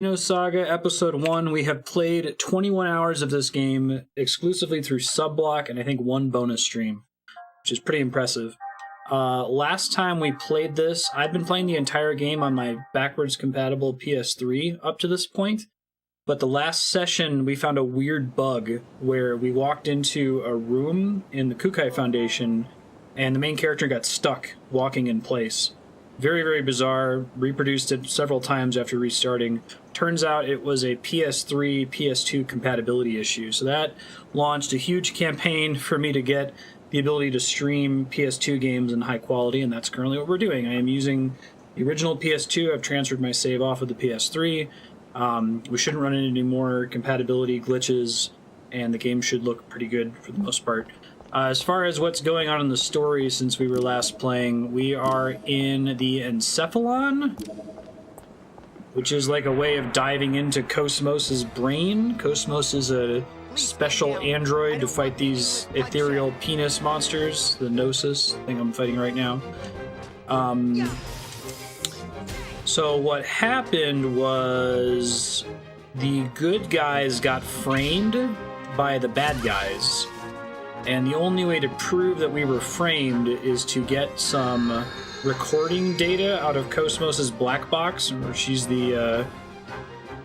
Xenosaga Episode 1. We have played 21 hours of this game exclusively through Subblock and I think one bonus stream, which is pretty impressive. Last time we played this, I've been playing the entire game on my backwards compatible PS3 up to this point, but the last session we found a weird bug where we walked into a room in the Kukai Foundation and the main character got stuck walking in place. Very, very bizarre. Reproduced it several times after restarting. Turns out it was a PS3, PS2 compatibility issue. So that launched a huge campaign for me to get the ability to stream PS2 games in high quality, and that's currently what we're doing. I am using the original PS2. I've transferred my save off of the PS3. We shouldn't run into any more compatibility glitches, and the game should look pretty good for the most part. As far as what's going on in the story since we were last playing, we are in the Encephalon, which is like a way of diving into Cosmos' brain. Cosmos is a special android to fight these ethereal penis monsters, the Gnosis thing I'm fighting right now. So what happened was the good guys got framed by the bad guys. And the only way to prove that we were framed is to get some recording data out of Cosmos' black box, where she's the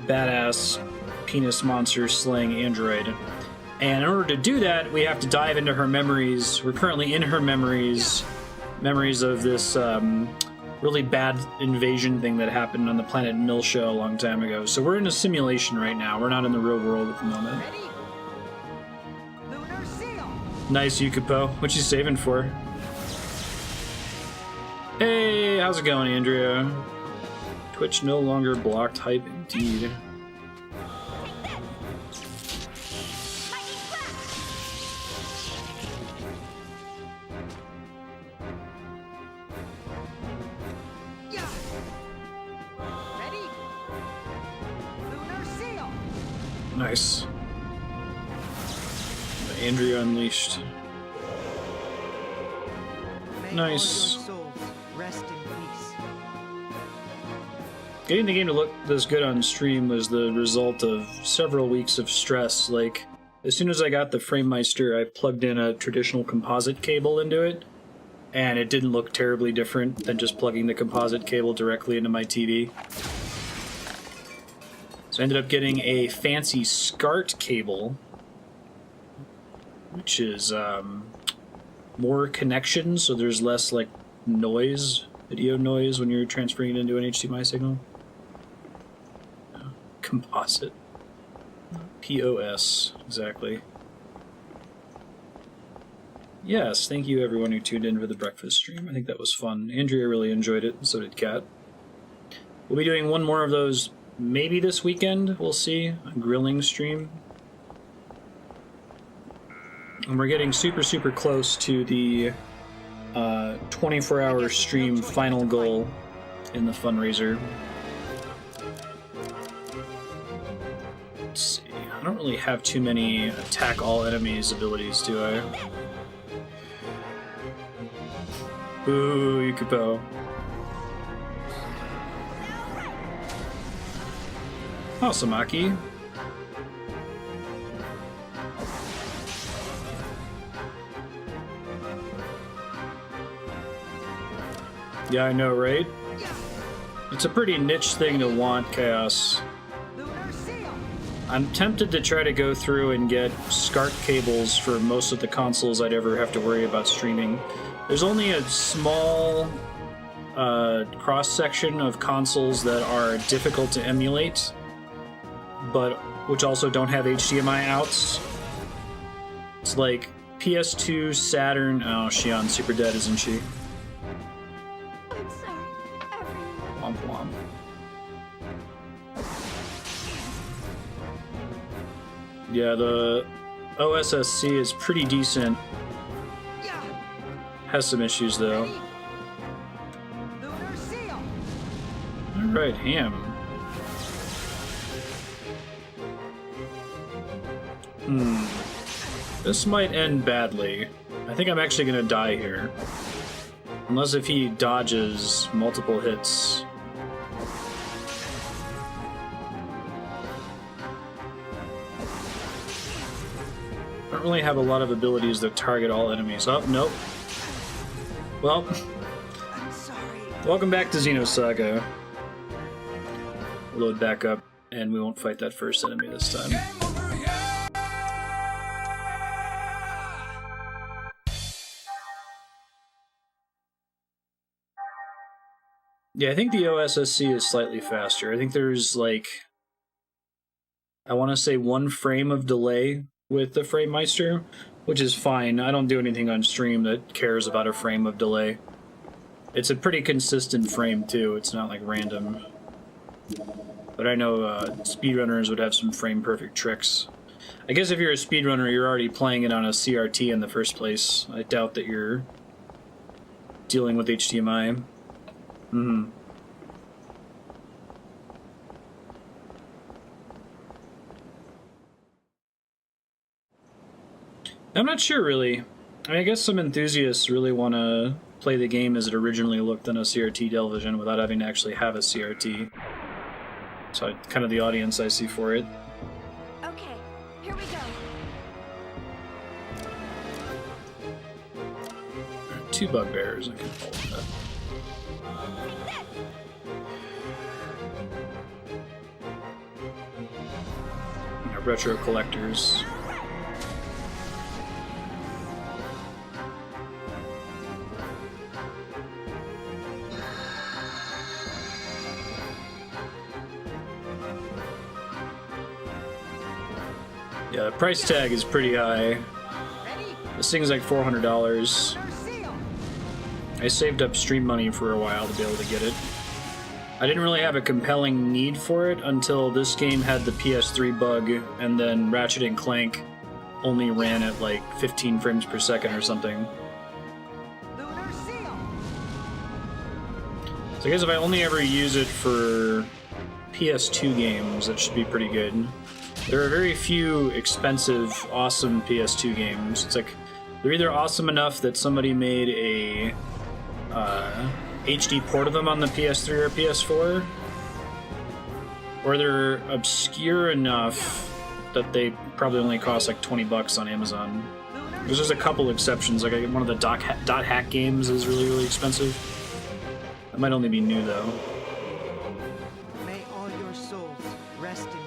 badass penis monster slaying android. And in order to do that, we have to dive into her memories. We're currently in her memories of this really bad invasion thing that happened on the planet Milsha a long time ago. So we're in a simulation right now. We're not in the real world at the moment. Nice, Yukipo. What you saving for? Hey, how's it going, Andrea? Twitch no longer blocked hype, indeed. Nice. Andrea Unleashed. Nice. Getting the game to look this good on stream was the result of several weeks of stress. Like, as soon as I got the FrameMeister, I plugged in a traditional composite cable into it, and it didn't look terribly different than just plugging the composite cable directly into my TV. So I ended up getting a fancy SCART cable, which is more connections, so there's less like noise, video noise when you're transferring it into an HDMI signal. Composite. POS, exactly. Yes, thank you everyone who tuned in for the breakfast stream. I think that was fun. Andrea really enjoyed it, and so did Kat. We'll be doing one more of those maybe this weekend, we'll see. A grilling stream. And we're getting super, super close to the 24-hour stream final goal in the fundraiser. Let's see. I don't really have too many attack all enemies abilities, do I? Ooh, Yukipo. Oh, Samaki. Yeah, I know, right? It's a pretty niche thing to want, Chaos. I'm tempted to try to go through and get SCART cables for most of the consoles I'd ever have to worry about streaming. There's only a small cross-section of consoles that are difficult to emulate, but which also don't have HDMI outs. It's like PS2, Saturn... Oh, Shion's super dead, isn't she? I'm sorry, everyone. Womp womp. Yeah, the OSSC is pretty decent. Has some issues, though. Alright, Ham. This might end badly. I think I'm actually gonna die here. Unless if he dodges multiple hits. don't really have a lot of abilities that target all enemies. Oh, nope. Well, I'm sorry. welcome back to Xenosaga. Load back up, and we won't fight that first enemy this time. Yeah, I think the OSSC is slightly faster. I think there's like, I want to say 1 frame of delay with the FrameMeister, which is fine. I don't do anything on stream that cares about a frame of delay. It's a pretty consistent frame too, it's not like random. But I know speedrunners would have some frame perfect tricks. I guess if you're a speedrunner, you're already playing it on a CRT in the first place. I doubt that you're dealing with HDMI. Hmm. I'm not sure, really. I mean, I guess some enthusiasts really want to play the game as it originally looked on a CRT television without having to actually have a CRT. So, kind of the audience I see for it. Okay, here we go. 2 bugbears, I can hold that. Yeah, retro collectors. Yeah, the price tag is pretty high. This thing's like $400. I saved up stream money for a while to be able to get it. I didn't really have a compelling need for it until this game had the PS3 bug, and then Ratchet & Clank only ran at like 15 frames per second or something. So I guess if I only ever use it for PS2 games, that should be pretty good. There are very few expensive, awesome PS2 games. It's like, they're either awesome enough that somebody made a HD port of them on the PS3 or PS4, or they're obscure enough that they probably only cost like $20 on Amazon. There's just a couple exceptions, like one of the dot hack games is really, really expensive. It might only be new though. May all your souls rest in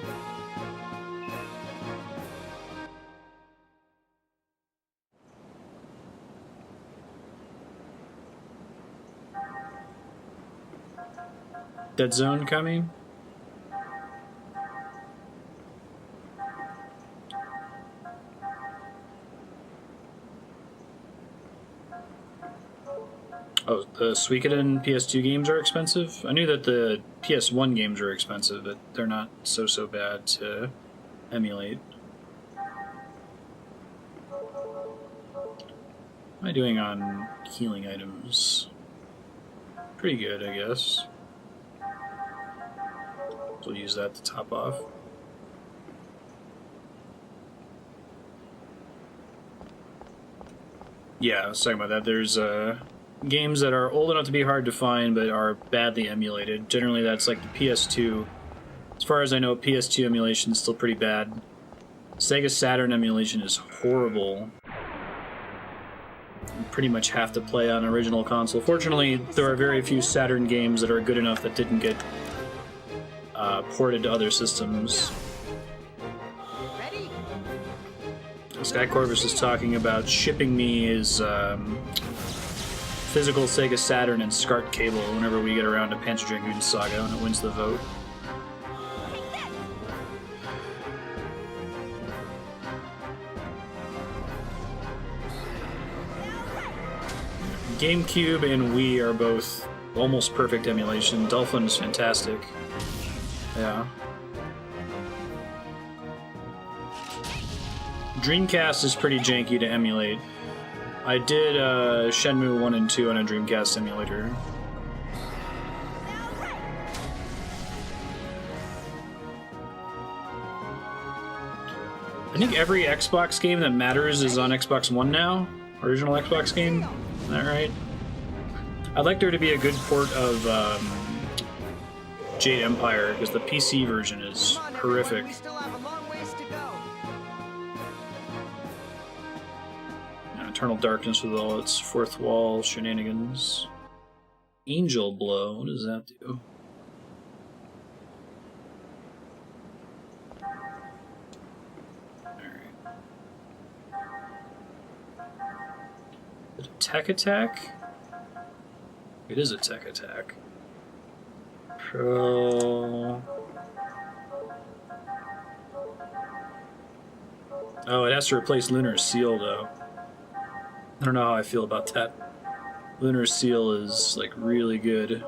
Dead Zone coming? Oh, the Suikoden PS2 games are expensive? I knew that the PS1 games were expensive, but they're not so bad to emulate. What am I doing on healing items? Pretty good, I guess. We'll use that to top off. Yeah, I was talking about that. There's games that are old enough to be hard to find but are badly emulated. Generally that's like the PS2. As far as I know, PS2 emulation is still pretty bad. Sega Saturn emulation is horrible. You pretty much have to play on original console. Fortunately, there are very few Saturn games that are good enough that didn't get ported to other systems. Sky Corvus is talking about shipping me his physical Sega Saturn and SCART cable whenever we get around to Panzer Dragoon Saga and it wins the vote. GameCube and Wii are both almost perfect emulation. Dolphin is fantastic. Yeah. Dreamcast is pretty janky to emulate. I did Shenmue 1 and 2 on a Dreamcast emulator. I think every Xbox game that matters is on Xbox One now. Original Xbox game. Is that right? I'd like there to be a good port of Jade Empire, because the PC version is horrific. We still have a long ways to go. Eternal darkness with all its fourth wall shenanigans. Angel blow. What does that do? Tech attack? It is a tech attack. Pro. Oh, it has to replace Lunar Seal, though. I don't know how I feel about that. Lunar Seal is, like, really good.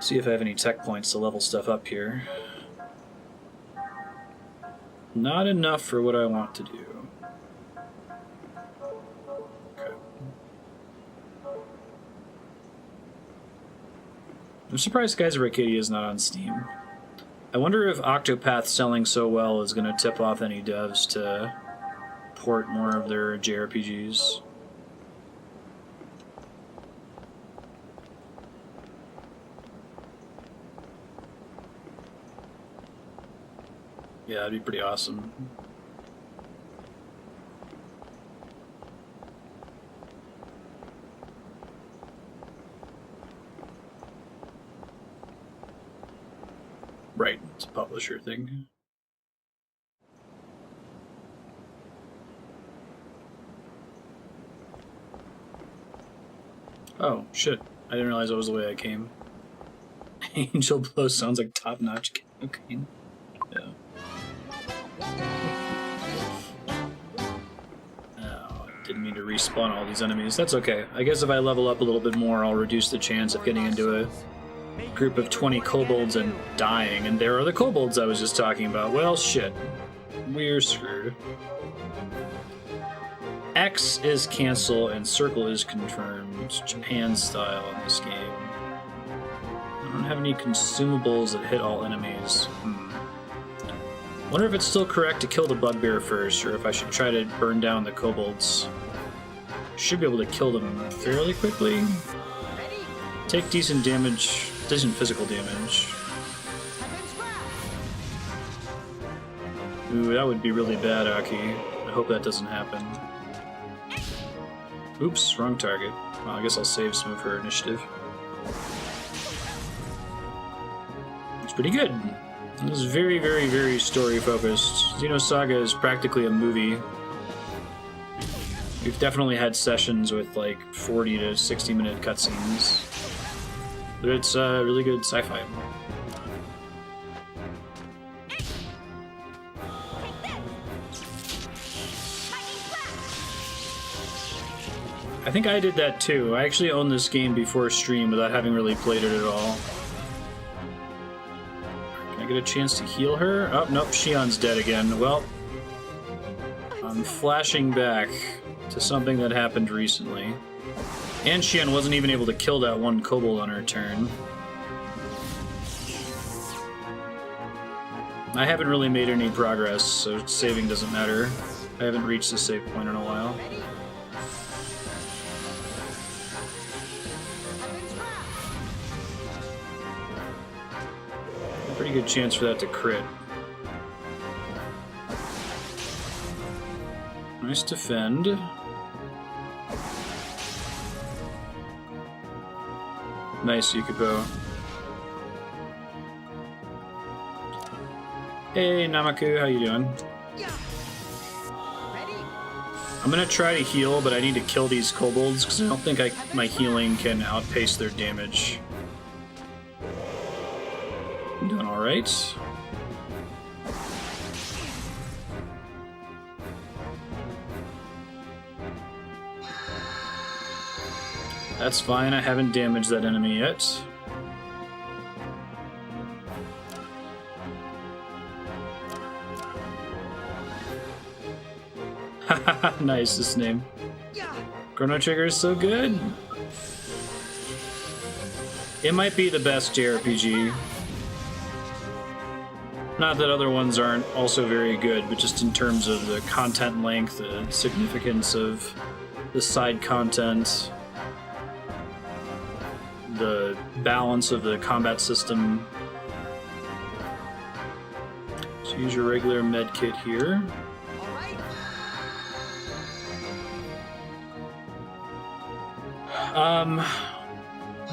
See if I have any tech points to level stuff up here. Not enough for what I want to do. I'm surprised Skies of Arcadia is not on Steam. I wonder if Octopath selling so well is going to tip off any devs to port more of their JRPGs. Yeah, that'd be pretty awesome. Right, it's a publisher thing. Oh, shit. I didn't realize that was the way I came. Angel Blow sounds like top-notch cocaine. Yeah. Oh, I didn't mean to respawn all these enemies. That's okay. I guess if I level up a little bit more, I'll reduce the chance of getting into a group of 20 kobolds and dying, and there are the kobolds I was just talking about. Well, shit. We're screwed. X is cancel and circle is confirmed. Japan style in this game. I don't have any consumables that hit all enemies. Wonder if it's still correct to kill the bugbear first, or if I should try to burn down the kobolds. Should be able to kill them fairly quickly. Take decent damage. Decent physical damage. Ooh, that would be really bad, Aki. I hope that doesn't happen. Oops, wrong target. Well, I guess I'll save some of her initiative. It's pretty good. It was very, very, very story-focused. Xenosaga is practically a movie. We've definitely had sessions with like 40 to 60-minute cutscenes. But it's really good sci-fi. I think I did that too. I actually owned this game before stream without having really played it at all. Can I get a chance to heal her? Oh, nope, Shion's dead again. Well, I'm flashing back to something that happened recently. And Xian wasn't even able to kill that one kobold on her turn. I haven't really made any progress, so saving doesn't matter. I haven't reached the save point in a while. A pretty good chance for that to crit. Nice defend. Nice, Yukibo. Hey, Namaku, how you doing? I'm gonna try to heal, but I need to kill these kobolds, because I don't think my healing can outpace their damage. I'm doing alright. That's fine, I haven't damaged that enemy yet. Hahaha, nice, this name. Chrono Trigger is so good. It might be the best JRPG. Not that other ones aren't also very good, but just in terms of the content length, the significance of the side content, the balance of the combat system. So use your regular med kit here.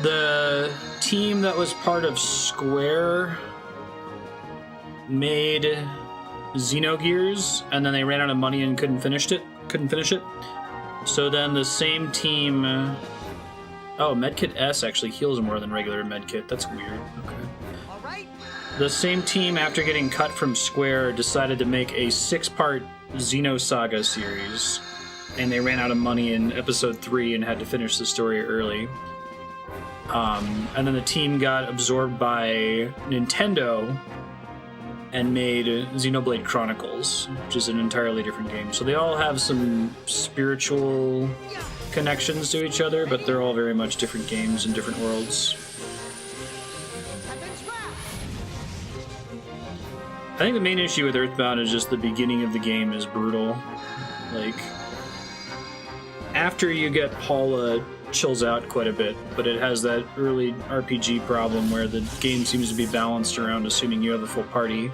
The team that was part of Square made Xenogears, and then they ran out of money and couldn't finish it. So then the same team. Oh, Medkit S actually heals more than regular Medkit. That's weird. Okay. All right. The same team, after getting cut from Square, decided to make a 6-part Xenosaga series, and they ran out of money in episode 3 and had to finish the story early. And then the team got absorbed by Nintendo and made Xenoblade Chronicles, which is an entirely different game. So they all have some spiritual connections to each other, but they're all very much different games and different worlds. I think the main issue with Earthbound is just the beginning of the game is brutal. Like, after you get Paula, chills out quite a bit, but it has that early RPG problem where the game seems to be balanced around assuming you have a full party.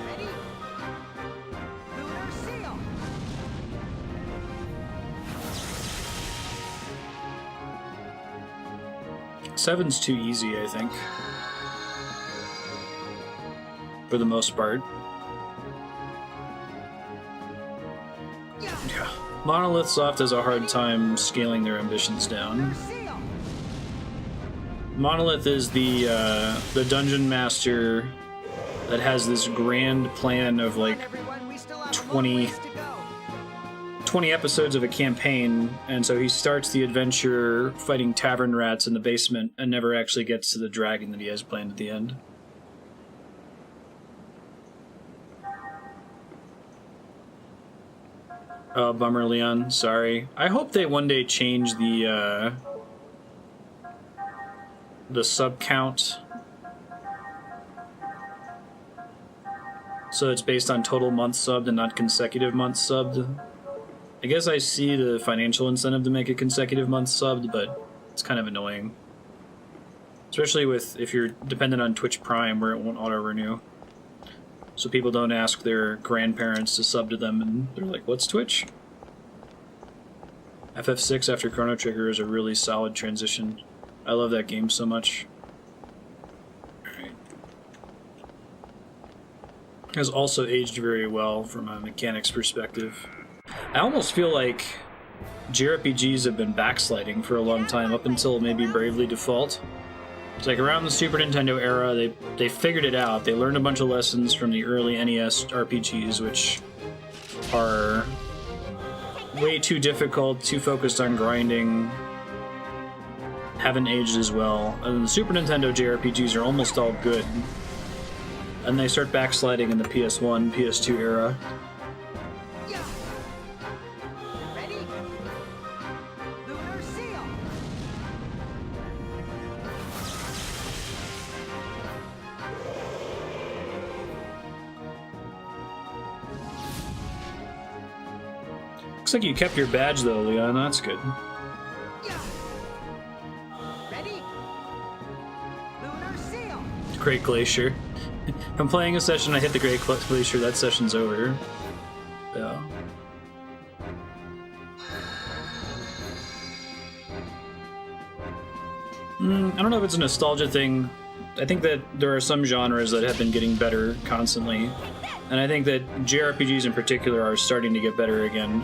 Ready? Lunar seal. Seven's too easy, I think. For the most part. Yeah. Monolith Soft has a hard time scaling their ambitions down. Seal. Monolith is the dungeon master that has this grand plan of like Everyone, we still have 20 one ways to go. 20 episodes of a campaign, and so he starts the adventure fighting tavern rats in the basement and never actually gets to the dragon that he has planned at the end. Oh, bummer, Leon. Sorry. I hope they one day change the sub count so it's based on total months subbed and not consecutive months subbed. I guess I see the financial incentive to make it consecutive months subbed, but it's kind of annoying. Especially if you're dependent on Twitch Prime, where it won't auto-renew. So people don't ask their grandparents to sub to them, and they're like, what's Twitch? FF6 after Chrono Trigger is a really solid transition. I love that game so much. Alright. Has also aged very well from a mechanics perspective. I almost feel like JRPGs have been backsliding for a long time, up until maybe Bravely Default. It's like around the Super Nintendo era, they figured it out. They learned a bunch of lessons from the early NES RPGs, which are way too difficult, too focused on grinding, haven't aged as well. And the Super Nintendo JRPGs are almost all good. And they start backsliding in the PS1, PS2 era. Ready? Lunar seal. Looks like you kept your badge though, Leon. That's good. Ready? Lunar seal. Great Glacier. If I'm playing a session, I hit the Great Glacier, that session's over. Yeah. I don't know if it's a nostalgia thing. I think that there are some genres that have been getting better constantly. And I think that JRPGs in particular are starting to get better again.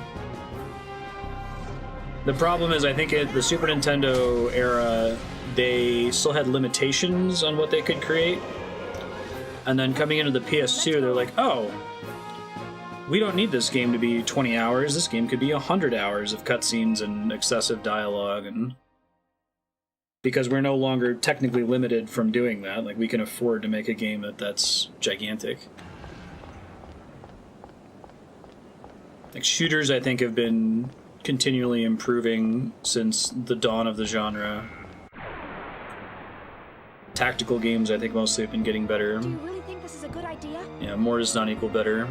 The problem is, I think at the Super Nintendo era, they still had limitations on what they could create. And then coming into the PS2, they're like, oh, we don't need this game to be 20 hours. This game could be 100 hours of cutscenes and excessive dialogue. And because we're no longer technically limited from doing that, like we can afford to make a game that's gigantic. Like shooters, I think, have been continually improving since the dawn of the genre. Tactical games, I think, mostly have been getting better. Do you really think this is a good idea? Yeah, more does not equal better.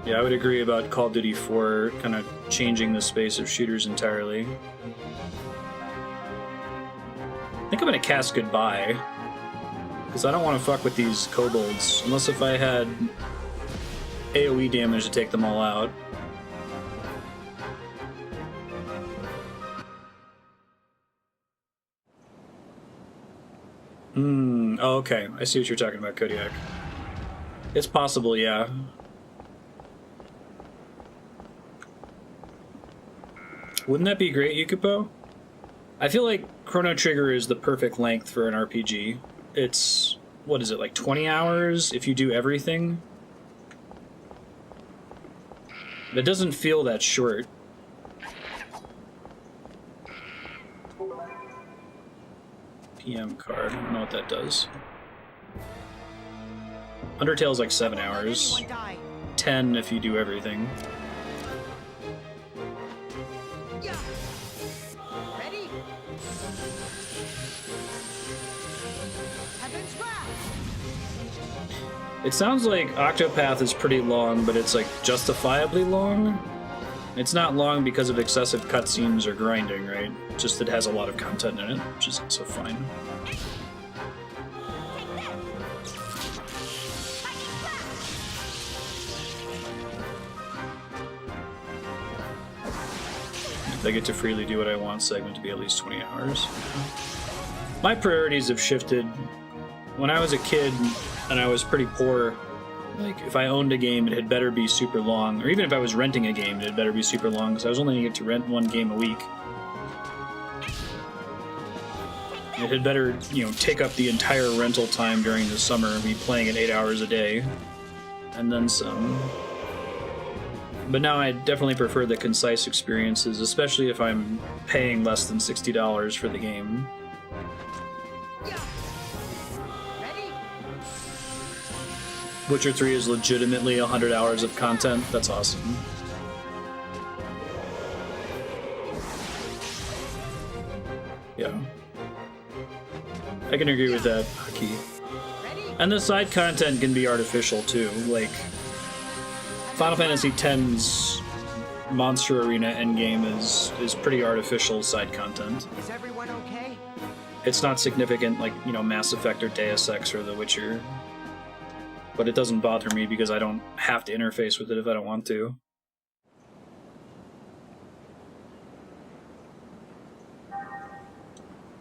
Yeah, I would agree about Call of Duty 4 kind of changing the space of shooters entirely. I think I'm gonna cast goodbye, because I don't want to fuck with these kobolds, unless if I had AoE damage to take them all out. Oh, okay. I see what you're talking about, Kodiak. It's possible, yeah. Wouldn't that be great, Yukipo? I feel like Chrono Trigger is the perfect length for an RPG. It's, what is it, like 20 hours if you do everything? It doesn't feel that short. PM card, I don't know what that does. Undertale's like 7 hours. 10 if you do everything. Ready? It sounds like Octopath is pretty long, but it's like justifiably long. It's not long because of excessive cutscenes or grinding, right? Just it has a lot of content in it, which is also fine. If I get to freely do what I want segment to be at least 20 hours. My priorities have shifted. When I was a kid and I was pretty poor, like if I owned a game, it had better be super long. Or even if I was renting a game, it had better be super long because I was only going to get to rent one game a week. It had better, you know, take up the entire rental time during the summer and be playing it 8 hours a day. And then some. But now I definitely prefer the concise experiences, especially if I'm paying less than $60 for the game. Witcher 3 is legitimately 100 hours of content. That's awesome. Yeah. I can agree with that, Haki. And the side content can be artificial too. Like, Final Fantasy X's Monster Arena endgame is pretty artificial side content. Is everyone okay? It's not significant like, you know, Mass Effect or Deus Ex or The Witcher. But it doesn't bother me because I don't have to interface with it if I don't want to.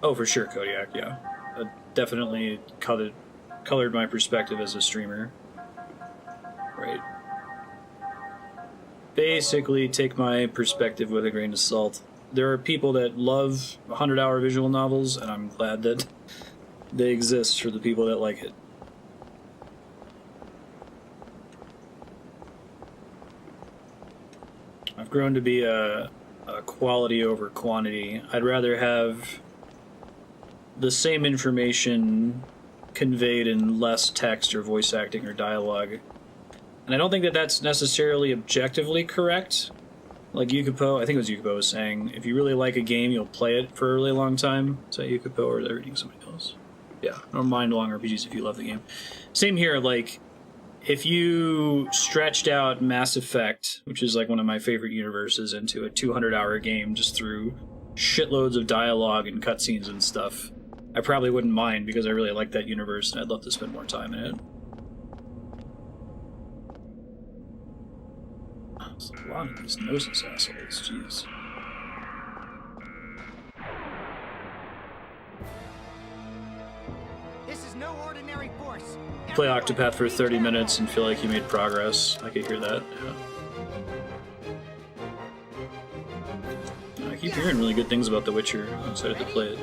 Oh, for sure, Kodiak, yeah. Definitely colored my perspective as a streamer. Right. Basically, take my perspective with a grain of salt. There are people that love 100-hour visual novels, and I'm glad that they exist for the people that like it. I've grown to be a quality over quantity. I'd rather have the same information conveyed in less text or voice acting or dialogue. And I don't think that that's necessarily objectively correct. Like Yukipo, I think it was Yukipo was saying, if you really like a game, you'll play it for a really long time. Is that Yukipo or is that reading somebody else? Yeah, I don't mind long RPGs if you love the game. Same here, like, if you stretched out Mass Effect, which is like one of my favorite universes, into a 200-hour game just through shitloads of dialogue and cutscenes and stuff, I probably wouldn't mind because I really like that universe and I'd love to spend more time in it. There's a lot of these Gnosis assholes, jeez. This is no ordinary force. Play Octopath for 30 minutes and feel like you made progress. I could hear that, yeah. I keep hearing really good things about The Witcher. I'm excited to play it.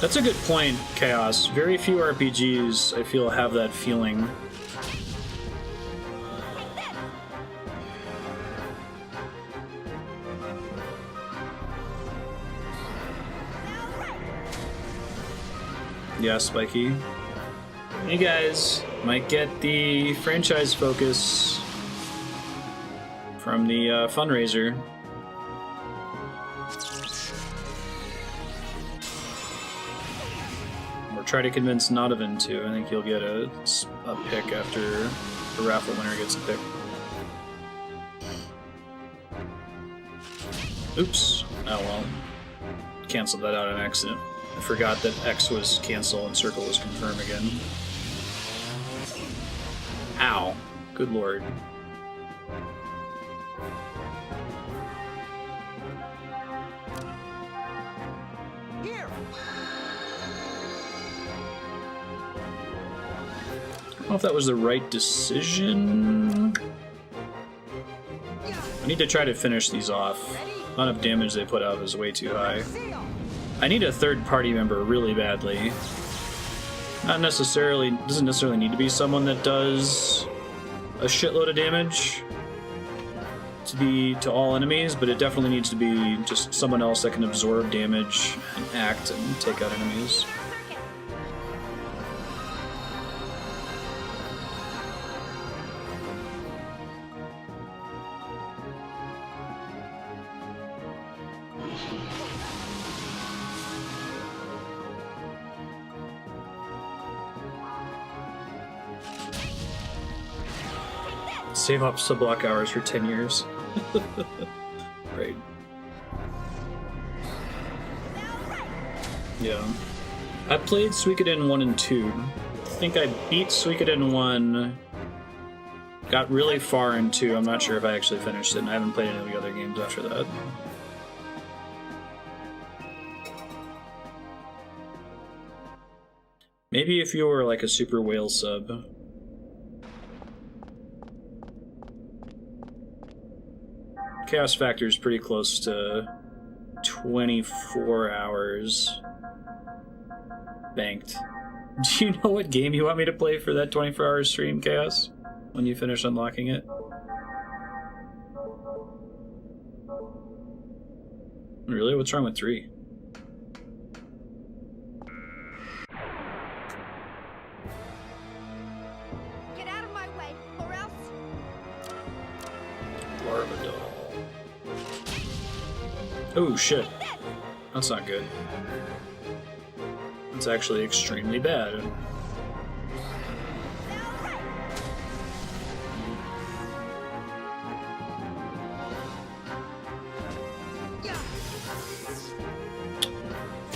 That's a good point, Chaos. Very few RPGs, I feel, have that feeling. Yeah, Spiky. You guys might get the franchise focus from the fundraiser. Or try to convince Nodovan to. I think he'll get a pick after the raffle winner gets a pick. Oops. Oh well. Canceled that out on accident. I forgot that X was cancel and circle was confirm again. Ow. Good lord. Here. I don't know if that was the right decision. I need to try to finish these off. The amount of damage they put out is way too high. Seal. I need a third party member really badly. Not necessarily, doesn't necessarily need to be someone that does a shitload of damage to all enemies, but it definitely needs to be just someone else that can absorb damage and act and take out enemies. Save up sub-block hours for 10 years. Great. Yeah. I played Suikoden 1 and 2. I think I beat Suikoden 1, got really far in 2. I'm not sure if I actually finished it, and I haven't played any of the other games after that. Maybe if you were like a Super Whale sub. Chaos Factor is pretty close to 24 hours banked. Do you know what game you want me to play for that 24-hour stream, Chaos? When you finish unlocking it? Really? What's wrong with 3? Get out of my way, or else. Larvadol. Oh shit. That's not good. That's actually extremely bad.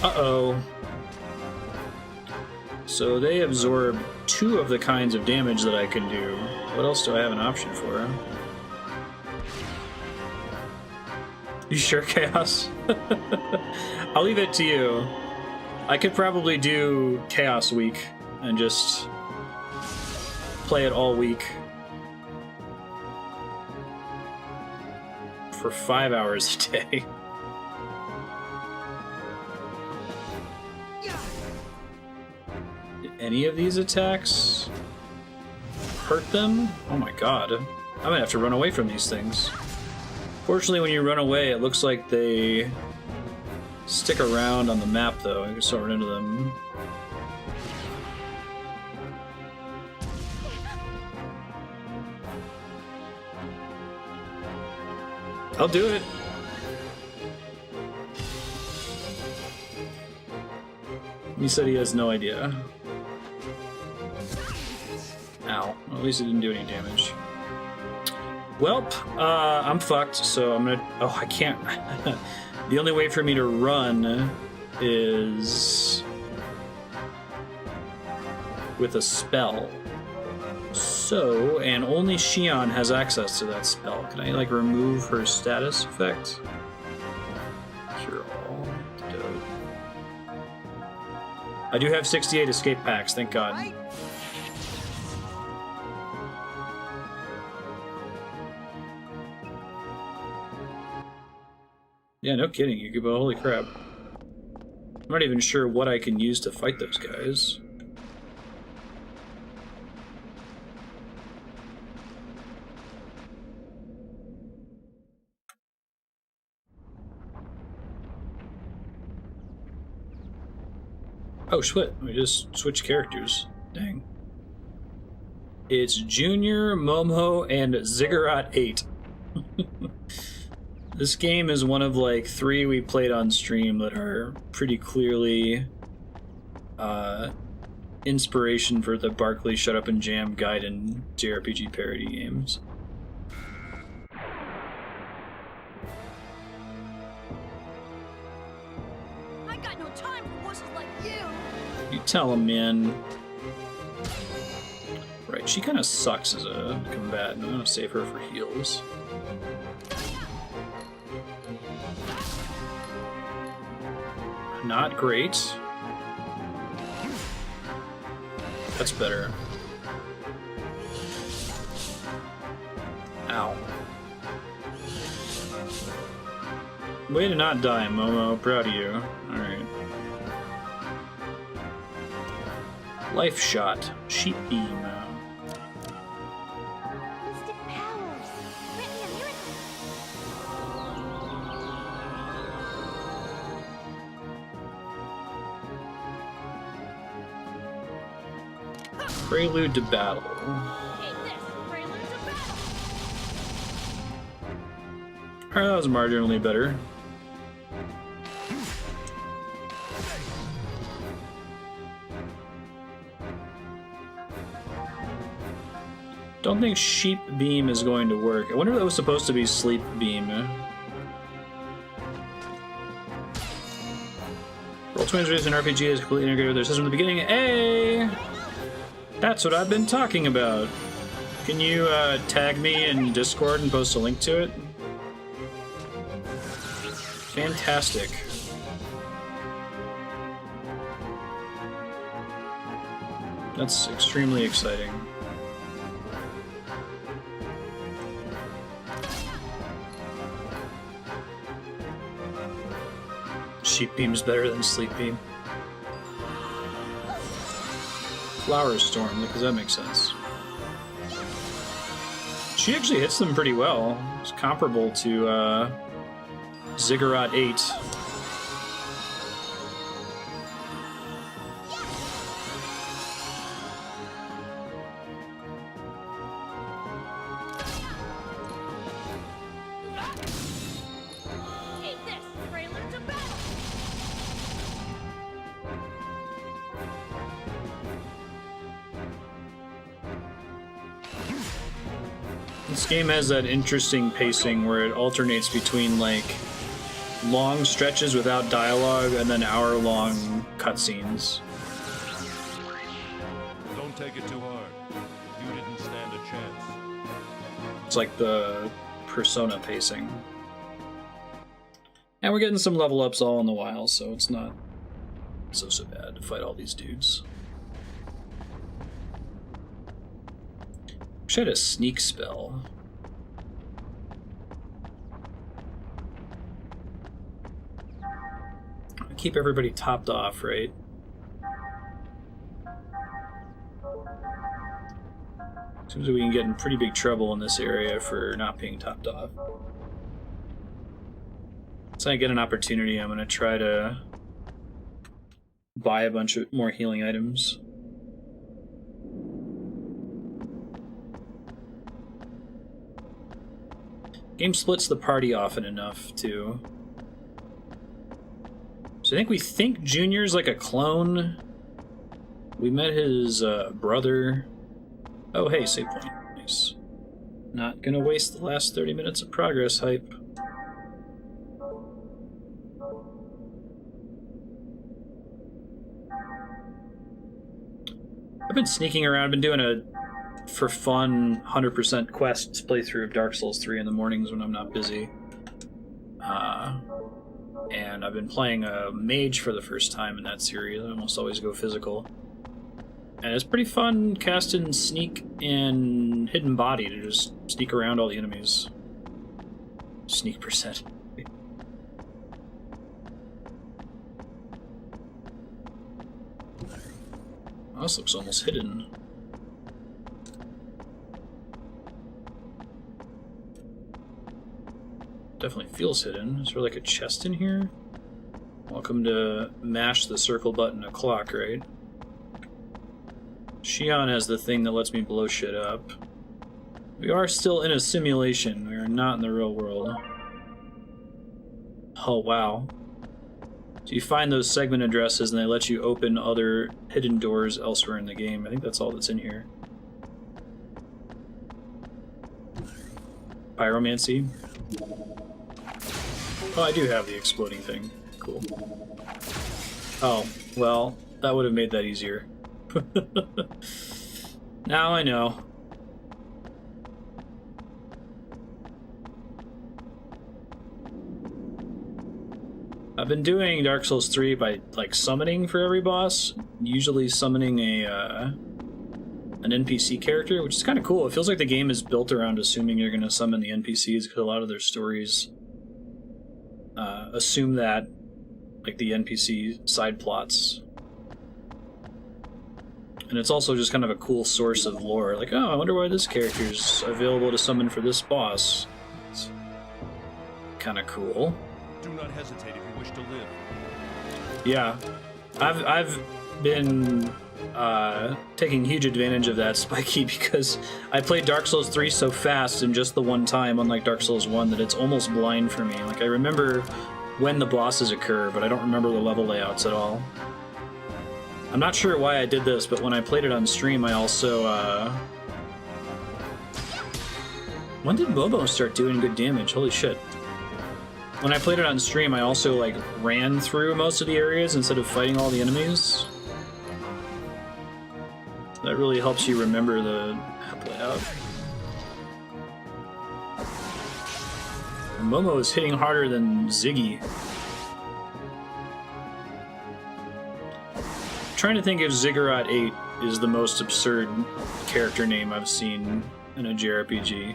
Uh-oh. So they absorb 2 of the kinds of damage that I can do. What else do I have an option for? You sure, Chaos? I'll leave it to you. I could probably do Chaos Week and just play it all week for 5 hours a day. Did any of these attacks hurt them? Oh my god. I'm gonna have to run away from these things. Fortunately, when you run away, it looks like they stick around on the map, though. I can still run into them. I'll do it. He said he has no idea. Ow. Well, at least it didn't do any damage. Welp, I'm fucked, so I'm gonna... Oh, I can't... The only way for me to run is with a spell. So, and only Shion has access to that spell. Can I, like, remove her status effect? Cure all. Antidote. I do have 68 escape packs, thank God. Yeah, no kidding, Yukibo, holy crap. I'm not even sure what I can use to fight those guys. Oh shit, we just switched characters. Dang. It's Junior, Momo, and Ziggurat 8. This game is one of like 3 we played on stream that are pretty clearly inspiration for the Barkley Shut Up and Jam guide and JRPG parody games. I got no time for voices like you. You tell him, man. Right, she kind of sucks as a combatant. I'm gonna save her for heals. Not great. That's better. Ow. Way to not die, Momo. Proud of you. Alright. Life shot. Sheep beam. Mystic powers. Grant me a miracle. Prelude to battle. Take this. Prelude to battle. Alright, that was marginally better. Don't think Sheep Beam is going to work. I wonder if that was supposed to be Sleep Beam. Roll20's raised an RPG is completely integrated with their system at the beginning. Hey! That's what I've been talking about. Can you tag me in Discord and post a link to it? Fantastic. That's extremely exciting. Sheep Beam's better than Sleep Beam. Flower Storm, because that makes sense. She actually hits them pretty well. It's comparable to Ziggurat 8. Take this. Prelude to battle. This game has that interesting pacing where it alternates between like long stretches without dialogue and then hour-long cutscenes. Don't take it too hard. You didn't stand a chance. It's like the Persona pacing. And we're getting some level ups all in the while, so it's not so bad to fight all these dudes. Wish I had a sneak spell. Keep everybody topped off, right? Seems like we can get in pretty big trouble in this area for not being topped off. So I get an opportunity, I'm gonna try to buy a bunch of more healing items. Game splits the party often enough to... So I think Junior's like a clone. We met his brother. Oh hey, save point. Nice. Not gonna waste the last 30 minutes of progress hype. I've been sneaking around, been doing a for fun 100% quests playthrough of Dark Souls 3 in the mornings when I'm not busy. And I've been playing a mage for the first time in that series. I almost always go physical. And it's pretty fun casting Sneak and Hidden Body to just sneak around all the enemies. Sneak percent. Oh, this looks almost hidden. Definitely feels hidden. Is there like a chest in here? Welcome to mash the circle button o'clock, right? Shion has the thing that lets me blow shit up. We are still in a simulation. We are not in the real world. Oh, wow. So you find those segment addresses and they let you open other hidden doors elsewhere in the game. I think that's all that's in here. Pyromancy. Oh, I do have the exploding thing. Cool. Oh, well, that would have made that easier. Now I know. I've been doing Dark Souls 3 by, like, summoning for every boss. Usually summoning an NPC character, which is kind of cool. It feels like the game is built around assuming you're going to summon the NPCs, because a lot of their stories assume that, like, the NPC side plots. And it's also just kind of a cool source of lore. Like, oh, I wonder why this character's available to summon for this boss. It's kind of cool. Do not hesitate if you wish to live. Yeah, I've been taking huge advantage of that, Spiky, because I played Dark Souls 3 so fast in just the one time, unlike Dark Souls 1, that it's almost blind for me. Like, I remember when the bosses occur, but I don't remember the level layouts at all. I'm not sure why I did this, but when I played it on stream, I also, when did Momo start doing good damage? Holy shit. When I played it on stream, I also, like, ran through most of the areas instead of fighting all the enemies. That really helps you remember the map layout. And Momo is hitting harder than Ziggy. I'm trying to think if Ziggurat 8 is the most absurd character name I've seen in a JRPG.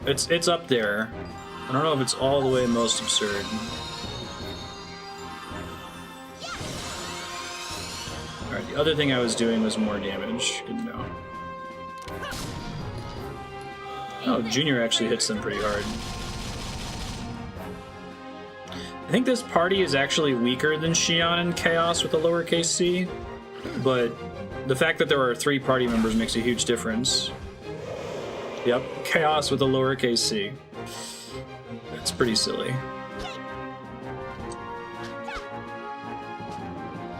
It's up there. I don't know if it's all the way most absurd. Alright, the other thing I was doing was more damage. Good to know. Oh, Junior actually hits them pretty hard. I think this party is actually weaker than Xion and Chaos with a lowercase c, but the fact that there are 3 party members makes a huge difference. Yep, Chaos with a lowercase c. It's pretty silly.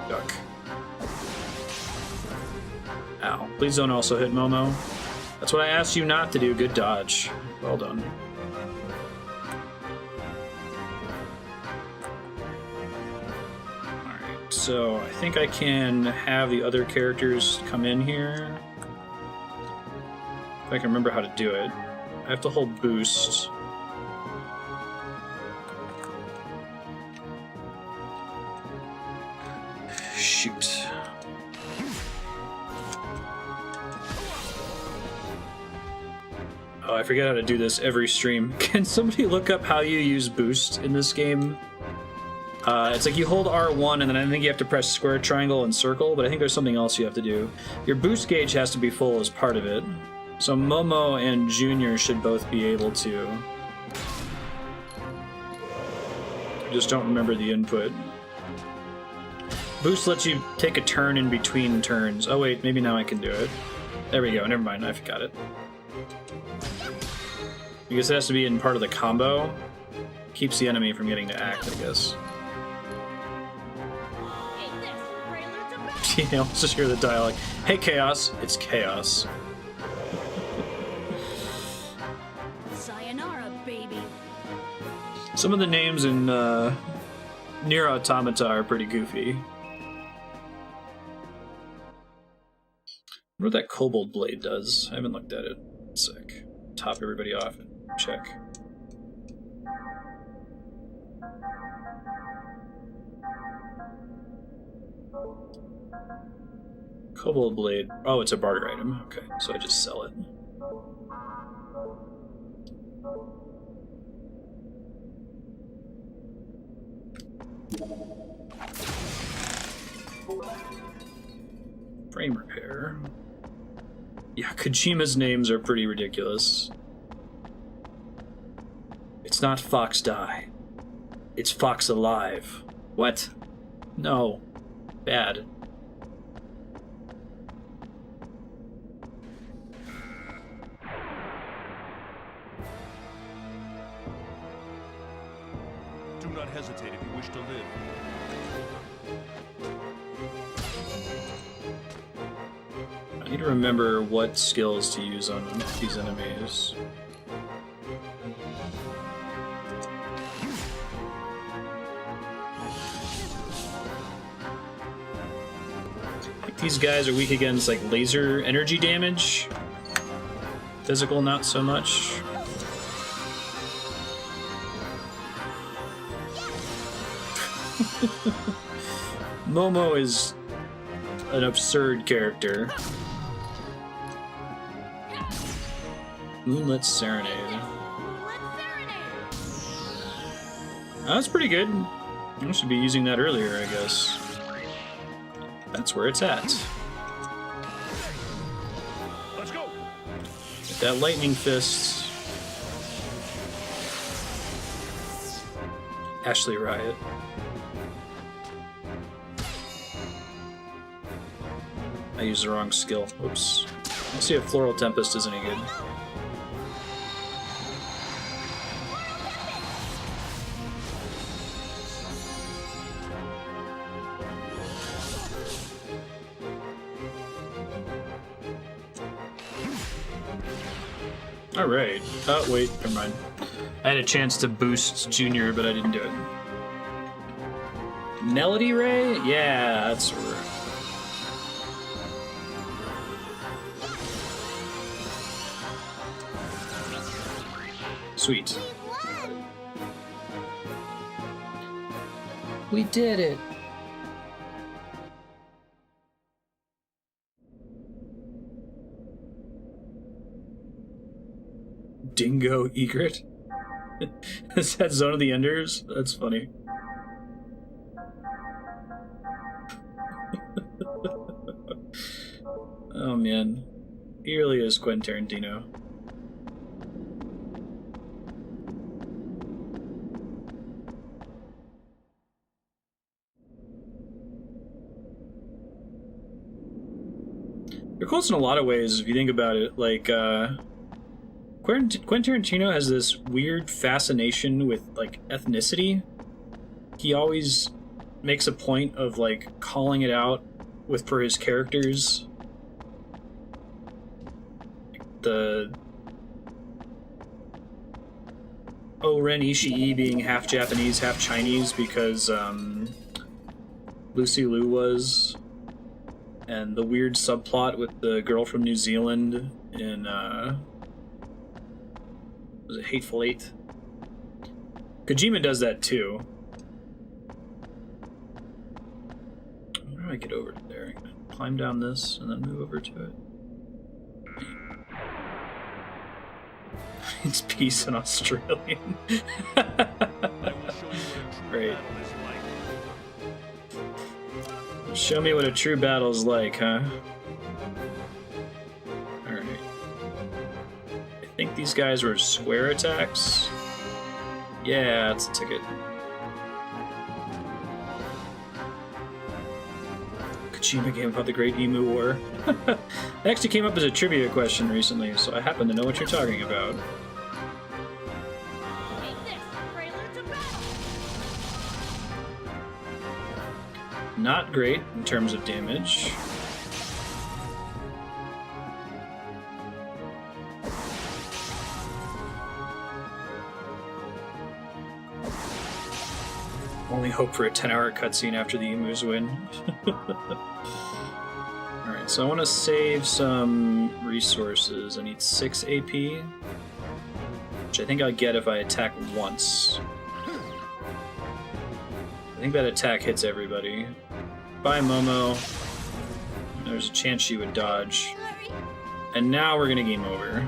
Duck. Ow. Please don't also hit Momo. That's what I asked you not to do. Good dodge. Well done. Alright, so I think I can have the other characters come in here. If I can remember how to do it. I have to hold boost. Shoot. Oh, I forget how to do this every stream. Can somebody look up how you use boost in this game? It's like you hold R1 and then I think you have to press square, triangle, and circle, but I think there's something else you have to do. Your boost gauge has to be full as part of it. So Momo and Junior should both be able to. I just don't remember the input. Boost lets you take a turn in between turns. Oh wait, maybe now I can do it. There we go, never mind, I forgot it. I guess it has to be in part of the combo. Keeps the enemy from getting to act, I guess. Take this, prelude to battle. Yeah, let's just hear the dialogue. Hey Chaos, it's Chaos. Sayonara, baby. Some of the names in Nier Automata are pretty goofy. I wonder what that Kobold Blade does. I haven't looked at it. Sick. Top everybody off and check. Kobold Blade. Oh, it's a barter item. Okay, so I just sell it. Frame repair. Yeah, Kojima's names are pretty ridiculous. It's not Fox Die. It's Fox Alive. What? No. Bad. Do not hesitate if you wish to live. I need to remember what skills to use on these enemies. these guys are weak against like laser energy damage. Physical, not so much. Momo is an absurd character. Moonlit Serenade. That's pretty good. I should be using that earlier, I guess. That's where it's at. Let's go. Get that lightning fist. Ashley Riot. I used the wrong skill. Oops. Let's see if Floral Tempest is any good. Alright. Oh, wait, never mind. I had a chance to boost Junior, but I didn't do it. Melody Ray? Yeah, that's right. Sweet. We did it! Dingo Egret? Is that Zone of the Enders? That's funny. Oh man. He really is Quentin Tarantino. They're close in a lot of ways if you think about it. Like, Quentin Tarantino has this weird fascination with, like, ethnicity. He always makes a point of, like, calling it out for his characters. The Ren Ishii being half Japanese, half Chinese because Lucy Liu was, and the weird subplot with the girl from New Zealand in was it Hateful Eight? Kojima does that too. How do I get over to there? Climb down this and then move over to it. It's peace in Australian. Great. Show me what a true battle's like, huh? Alright. I think these guys were square attacks. Yeah, that's a ticket. Kojima came about the Great Emu War. It actually came up as a trivia question recently, so I happen to know what you're talking about. Not great in terms of damage. Only hope for a 10-hour cutscene after the emus win. Alright, so I want to save some resources. I need 6 AP, which I think I'll get if I attack once. I think that attack hits everybody. Bye, Momo. There's a chance she would dodge. And now we're gonna game over.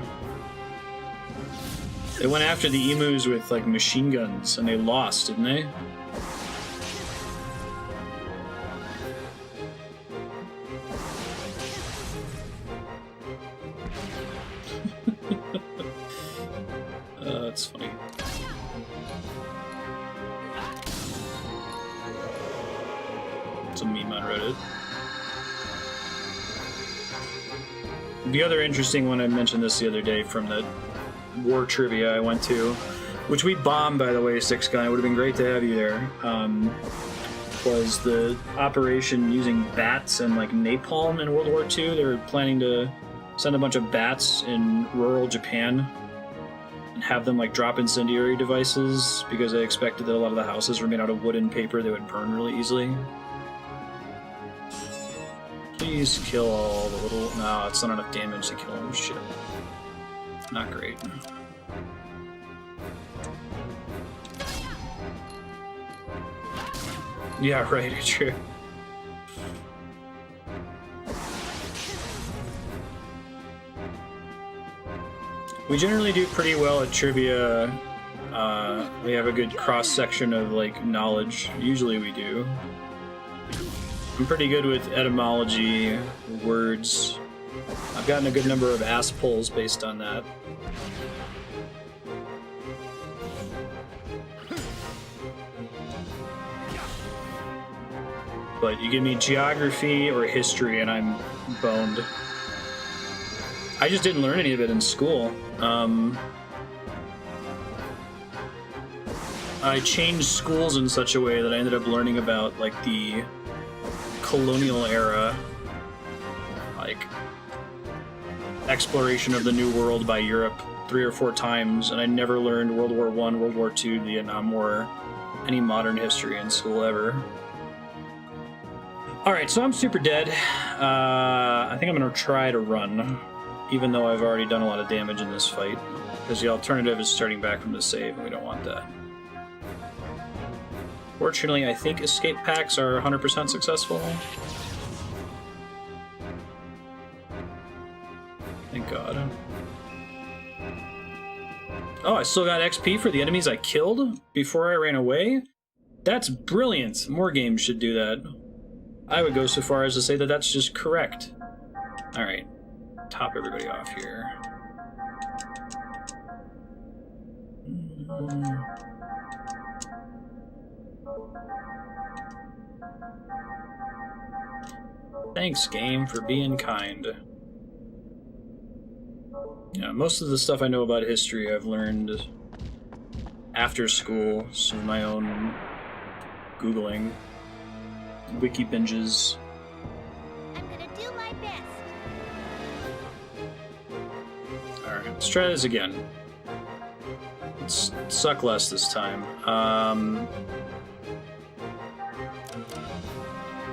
They went after the emus with, like, machine guns, and they lost, didn't they? That's funny. It's a meme on Reddit. The other interesting one, I mentioned this the other day from the war trivia I went to, which we bombed, by the way, Six Gun. It would have been great to have you there. Was the operation using bats and like napalm in World War II. They were planning to send a bunch of bats in rural Japan and have them like drop incendiary devices because they expected that a lot of the houses were made out of wood and paper. They would burn really easily. Please kill all the little... No, it's not enough damage to kill him. Shit. Not great. Yeah, right, true. We generally do pretty well at trivia. We have a good cross-section of, like, knowledge. Usually we do. I'm pretty good with etymology, words. I've gotten a good number of ass pulls based on that. But you give me geography or history and I'm boned. I just didn't learn any of it in school. I changed schools in such a way that I ended up learning about, like, the colonial era, like, exploration of the New World by Europe 3 or 4 times, and I never learned World War I, World War II, the Vietnam War, any modern history in school ever. Alright, so I'm super dead. I think I'm gonna try to run, even though I've already done a lot of damage in this fight, because the alternative is starting back from the save, and we don't want that. Fortunately, I think escape packs are 100% successful. Thank God. Oh, I still got XP for the enemies I killed before I ran away? That's brilliant. More games should do that. I would go so far as to say that that's just correct. Alright. Top everybody off here. Thanks, game, for being kind. Yeah, most of the stuff I know about history I've learned after school, some of my own Googling, wiki binges. I'm gonna do my best. Alright, let's try this again. Let's suck less this time.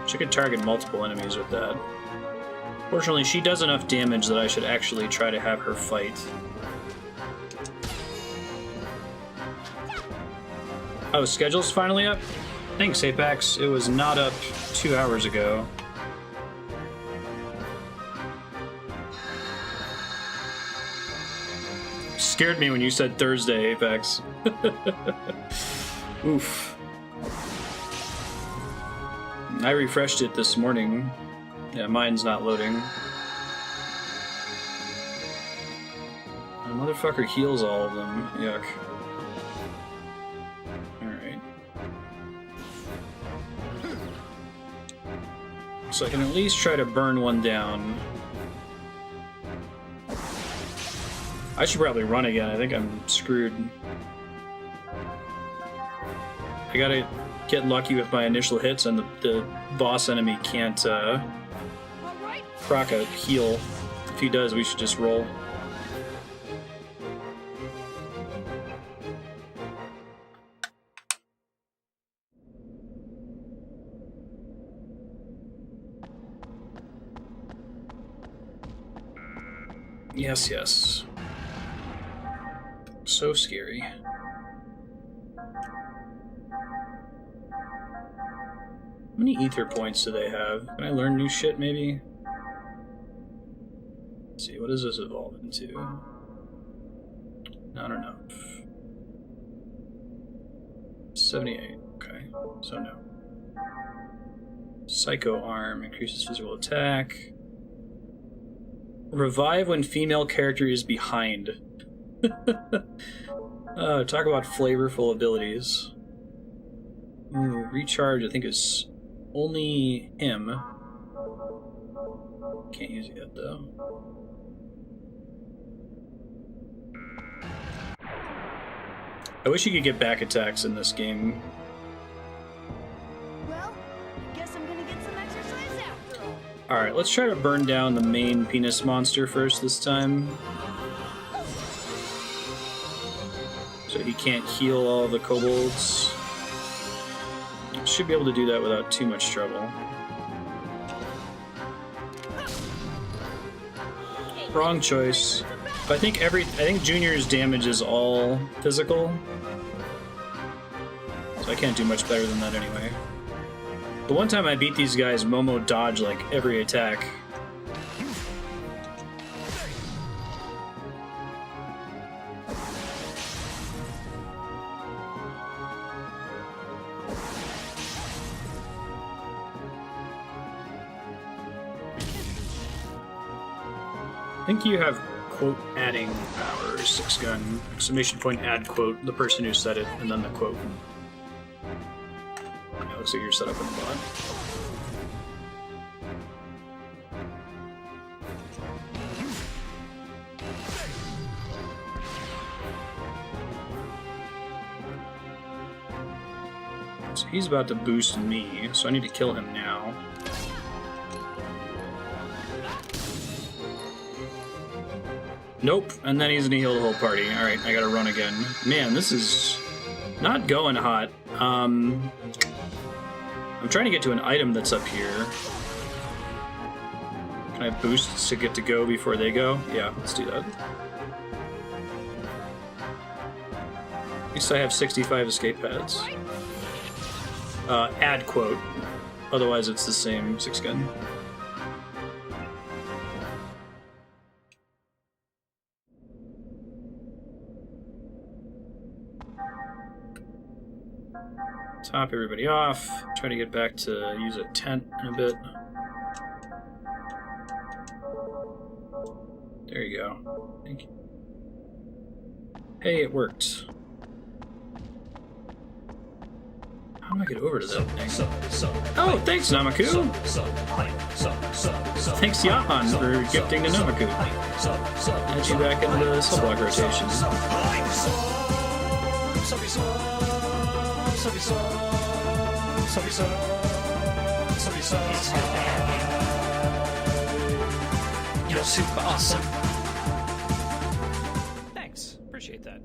She could target multiple enemies with that. Fortunately, she does enough damage that I should actually try to have her fight. Oh, schedule's finally up? Thanks, Apex. It was not up 2 hours ago. Scared me when you said Thursday, Apex. Oof. I refreshed it this morning. Yeah, mine's not loading. The motherfucker heals all of them. Yuck. Alright. So I can at least try to burn one down. I should probably run again. I think I'm screwed. I gotta get lucky with my initial hits, and the boss enemy can't proc a heal. If he does, we should just roll. Yes, yes. So scary. How many ether points do they have? Can I learn new shit, maybe? Let's see, what does this evolve into? Not enough. 78, okay, so no. Psycho Arm increases physical attack. Revive when female character is behind. Talk about flavorful abilities. Ooh, recharge, I think, is only him. Can't use it yet, though. I wish you could get back attacks in this game. Well, I guess I'm gonna get some exercise after all. Alright, let's try to burn down the main penis monster first this time. So he can't heal all the kobolds. Should be able to do that without too much trouble. Wrong choice. But I think Junior's damage is all physical. So I can't do much better than that anyway. The one time I beat these guys, Momo dodged like every attack. I think you have quote adding power, 6-gun, exclamation point add quote, the person who said it, and then the quote. Yeah, looks like you're set up in the bot. So he's about to boost me, so I need to kill him now. Nope, and then he's gonna heal the whole party. Alright, I gotta run again. Man, this is not going hot. I'm trying to get to an item that's up here. Can I boost to get to go before they go? Yeah, let's do that. At least I have 65 escape pads. Add quote. Otherwise it's the same 6-gun. Top everybody off. Try to get back to use a tent in a bit. There you go. Thank you. Hey, it worked. How do I get over to that thing? Oh, thanks, Namaku! Thanks, Yahan, for gifting to Namaku. Add you back into the subblock rotation. You're super awesome. Thanks. Appreciate that.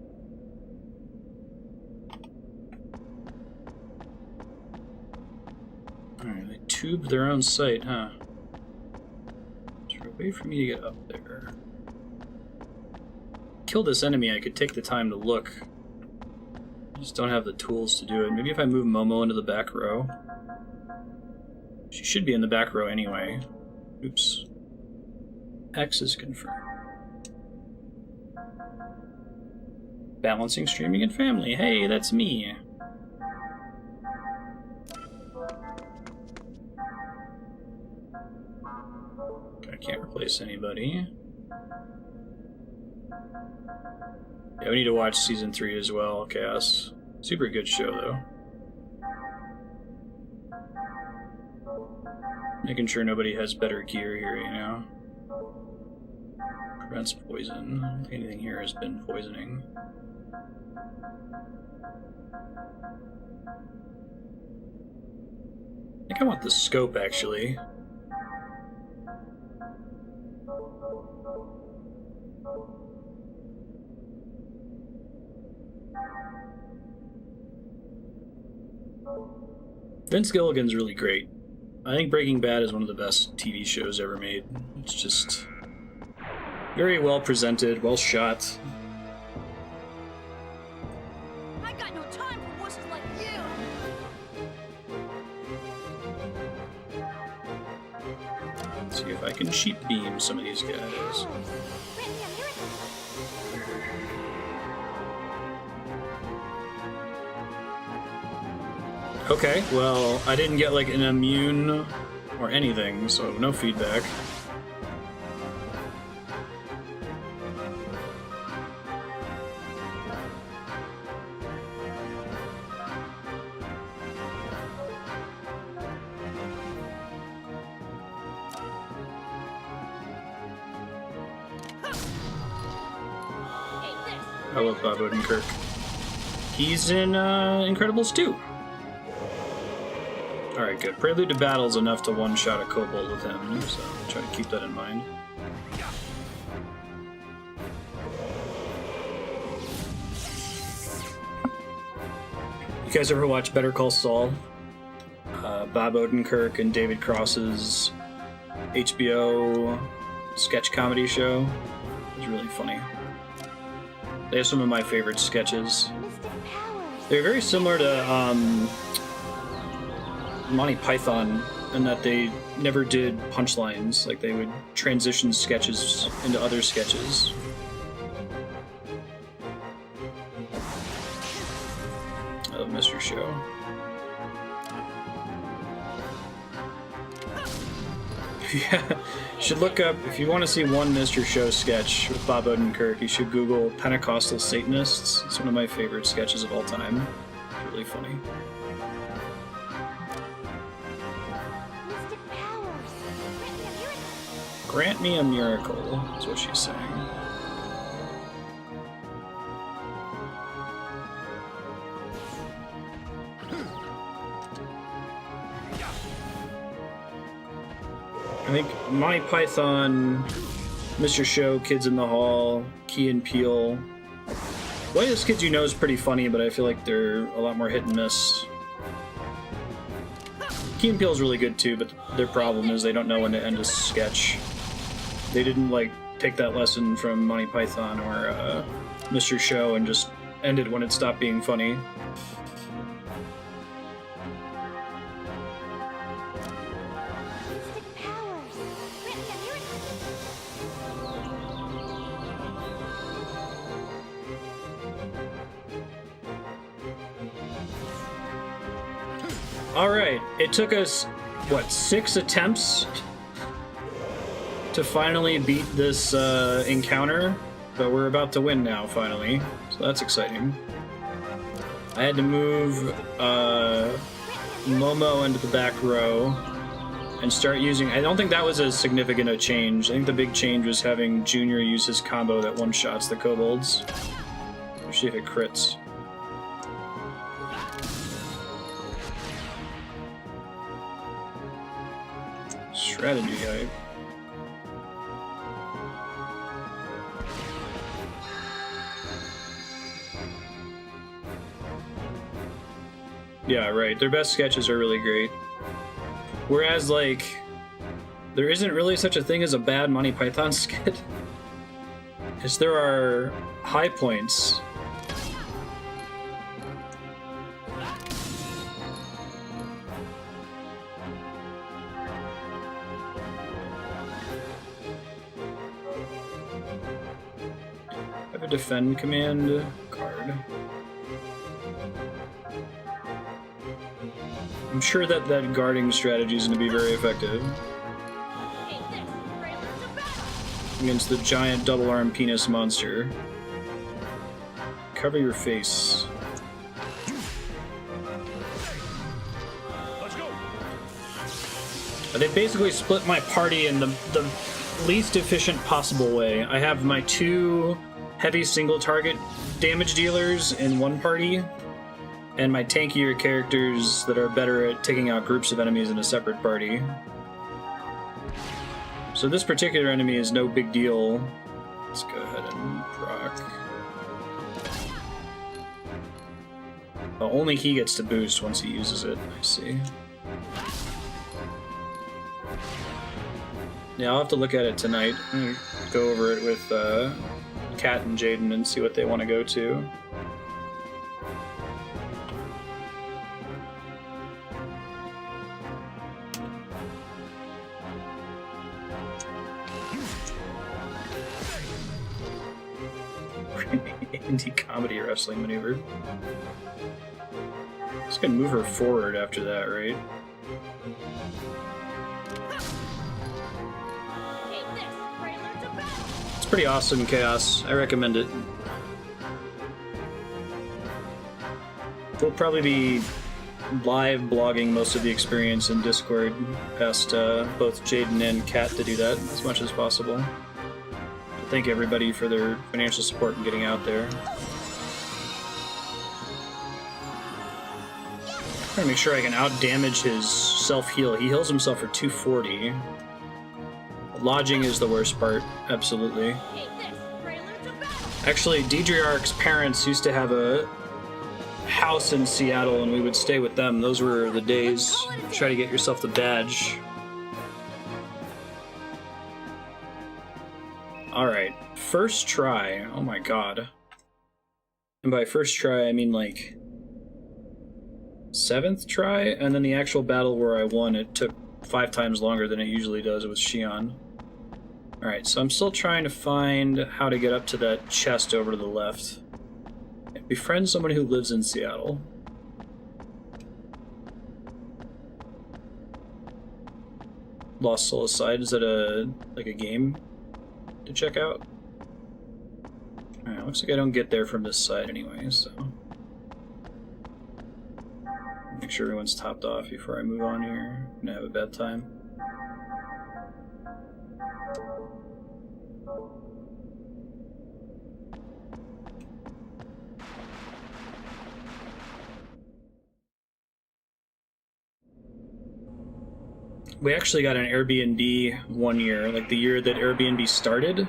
Alright, they tube their own site, huh? Is there a way for me to get up there? Kill this enemy, I could take the time to look. I just don't have the tools to do it. Maybe if I move Momo into the back row. She should be in the back row anyway. Oops. X is confirmed. Balancing streaming and family. Hey, that's me. I can't replace anybody. Yeah, we need to watch season 3 as well, Chaos. Super good show, though. Making sure nobody has better gear here, you know? Prevents poison. I don't think anything here has been poisoning. I think I want the scope, actually. Vince Gilligan's really great. I think Breaking Bad is one of the best TV shows ever made. It's just very well presented, well shot. I got no time for wusses like you. Let's see if I can cheap beam some of these guys. Grant me a miracle. Okay, well, I didn't get like an immune or anything, so no feedback. Hey, this. I love Bob Odenkirk. He's in Incredibles 2. Alright, good. Prelude to Battle's enough to one-shot a kobold with him, so try to keep that in mind. You guys ever watch Better Call Saul? Bob Odenkirk and David Cross's HBO sketch comedy show. It was really funny. They have some of my favorite sketches. Mystic powers. They're very similar to Monty Python in that they never did punchlines. Like, they would transition sketches into other sketches. I love Mr. Show. Yeah, you should look up, if you want to see one Mr. Show sketch with Bob Odenkirk, you should Google Pentecostal Satanists. It's one of my favorite sketches of all time. It's really funny. Mystic powers. Grant me a miracle, is what she's saying. I think Monty Python, Mr. Show, Kids in the Hall, Key and Peele. Whitest Kids You Know is pretty funny, but I feel like they're a lot more hit and miss. Key and Peele is really good too, but their problem is they don't know when to end a sketch. They didn't like take that lesson from Monty Python or Mr. Show and just end it when it stopped being funny. Mystic powers. Grant me a miracle. Alright, it took us, what, 6 attempts to finally beat this encounter, but we're about to win now, finally. So that's exciting. I had to move Momo into the back row and start using... I don't think that was as significant a change. I think the big change was having Junior use his combo that one-shots the kobolds. Let's see if it crits. Strategy hype. Yeah, right. Their best sketches are really great. Whereas, like, there isn't really such a thing as a bad Monty Python skit. Because there are high points. I have a defend command card. I'm sure that guarding strategy is going to be very effective Take this. Prelude to battle. against the giant double-armed penis monster. Cover your face. Let's go. They basically split my party in the least efficient possible way. I have my 2 heavy single target damage dealers in one party, and my tankier characters that are better at taking out groups of enemies in a separate party. So this particular enemy is no big deal. Let's go ahead and proc. Oh, only he gets to boost once he uses it, I see. Yeah, I'll have to look at it tonight. I'm gonna go over it with Kat and Jaden and see what they want to go to. Indie comedy wrestling maneuver. Just gonna move her forward after that, right? Take this. Prelude to battle. It's pretty awesome, Chaos. I recommend it. We'll probably be live blogging most of the experience in Discord. Asked both Jaden and Kat to do that as much as possible. Thank everybody for their financial support in getting out there. I'm trying to make sure I can out-damage his self-heal. He heals himself for 240. Lodging is the worst part, absolutely. Take this. Prelude to battle. Actually, Deidrearch's parents used to have a house in Seattle, and we would stay with them. Those were the days. Try to get yourself the badge. Alright, first try. Oh my god. And by first try, I mean like 7th try, and then the actual battle where I won, it took 5 times longer than it usually does with Xion. Alright, so I'm still trying to find how to get up to that chest over to the left. Befriend someone who lives in Seattle. Lost Soul Aside, is that like a game to check out? Alright, looks like I don't get there from this side anyway, so... Make sure everyone's topped off before I move on here. I'm gonna have a bad time. We actually got an Airbnb one year, like the year that Airbnb started,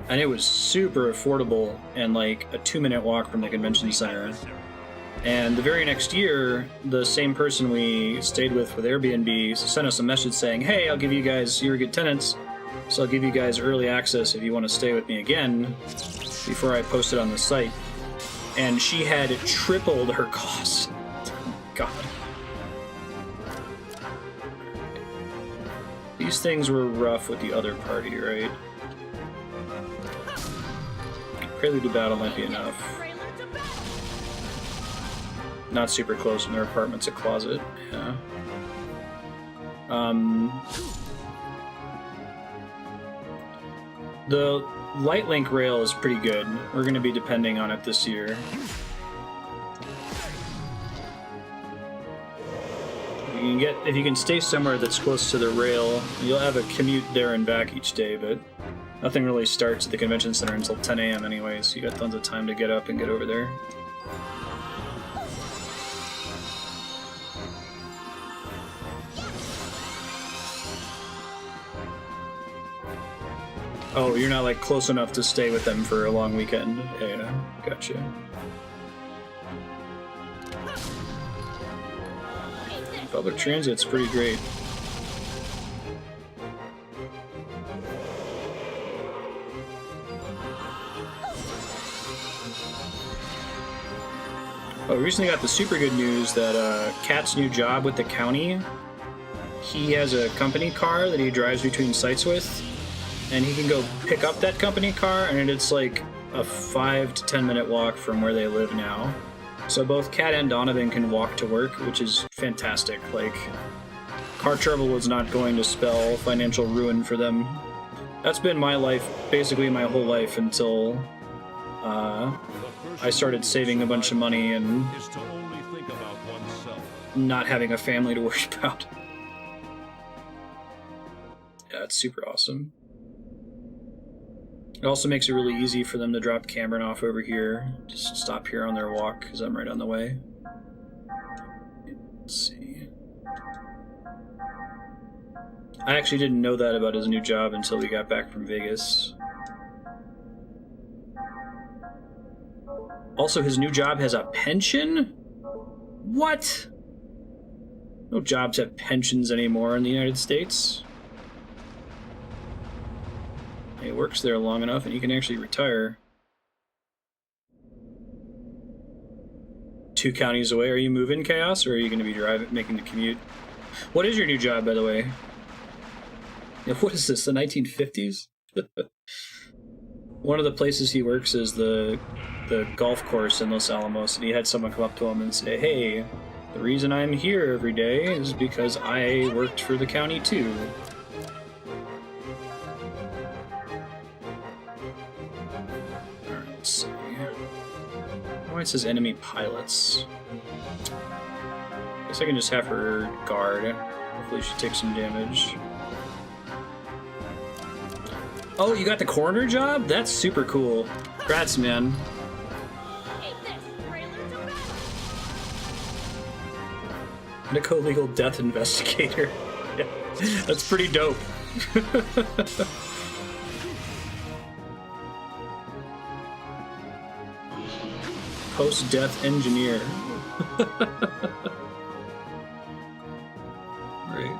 and it was super affordable and like a 2-minute walk from the convention center. And the very next year, the same person we stayed with Airbnb sent us a message saying, hey, I'll give you guys, you're good tenants, so I'll give you guys early access if you want to stay with me again before I post it on the site. And she had tripled her costs. God. These things were rough with the other party, right? Prelude to battle might be enough. Not super close in their apartment's a closet, yeah. The light link rail is pretty good. We're going to be depending on it this year. If you can stay somewhere that's close to the rail, you'll have a commute there and back each day, but nothing really starts at the convention center until 10 a.m. anyway, so you got tons of time to get up and get over there. Oh, you're not like close enough to stay with them for a long weekend. Yeah, gotcha. Public transit's pretty great. Oh, we recently got the super good news that Kat's new job with the county, he has a company car that he drives between sites with, and he can go pick up that company car, and it's like a 5 to 10 minute walk from where they live now. So both Kat and Donovan can walk to work, which is fantastic. Like, car trouble was not going to spell financial ruin for them. That's been my life, basically my whole life, until I started saving a bunch of money and not having a family to worry about. Yeah, it's super awesome. It also makes it really easy for them to drop Cameron off over here. Just stop here on their walk, because I'm right on the way. Let's see. I actually didn't know that about his new job until we got back from Vegas. Also, his new job has a pension? What? No jobs have pensions anymore in the United States. He works there long enough and he can actually retire. 2 counties away. Are you moving, Chaos, or are you going to be making the commute? What is your new job, by the way? Yeah, what is this, the 1950s? One of the places he works is the golf course in Los Alamos, and he had someone come up to him and say, hey, the reason I'm here every day is because I worked for the county too. Let's see. Oh, it says enemy pilots. Guess I can just have her guard. Hopefully she takes some damage. Oh, you got the coroner job? That's super cool. Congrats, man. Medico-legal death investigator. Yeah, that's pretty dope. Post-death engineer. Right.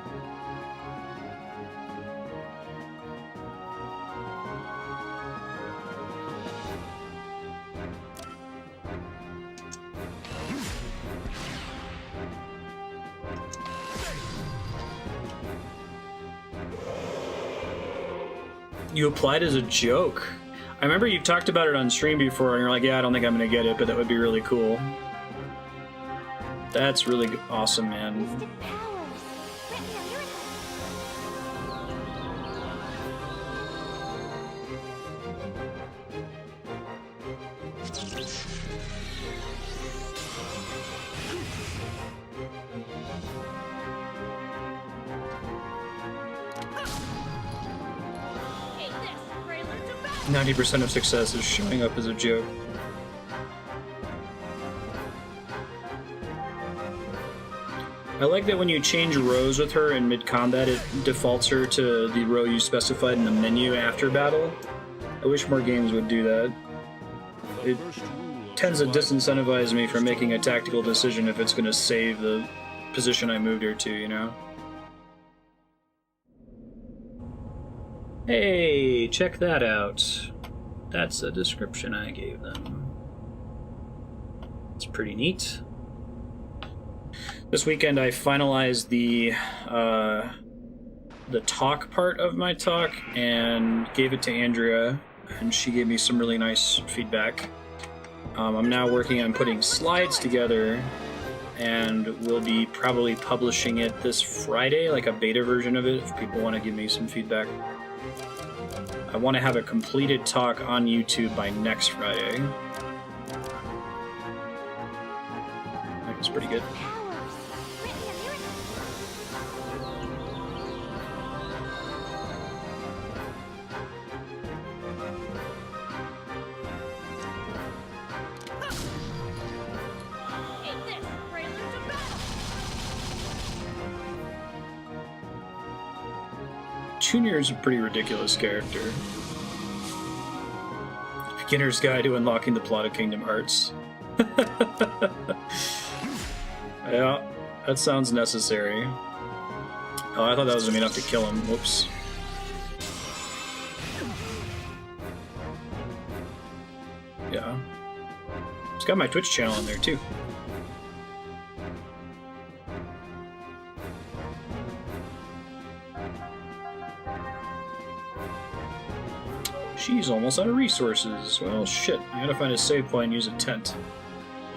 You applied as a joke. I remember you talked about it on stream before, and you're like, yeah, I don't think I'm gonna get it, but that would be really cool. That's really awesome, man. Mystic powers. Grant me a miracle. Take this, prelude to battle. 90% of success is showing up as a joke. I like that when you change rows with her in mid-combat, it defaults her to the row you specified in the menu after battle. I wish more games would do that. It tends to disincentivize me from making a tactical decision if it's going to save the position I moved her to, you know? Hey, check that out. That's a description I gave them. It's pretty neat. This weekend I finalized the talk part of my talk and gave it to Andrea, and she gave me some really nice feedback. I'm now working on putting slides together, and we'll be probably publishing it this Friday, like a beta version of it, if people want to give me some feedback. I want to have a completed talk on YouTube by next Friday. I think it's pretty good. Powers. Grant me a miracle. Take this, prelude to battle. Junior is a pretty ridiculous character. Beginner's Guide to Unlocking the Plot of Kingdom Hearts. Yeah, that sounds necessary. Oh, I thought that was gonna be enough to kill him. Whoops. Yeah. It's got my Twitch channel in there too. She's almost out of resources. Well, shit. I gotta find a save point and use a tent.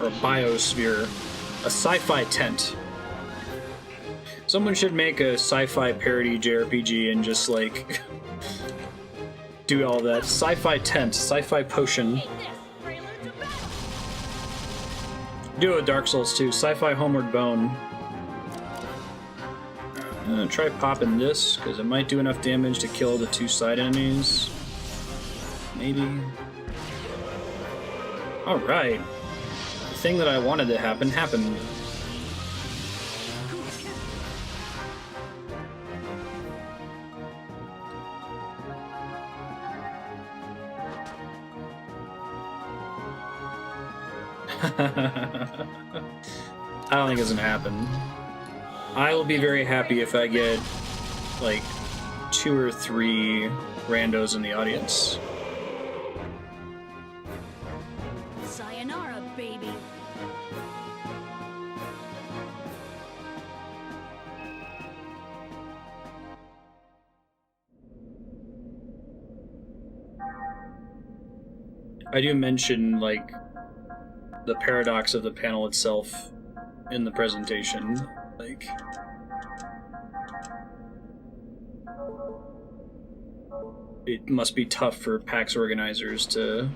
Or a biosphere. A sci-fi tent. Someone should make a sci-fi parody JRPG and just, like, do all that. Sci-fi tent, sci-fi potion. Take this, prelude to battle. Do a Dark Souls 2, sci-fi homeward bone. I'm gonna try popping this, because it might do enough damage to kill the two side enemies. Maybe. Alright. The thing that I wanted to happen happened. I don't think it's gonna happen. I will be very happy if I get, like, 2 or 3 randos in the audience. Sayonara, baby. I do mention, like, the paradox of the panel itself in the presentation. Like, it must be tough for PAX organizers to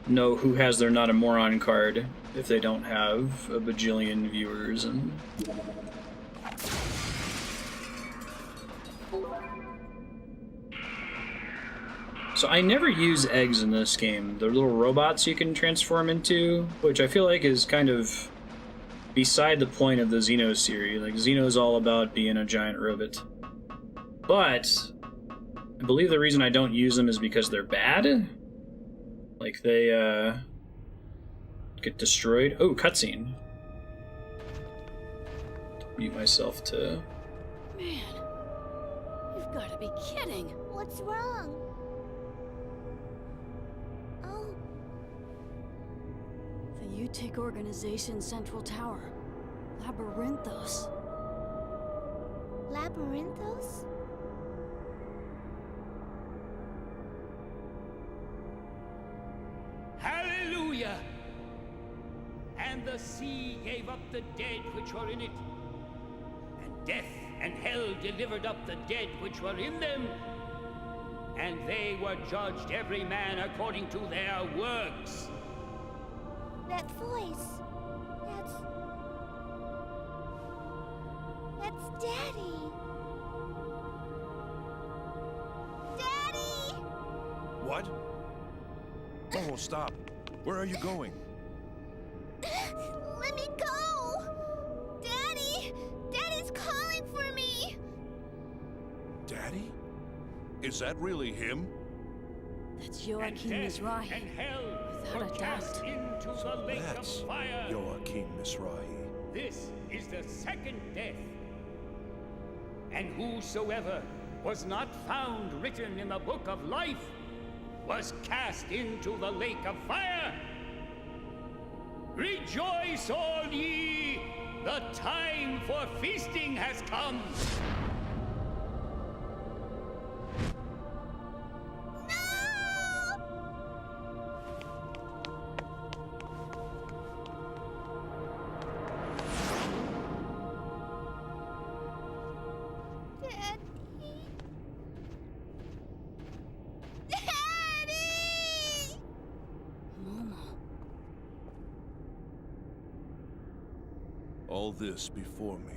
know who has their Not a Moron card if they don't have a bajillion viewers. And so I never use eggs in this game. The little robots you can transform into, which I feel like is kind of beside the point of the Xeno series. Like, Xeno's all about being a giant robot. But I believe the reason I don't use them is because they're bad. Like, they get destroyed. Oh, cutscene. Mute myself to... Man, you've got to be kidding. What's wrong? Oh. The UTIC Organization Central Tower. Labyrinthos. Labyrinthos? And the sea gave up the dead which were in it. And death and hell delivered up the dead which were in them. And they were judged every man according to their works. That voice. That's Daddy. Daddy! What? Oh, stop. Where are you going? Let me go! Daddy! Daddy's calling for me! Daddy? Is that really him? That's And Joachim death Mizrahi. and hell Without were a cast doubt. into the lake That's of fire. Joachim Mizrahi. This is the second death. And whosoever was not found written in the book of life was cast into the lake of fire. Rejoice, all ye! The time for feasting has come. All this before me.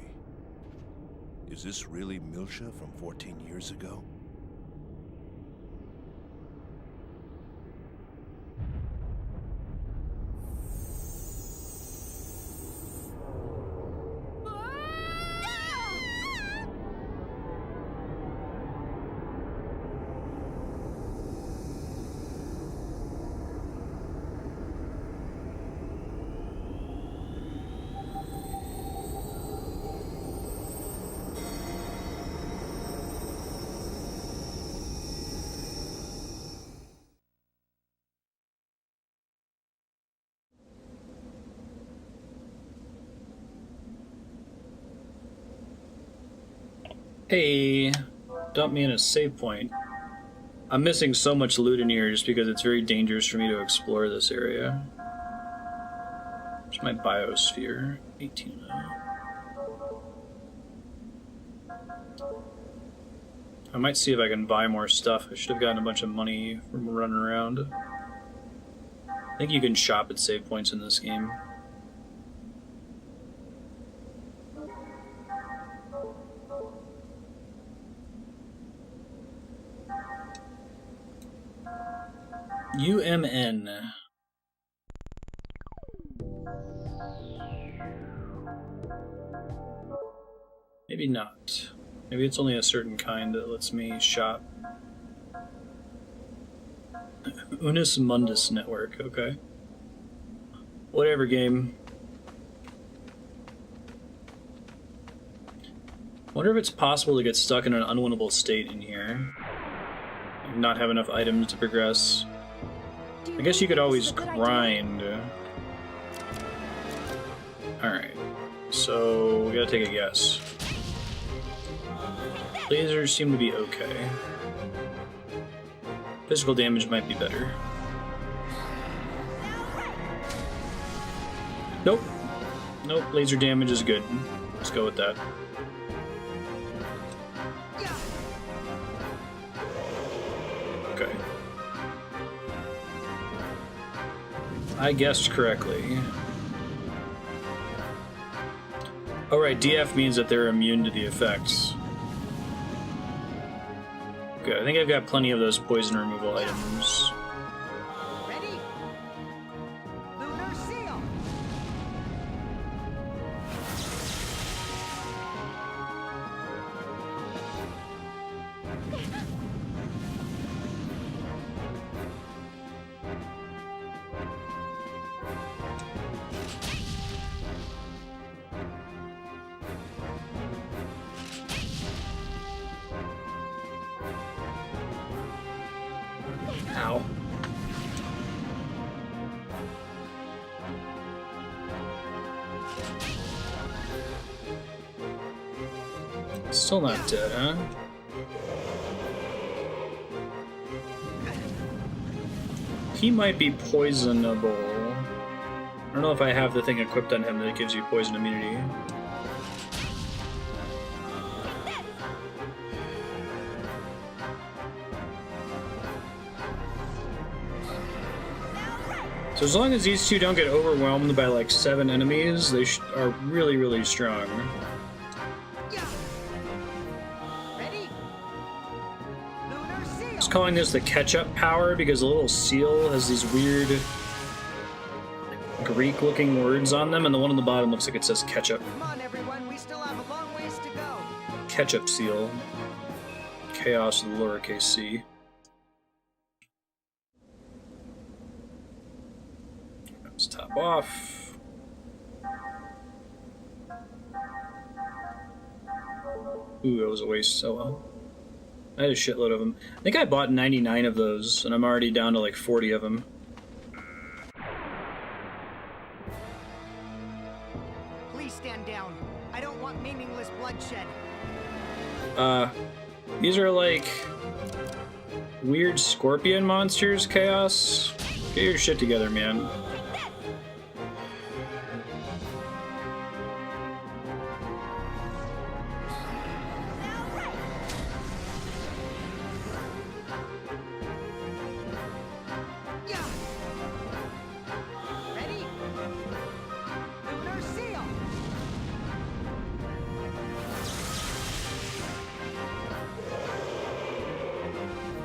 Is this really Milsha from 14 years ago? Hey, dump me in a save point. I'm missing so much loot in here just because it's very dangerous for me to explore this area. Where's my biosphere? 18. I might see if I can buy more stuff. I should have gotten a bunch of money from running around. I think you can shop at save points in this game. UMN. Maybe not. Maybe it's only a certain kind that lets me shop. Unus Mundus Network, okay. Whatever, game. Wonder if it's possible to get stuck in an unwinnable state in here. And not have enough items to progress. I guess you could always grind. Alright. So, we gotta take a guess. Lasers seem to be okay. Physical damage might be better. Nope. Nope, laser damage is good. Let's go with that. Okay. I guessed correctly. Oh right, DF means that they're immune to the effects. Okay, I think I've got plenty of those poison removal items. Ready? Lunar seal. Ow. Still not dead, huh? He might be poisonable. don't know if I have the thing equipped on him that gives you poison immunity. So as long as these two don't get overwhelmed by like 7 enemies, they are really, really strong. Ready? Lunar seal. I was calling this the ketchup power because the little seal has these weird Greek-looking words on them, and the one on the bottom looks like it says ketchup. Come on, everyone. We still have a long ways to go. Ketchup seal. Chaos with a lowercase c. Let's top off. Ooh, that was a waste. Oh well. I had a shitload of them. I think I bought 99 of those, and I'm already down to like 40 of them. Please stand down. I don't want meaningless bloodshed. These are like weird scorpion monsters, Chaos. Get your shit together, man. Ready? Lunar seal.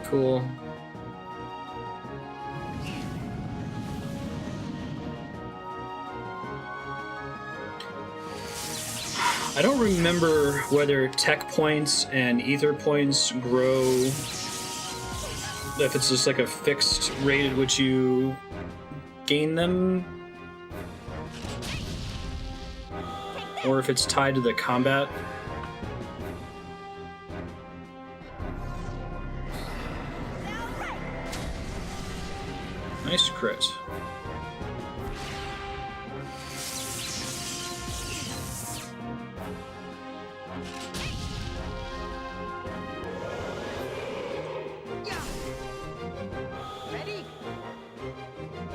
Cool. I don't remember whether tech points and ether points grow, if it's just like a fixed rate at which you gain them, or if it's tied to the combat. Nice crit. Ready?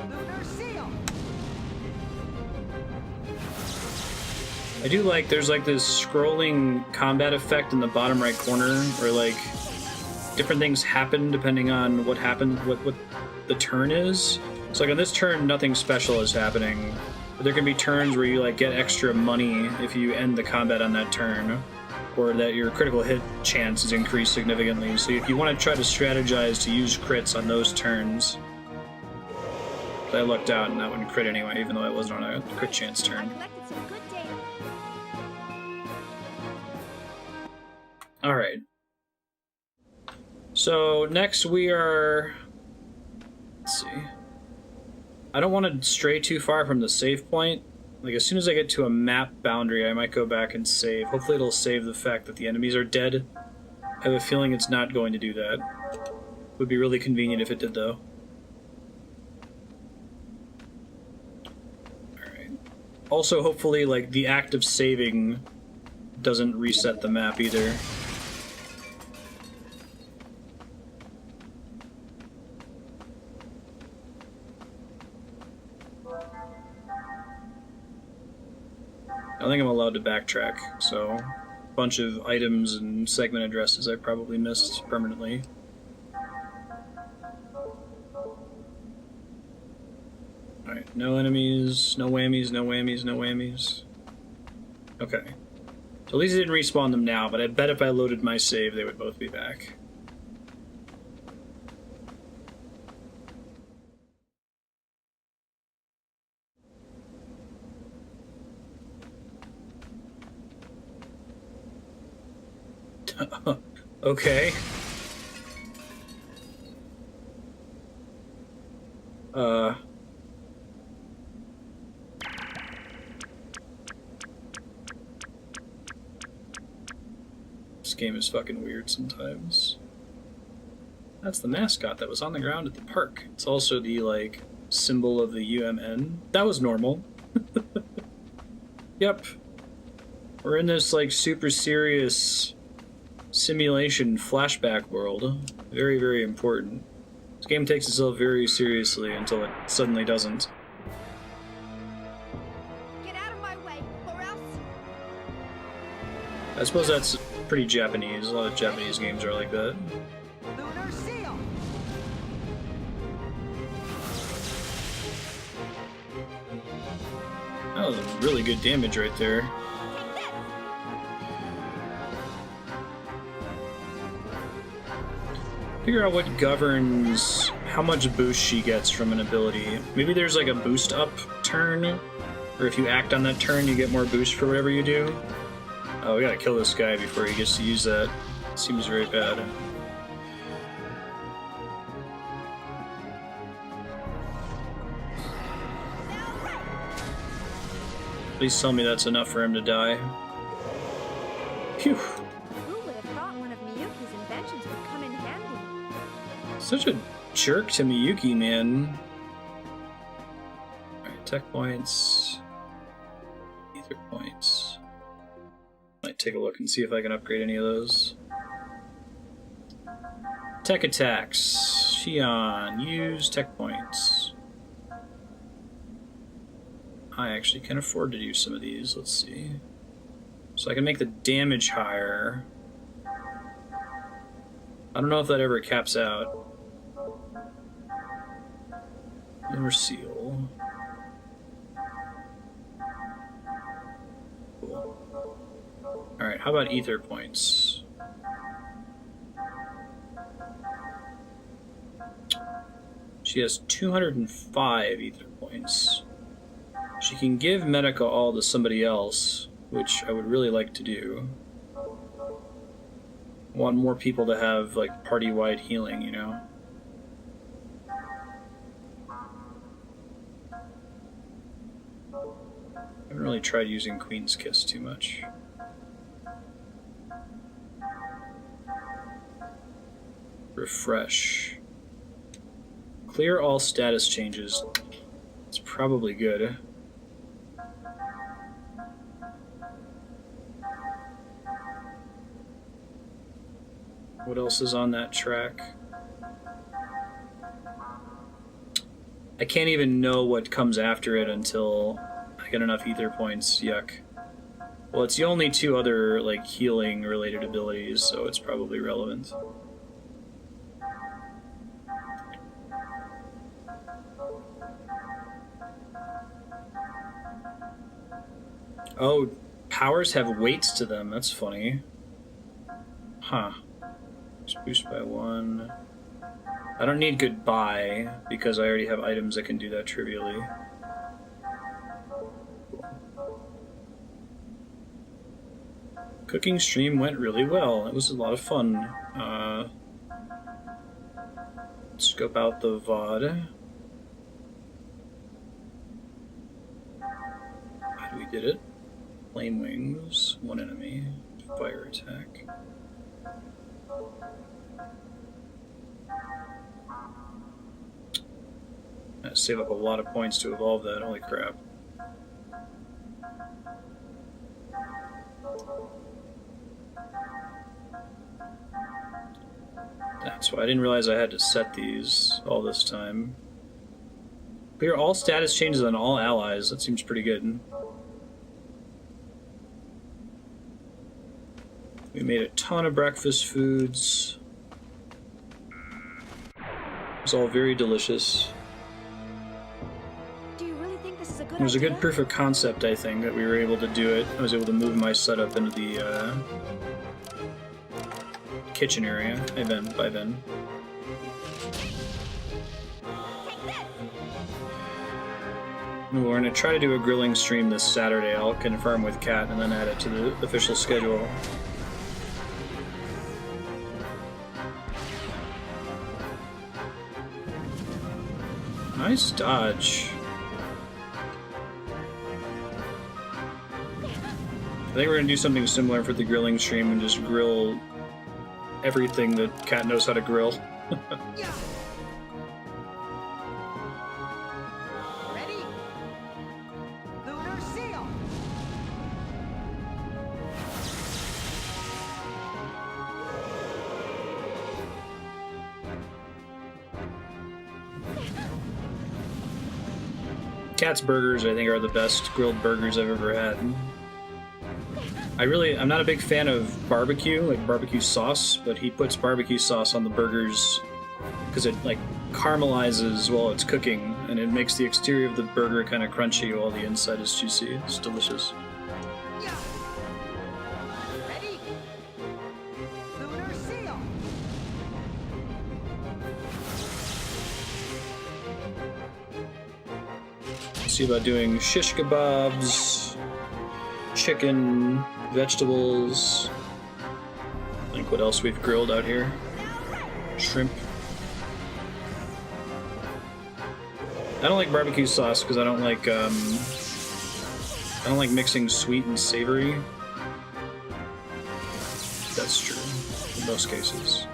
Lunar seal. I do like, there's like this scrolling combat effect in the bottom right corner where like different things happen depending on what happened, what the turn is. So like on this turn, nothing special is happening, but there can be turns where you like get extra money if you end the combat on that turn, or that your critical hit chance is increased significantly. So if you want to try to strategize to use crits on those turns, I lucked out and that one crit anyway, even though I wasn't on a crit chance turn. collected some good data. Alright. So next we are... Let's see. I don't want to stray too far from the save point. Like, as soon as I get to a map boundary, I might go back and save. Hopefully it'll save the fact that the enemies are dead. I have a feeling it's not going to do that. Would be really convenient if it did, though. Alright. Also, hopefully, like, the act of saving doesn't reset the map either. I think I'm allowed to backtrack, so a bunch of items and segment addresses I probably missed permanently. Alright, no enemies, no whammies, no whammies, no whammies. Okay. So at least I didn't respawn them now, but I bet if I loaded my save, they would both be back. Okay. This game is fucking weird sometimes. That's the mascot that was on the ground at the park. It's also the, like, symbol of the UMN. That was normal. Yep. We're in this, like, super serious simulation flashback world. Very, very important. This game takes itself very seriously until it suddenly doesn't. I suppose that's pretty Japanese. A lot of Japanese games are like that. Lunar seal. That was really good damage right there. Figure out what governs how much boost she gets from an ability. Maybe there's like a boost up turn, or if you act on that turn, you get more boost for whatever you do. Oh, we gotta kill this guy before he gets to use that. Seems very bad. Please tell me that's enough for him to die. Phew. Who would have thought one of Miyuki's inventions would come in handy? Such a jerk to Miyuki, man. Alright, tech points. Ether points. Might take a look and see if I can upgrade any of those. Tech attacks. Shion. Use tech points. I actually can afford to do some of these. Let's see. So I can make the damage higher. I don't know if that ever caps out. Lunar seal. Cool. Alright, how about ether points? She has 205 ether points. She can give Medica all to somebody else, which I would really like to do. I want more people to have, like, party-wide healing, you know? I haven't really tried using Queen's Kiss too much. Refresh. Clear all status changes. It's probably good. What else is on that track? I can't even know what comes after it until I get enough ether points. Yuck. Well, it's the only two other, like, healing related abilities, so it's probably relevant. Oh, powers have weights to them. That's funny. Huh. Just boost by 1. I don't need goodbye because I already have items that can do that trivially. Cooking stream went really well. It was a lot of fun. Scope out the VOD. We did it. Flame wings, 1 enemy, fire attack. Save up a lot of points to evolve that, holy crap. That's why I didn't realize I had to set these all this time. Clear all status changes on all allies, that seems pretty good. We made a ton of breakfast foods. It was all very delicious. Do you really think this is a good It was a idea? good proof of concept, I think, that we were able to do it. I was able to move my setup into the kitchen area by then. We're going to try to do a grilling stream this Saturday. I'll confirm with Kat and then add it to the official schedule. Nice dodge. I think we're going to do something similar for the grilling stream and just grill everything that Kat knows how to grill. Ready? Lunar seal. Kat's burgers, I think, are the best grilled burgers I've ever had. I'm not a big fan of barbecue, like barbecue sauce, but he puts barbecue sauce on the burgers because it like caramelizes while it's cooking, and it makes the exterior of the burger kind of crunchy while the inside is juicy. It's delicious. Ready? Lunar seal. Let's see about doing shish kebabs, chicken, vegetables. I think what else we've grilled out here. Shrimp. I don't like barbecue sauce because I don't like mixing sweet and savory. That's true in most cases.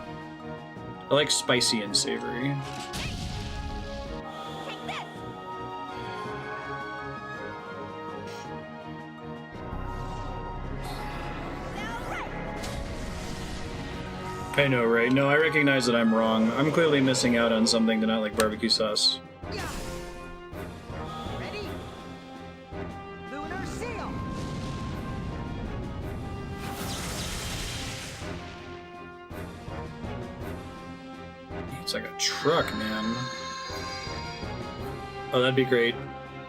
I like spicy and savory. I know, right? No, I recognize that I'm wrong. I'm clearly missing out on something to not like barbecue sauce. Ready? Lunar seal. It's like a truck, man. Oh, that'd be great.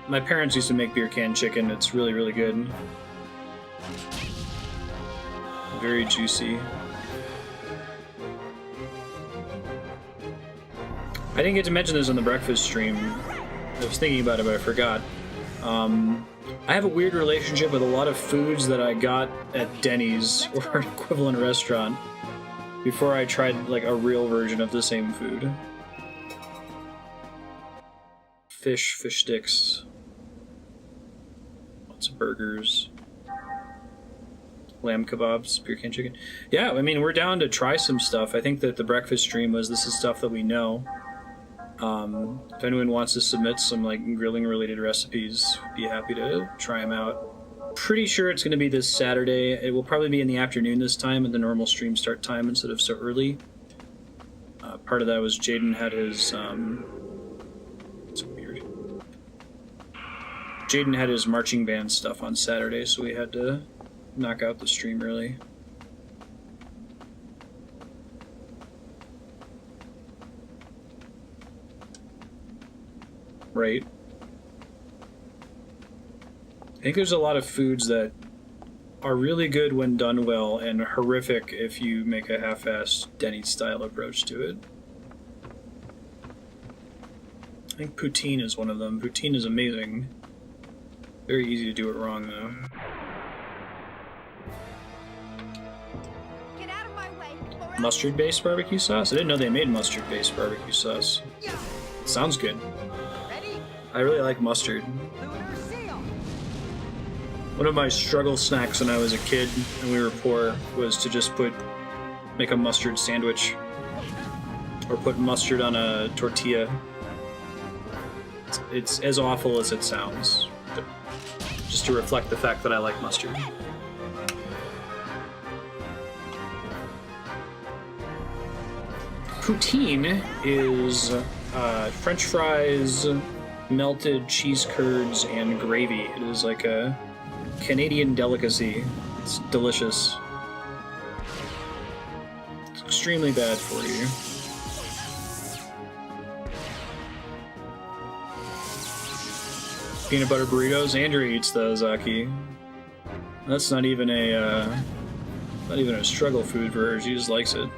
My parents used to make beer can chicken. It's really, really good. Very juicy. I didn't get to mention this on the breakfast stream. I was thinking about it, but I forgot. I have a weird relationship with a lot of foods that I got at Denny's or an equivalent restaurant before I tried like a real version of the same food. Fish sticks. Lots of burgers. Lamb kebabs, beer can chicken. Yeah, I mean, we're down to try some stuff. I think that the breakfast stream was this is stuff that we know. If anyone wants to submit some like grilling related recipes, be happy to try them out. Pretty sure it's going to be this Saturday. It will probably be in the afternoon this time at the normal stream start time instead of so early. Part of that was Jaden had his it's weird. Jaden had his marching band stuff on Saturday, so we had to knock out the stream early. Right. I think there's a lot of foods that are really good when done well and horrific if you make a half-assed Denny's style approach to it. I think poutine is one of them. Poutine is amazing. Very easy to do it wrong though. Get out of my way. or else- Mustard-based barbecue sauce? I didn't know they made mustard-based barbecue sauce. Sounds good. Ready? I really like mustard. Lunar seal. One of my struggle snacks when I was a kid and we were poor was to just make a mustard sandwich or put mustard on a tortilla. It's as awful as it sounds, but just to reflect the fact that I like mustard. Poutine is French fries, melted cheese curds, and gravy. It is like a Canadian delicacy. It's delicious. It's extremely bad for you. Peanut butter burritos. Andrew eats those, Aki. That's not even a struggle food for her. She just likes it.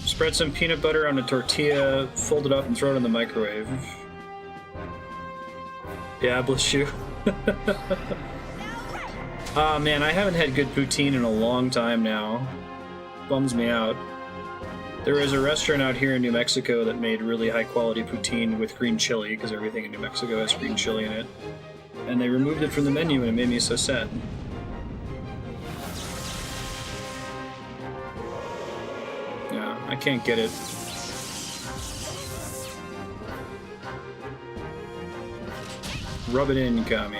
Spread some peanut butter on a tortilla, fold it up, and throw it in the microwave. Yeah, bless you. Ah, man, I haven't had good poutine in a long time now. Bums me out. There was a restaurant out here in New Mexico that made really high-quality poutine with green chili, because everything in New Mexico has green chili in it. And they removed it from the menu, and it made me so sad. Yeah, I can't get it. Rub it in, Kami.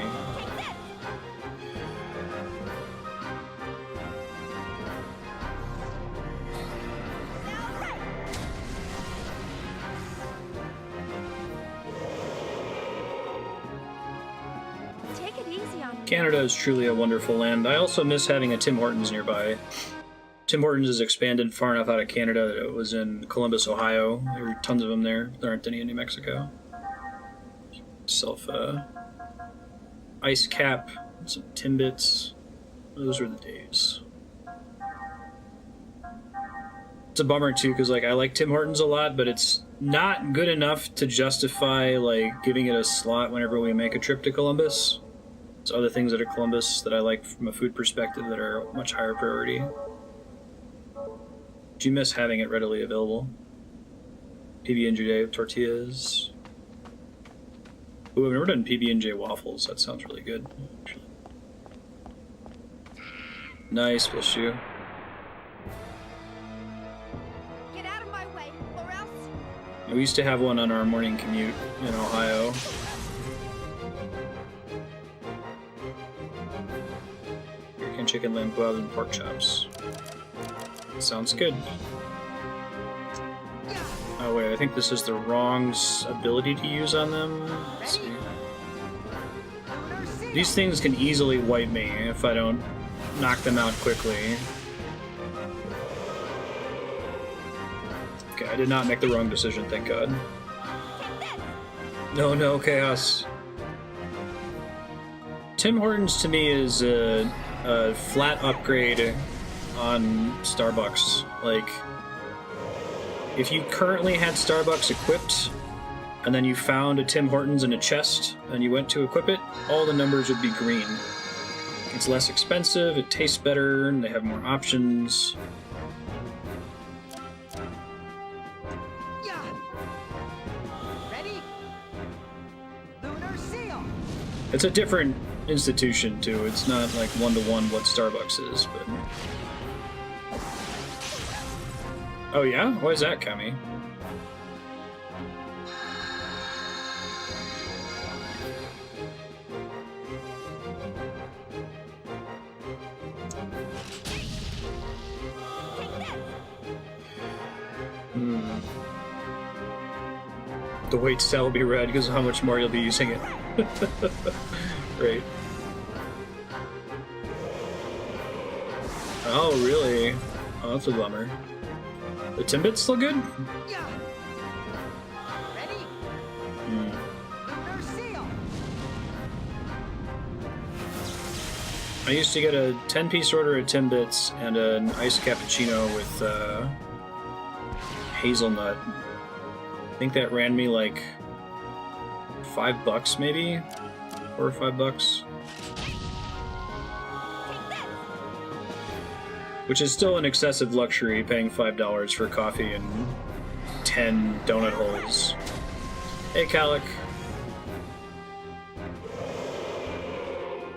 Take it easy Canada is truly a wonderful land. I also miss having a Tim Hortons nearby. Tim Hortons has expanded far enough out of Canada that it was in Columbus, Ohio. There are tons of them there. There aren't any in New Mexico. Self ice cap, some Timbits. Those were the days. It's a bummer too, because like I like Tim Hortons a lot, but it's not good enough to justify like giving it a slot whenever we make a trip to Columbus. There's other things that are Columbus that I like from a food perspective that are much higher priority. Do you miss having it readily available? PB&J with tortillas. Ooh, I've never done PB&J waffles. That sounds really good, actually. Nice fish shoe. Get out of my way, or else. We used to have one on our morning commute in Ohio. American chicken, lamb kebab, and pork chops. Sounds good. Oh wait, I think this is the wrong ability to use on them. Let's see. These things can easily wipe me if I don't knock them out quickly. Okay, I did not make the wrong decision, thank God. No, chaos. Tim Hortons to me is a flat upgrade on Starbucks. Like, if you currently had Starbucks equipped, and then you found a Tim Hortons in a chest, and you went to equip it, all the numbers would be green. It's less expensive, it tastes better, and they have more options. Ready? Lunar seal. It's a different institution, too. It's not like one-to-one what Starbucks is, but... Oh yeah? Why is that, Kami? The weight cell will be red because of how much more you'll be using it. Great. Oh, really? Oh, that's a bummer. The Timbits still good? Ready? Lunar seal. I used to get a 10-piece order of Timbits and an iced cappuccino with hazelnut. I think that ran me like $5 maybe? $4 or $5. Which is still an excessive luxury, paying $5 for coffee and 10 donut holes. Hey, Calic.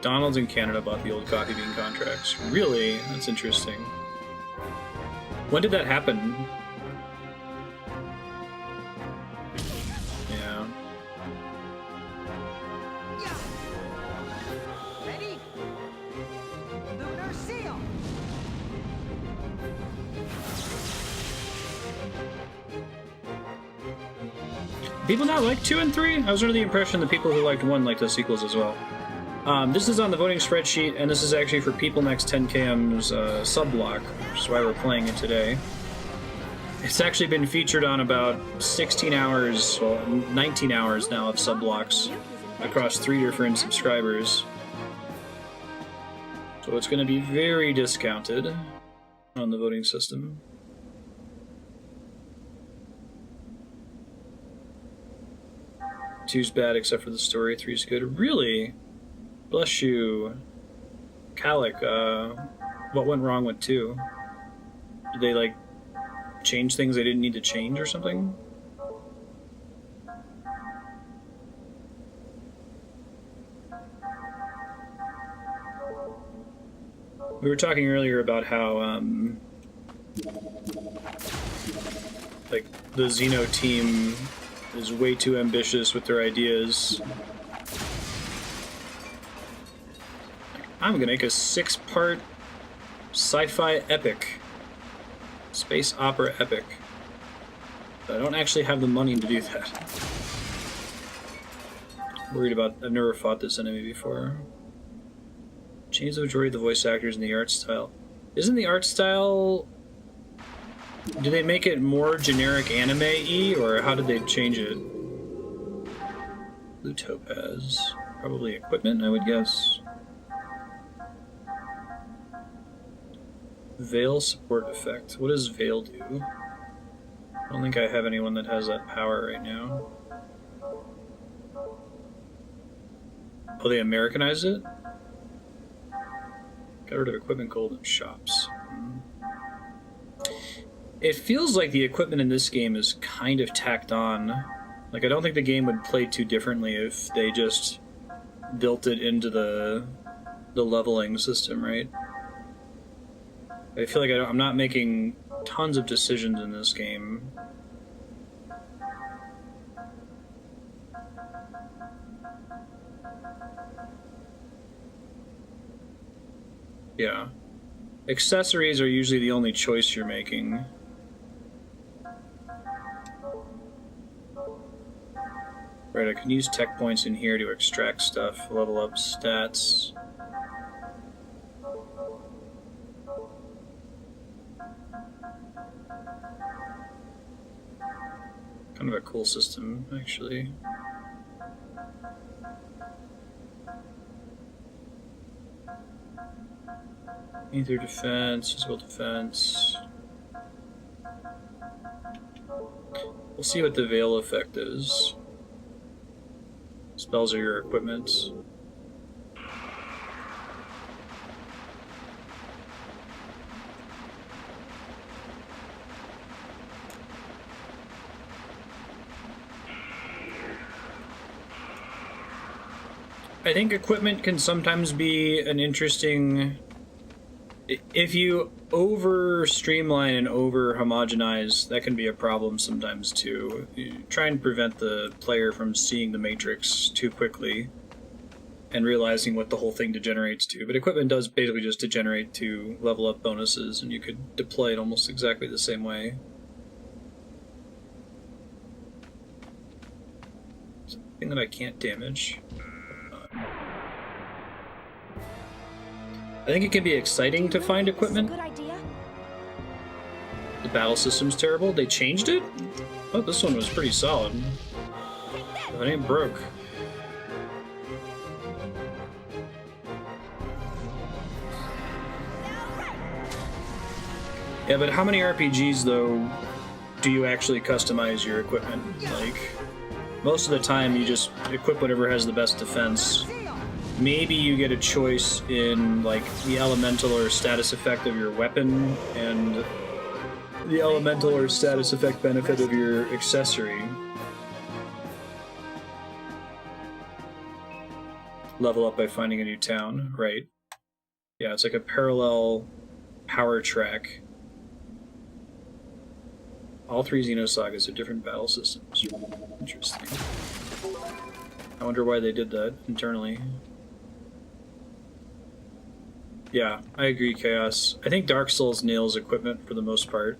Donald's in Canada bought the old coffee bean contracts. Really? That's interesting. When did that happen? Yeah. Ready? Lunar seal. People not like 2 and 3? I was under the impression the people who liked 1 liked the sequels as well. This is on the voting spreadsheet, and this is actually for People Next 10KM's sub-block, which is why we're playing it today. It's actually been featured on about 16 hours, well, 19 hours now of sub-blocks across 3 different subscribers. So it's going to be very discounted on the voting system. Two's bad except for the story, 3's good. Really? Bless you. Calic, what went wrong with 2? Did they, like, change things they didn't need to change or something? We were talking earlier about how, like, the Xeno team is way too ambitious with their ideas. I'm gonna make a 6-part sci-fi epic. Space opera epic. But I don't actually have the money to do that. Worried about... I've never fought this enemy before. Change the majority of the voice actors and the art style. Isn't the art style... Do they make it more generic anime-y, or how did they change it? Blue topaz. Probably equipment, I would guess. Veil support effect. What does Veil do? I don't think I have anyone that has that power right now. Oh, they Americanized it? Got rid of equipment gold in shops. It feels like the equipment in this game is kind of tacked on. Like, I don't think the game would play too differently if they just built it into the leveling system, right? I feel like I'm not making tons of decisions in this game. Yeah. Accessories are usually the only choice you're making. Right, I can use tech points in here to extract stuff, level up stats. Kind of a cool system, actually. Either defense, physical defense. We'll see what the veil effect is. Spells are your equipment. I think equipment can sometimes be an interesting... If you over streamline and over homogenize, that can be a problem sometimes too. You try and prevent the player from seeing the matrix too quickly and realizing what the whole thing degenerates to. But equipment does basically just degenerate to level up bonuses, and you could deploy it almost exactly the same way. Something that I can't damage. I think it can be exciting to find equipment. Good idea. The battle system's terrible. They changed it? Oh, this one was pretty solid. It ain't broke. Yeah, but how many RPGs, though, do you actually customize your equipment? Like, most of the time you just equip whatever has the best defense. Maybe you get a choice in, like, the elemental or status effect of your weapon and the elemental or status effect benefit of your accessory. Level up by finding a new town, right? Yeah, it's like a parallel power track. All three Xenosagas have different battle systems. Interesting. I wonder why they did that internally. Yeah, I agree, Chaos. I think Dark Souls nails equipment for the most part.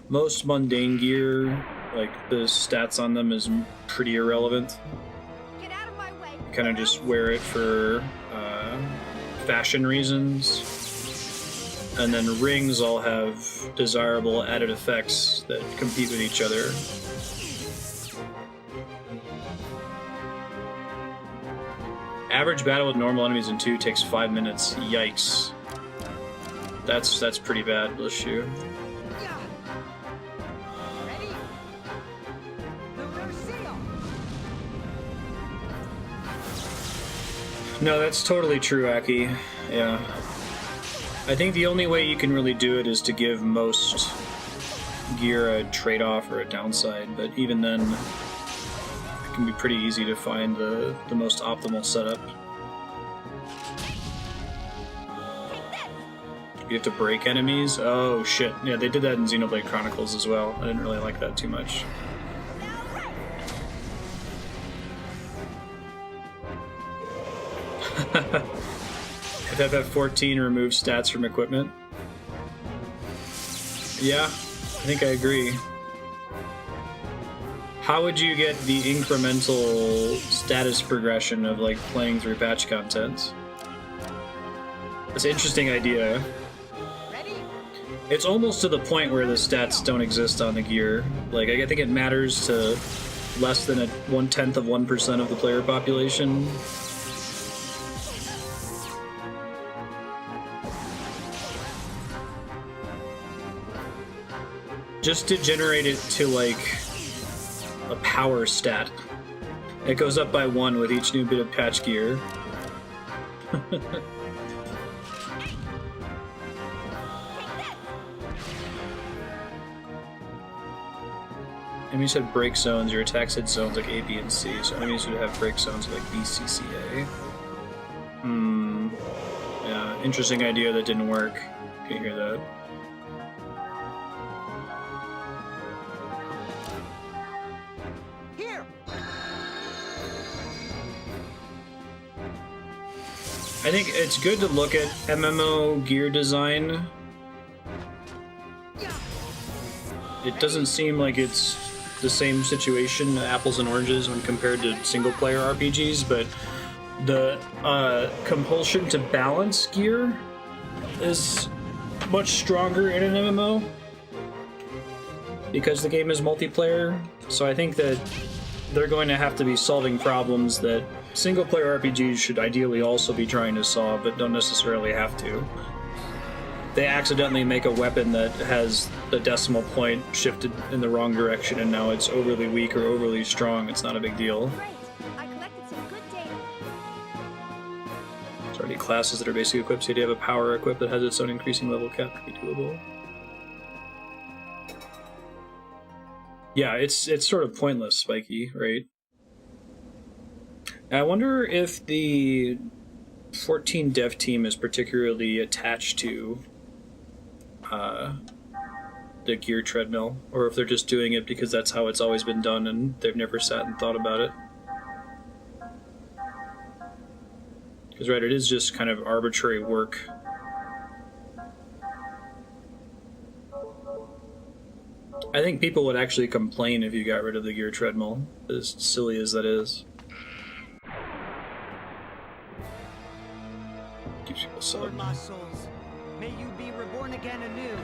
Most mundane gear, like the stats on them, is pretty irrelevant. Get out of my way. You kind of just wear it for fashion reasons. And then rings all have desirable added effects that compete with each other. Average battle with normal enemies in 2 takes 5 minutes. Yikes. That's pretty bad, bless you. Ready? Lunar seal. No, that's totally true, Aki. Yeah. I think the only way you can really do it is to give most gear a trade-off or a downside, but even then, it can be pretty easy to find the most optimal setup. You have to break enemies? Oh shit, yeah, they did that in Xenoblade Chronicles as well. I didn't really like that too much. FF14 removes stats from equipment. Yeah, think I agree. How would you get the incremental status progression of like playing through patch content? That's an interesting idea. It's almost to the point where the stats don't exist on the gear. Like, I think it matters to less than 1/10 of 1% of the player population. Just to generate it to, like, a power stat. It goes up by 1 with each new bit of patch gear. Enemies had break zones, your attacks had zones like A, B, and C, so enemies would have break zones like B, C, C, A. Yeah, interesting idea that didn't work. Can you hear that? Here. I think it's good to look at MMO gear design. It doesn't seem like it's the same situation, apples and oranges, when compared to single-player RPGs, but the compulsion to balance gear is much stronger in an MMO because the game is multiplayer. So I think that they're going to have to be solving problems that single-player RPGs should ideally also be trying to solve, but don't necessarily have to. They accidentally make a weapon that has the decimal point shifted in the wrong direction and now it's overly weak or overly strong. It's not a big deal. Great. I collected some good data. There's already classes that are basically equipped, so you have a power equip that has its own increasing level cap to be doable. Yeah, it's sort of pointless, Spiky, right? I wonder if the 14 dev team is particularly attached to the gear treadmill, or if they're just doing it because that's how it's always been done and they've never sat and thought about it. Because, right, it is just kind of arbitrary work. I think people would actually complain if you got rid of the gear treadmill, as silly as that is. Keeps people Lord, subbed. my souls, may you be reborn again anew.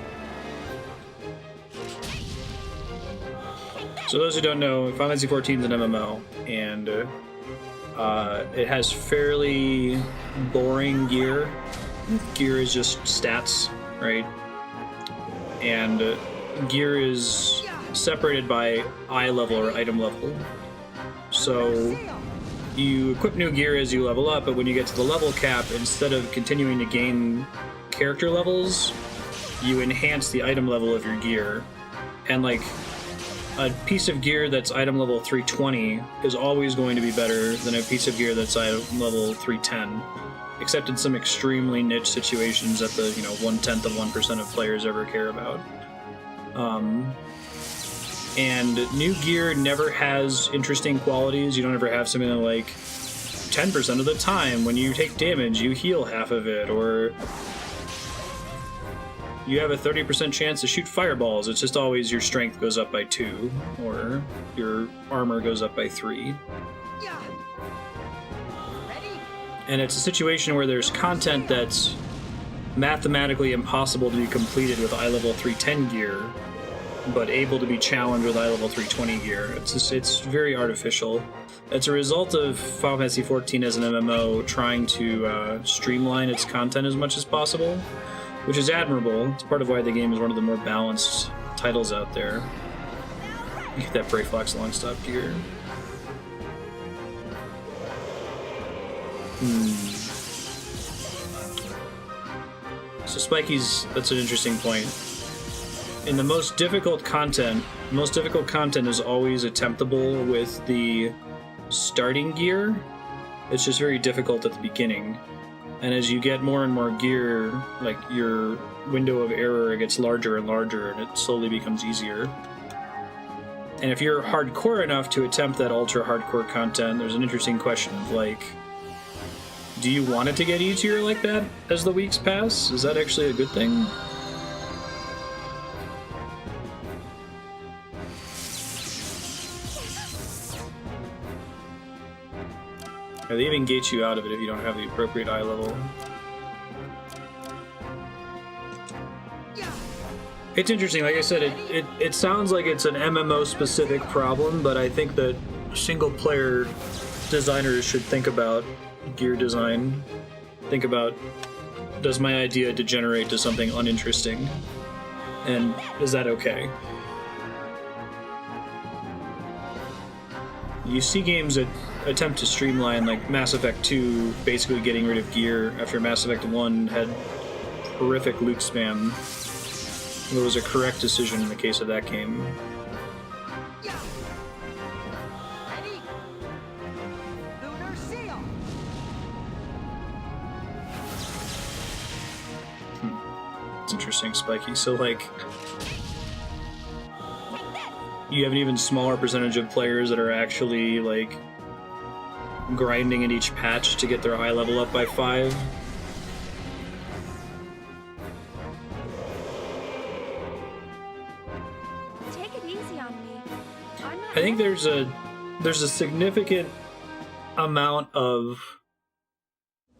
So those who don't know, Final Fantasy XIV is an MMO, and it has fairly boring gear. Gear is just stats, right? And gear is separated by eye level or item level. So you equip new gear as you level up, but when you get to the level cap, instead of continuing to gain character levels, you enhance the item level of your gear. And like, a piece of gear that's item level 320 is always going to be better than a piece of gear that's item level 310, except in some extremely niche situations that the 1/10 of 1% of players ever care about. And new gear never has interesting qualities. You don't ever have something like 10% of the time when you take damage, you heal half of it, or you have a 30% chance to shoot fireballs. It's just always your strength goes up by 2, or your armor goes up by 3. And it's a situation where there's content that's mathematically impossible to be completed with eye level 310 gear, but able to be challenged with eye level 320 gear. It's very artificial. It's a result of Final Fantasy XIV as an MMO trying to streamline its content as much as possible, which is admirable. It's part of why the game is one of the more balanced titles out there. You get that Brave Fox long stop gear. So Spiky's, that's an interesting point. In the most difficult content is always attemptable with the starting gear. It's just very difficult at the beginning. And as you get more and more gear, like, your window of error gets larger and larger, and it slowly becomes easier. And if you're hardcore enough to attempt that ultra hardcore content, there's an interesting question of, like, do you want it to get easier like that as the weeks pass? Is that actually a good thing? Or they even gate you out of it if you don't have the appropriate eye level. It's interesting, like I said, it sounds like it's an MMO-specific problem, but I think that single-player designers should think about gear design. Think about, does my idea degenerate to something uninteresting? And is that okay? You see games that attempt to streamline, like Mass Effect 2 basically getting rid of gear after Mass Effect 1 had horrific loot spam. It was a correct decision in the case of that game. Ready? Lunar seal. It's interesting, Spiky. So, like, you have an even smaller percentage of players that are actually, like, grinding at each patch to get their eye level up by 5. Take it easy on me. I'm not I think there's a significant amount of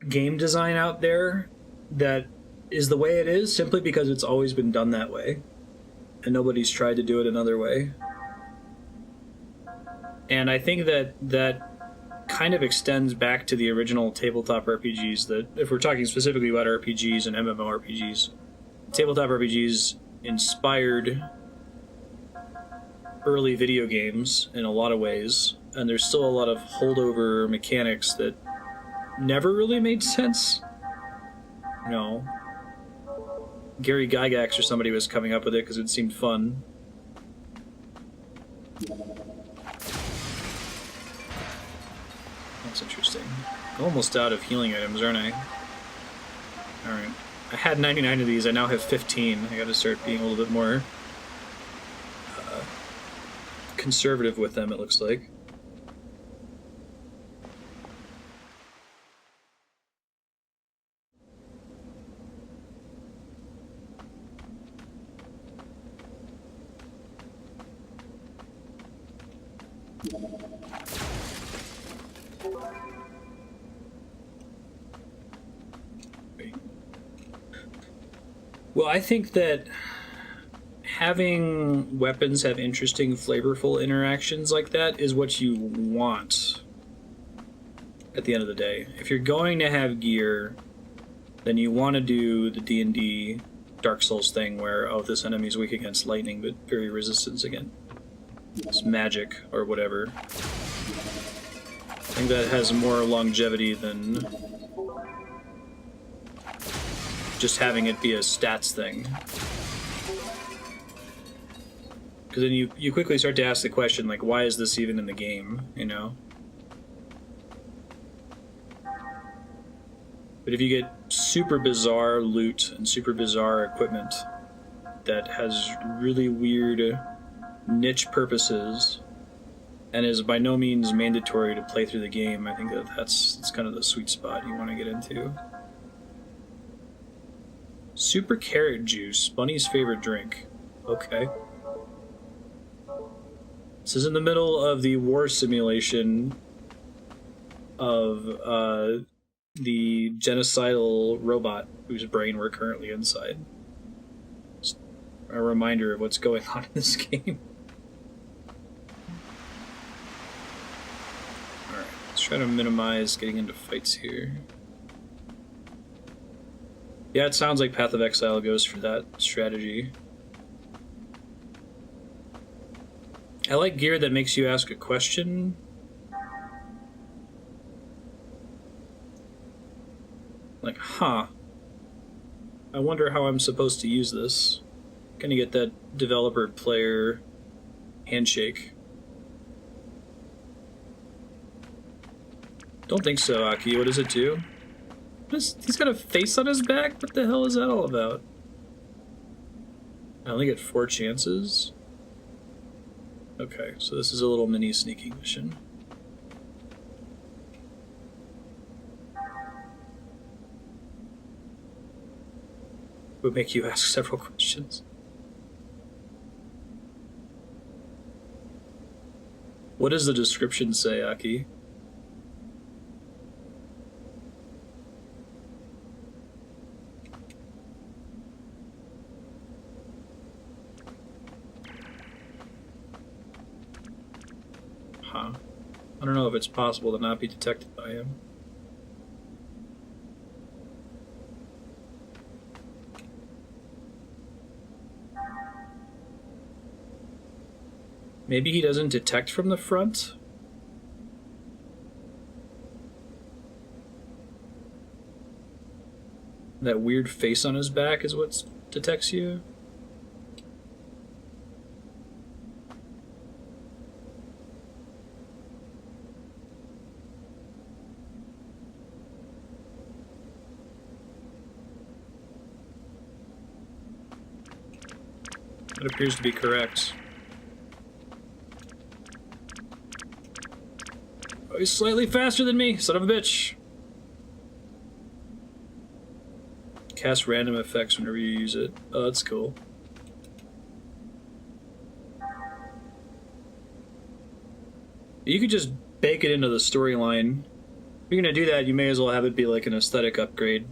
game design out there that is the way it is simply because it's always been done that way, and nobody's tried to do it another way. And I think that kind of extends back to the original tabletop RPGs. That if we're talking specifically about RPGs and MMORPGs, tabletop RPGs inspired early video games in a lot of ways, and there's still a lot of holdover mechanics that never really made sense. You know, Gary Gygax or somebody was coming up with it because it seemed fun. That's interesting. I'm almost out of healing items, aren't I? Alright. I had 99 of these, I now have 15. I gotta start being a little bit more conservative with them, it looks like. Well, I think that having weapons have interesting, flavorful interactions like that is what you want at the end of the day. If you're going to have gear, then you want to do the D&D Dark Souls thing where, oh, this enemy's weak against lightning, but very resistant against magic or whatever. I think that has more longevity than just having it be a stats thing. Because then you quickly start to ask the question, like, why is this even in the game, you know? But if you get super bizarre loot and super bizarre equipment that has really weird niche purposes and is by no means mandatory to play through the game, I think that's kind of the sweet spot you want to get into. Super carrot juice, Bunny's favorite drink. Okay. This is in the middle of the war simulation of the genocidal robot whose brain we're currently inside. Just a reminder of what's going on in this game. Alright, let's try to minimize getting into fights here. Yeah, it sounds like Path of Exile goes for that strategy. I like gear that makes you ask a question. Like, huh. I wonder how I'm supposed to use this. Gonna get that developer-player handshake. Don't think so, Aki. What does it do? He's got a face on his back? What the hell is that all about? I only get 4 chances? Okay, so this is a little mini sneaking mission. Would make you ask several questions. What does the description say, Aki? I don't know if it's possible to not be detected by him. Maybe he doesn't detect from the front? That weird face on his back is what detects you? That appears to be correct. Oh, he's slightly faster than me, son of a bitch. Cast random effects whenever you use it. Oh, that's cool. You could just bake it into the storyline. If you're gonna do that, you may as well have it be like an aesthetic upgrade.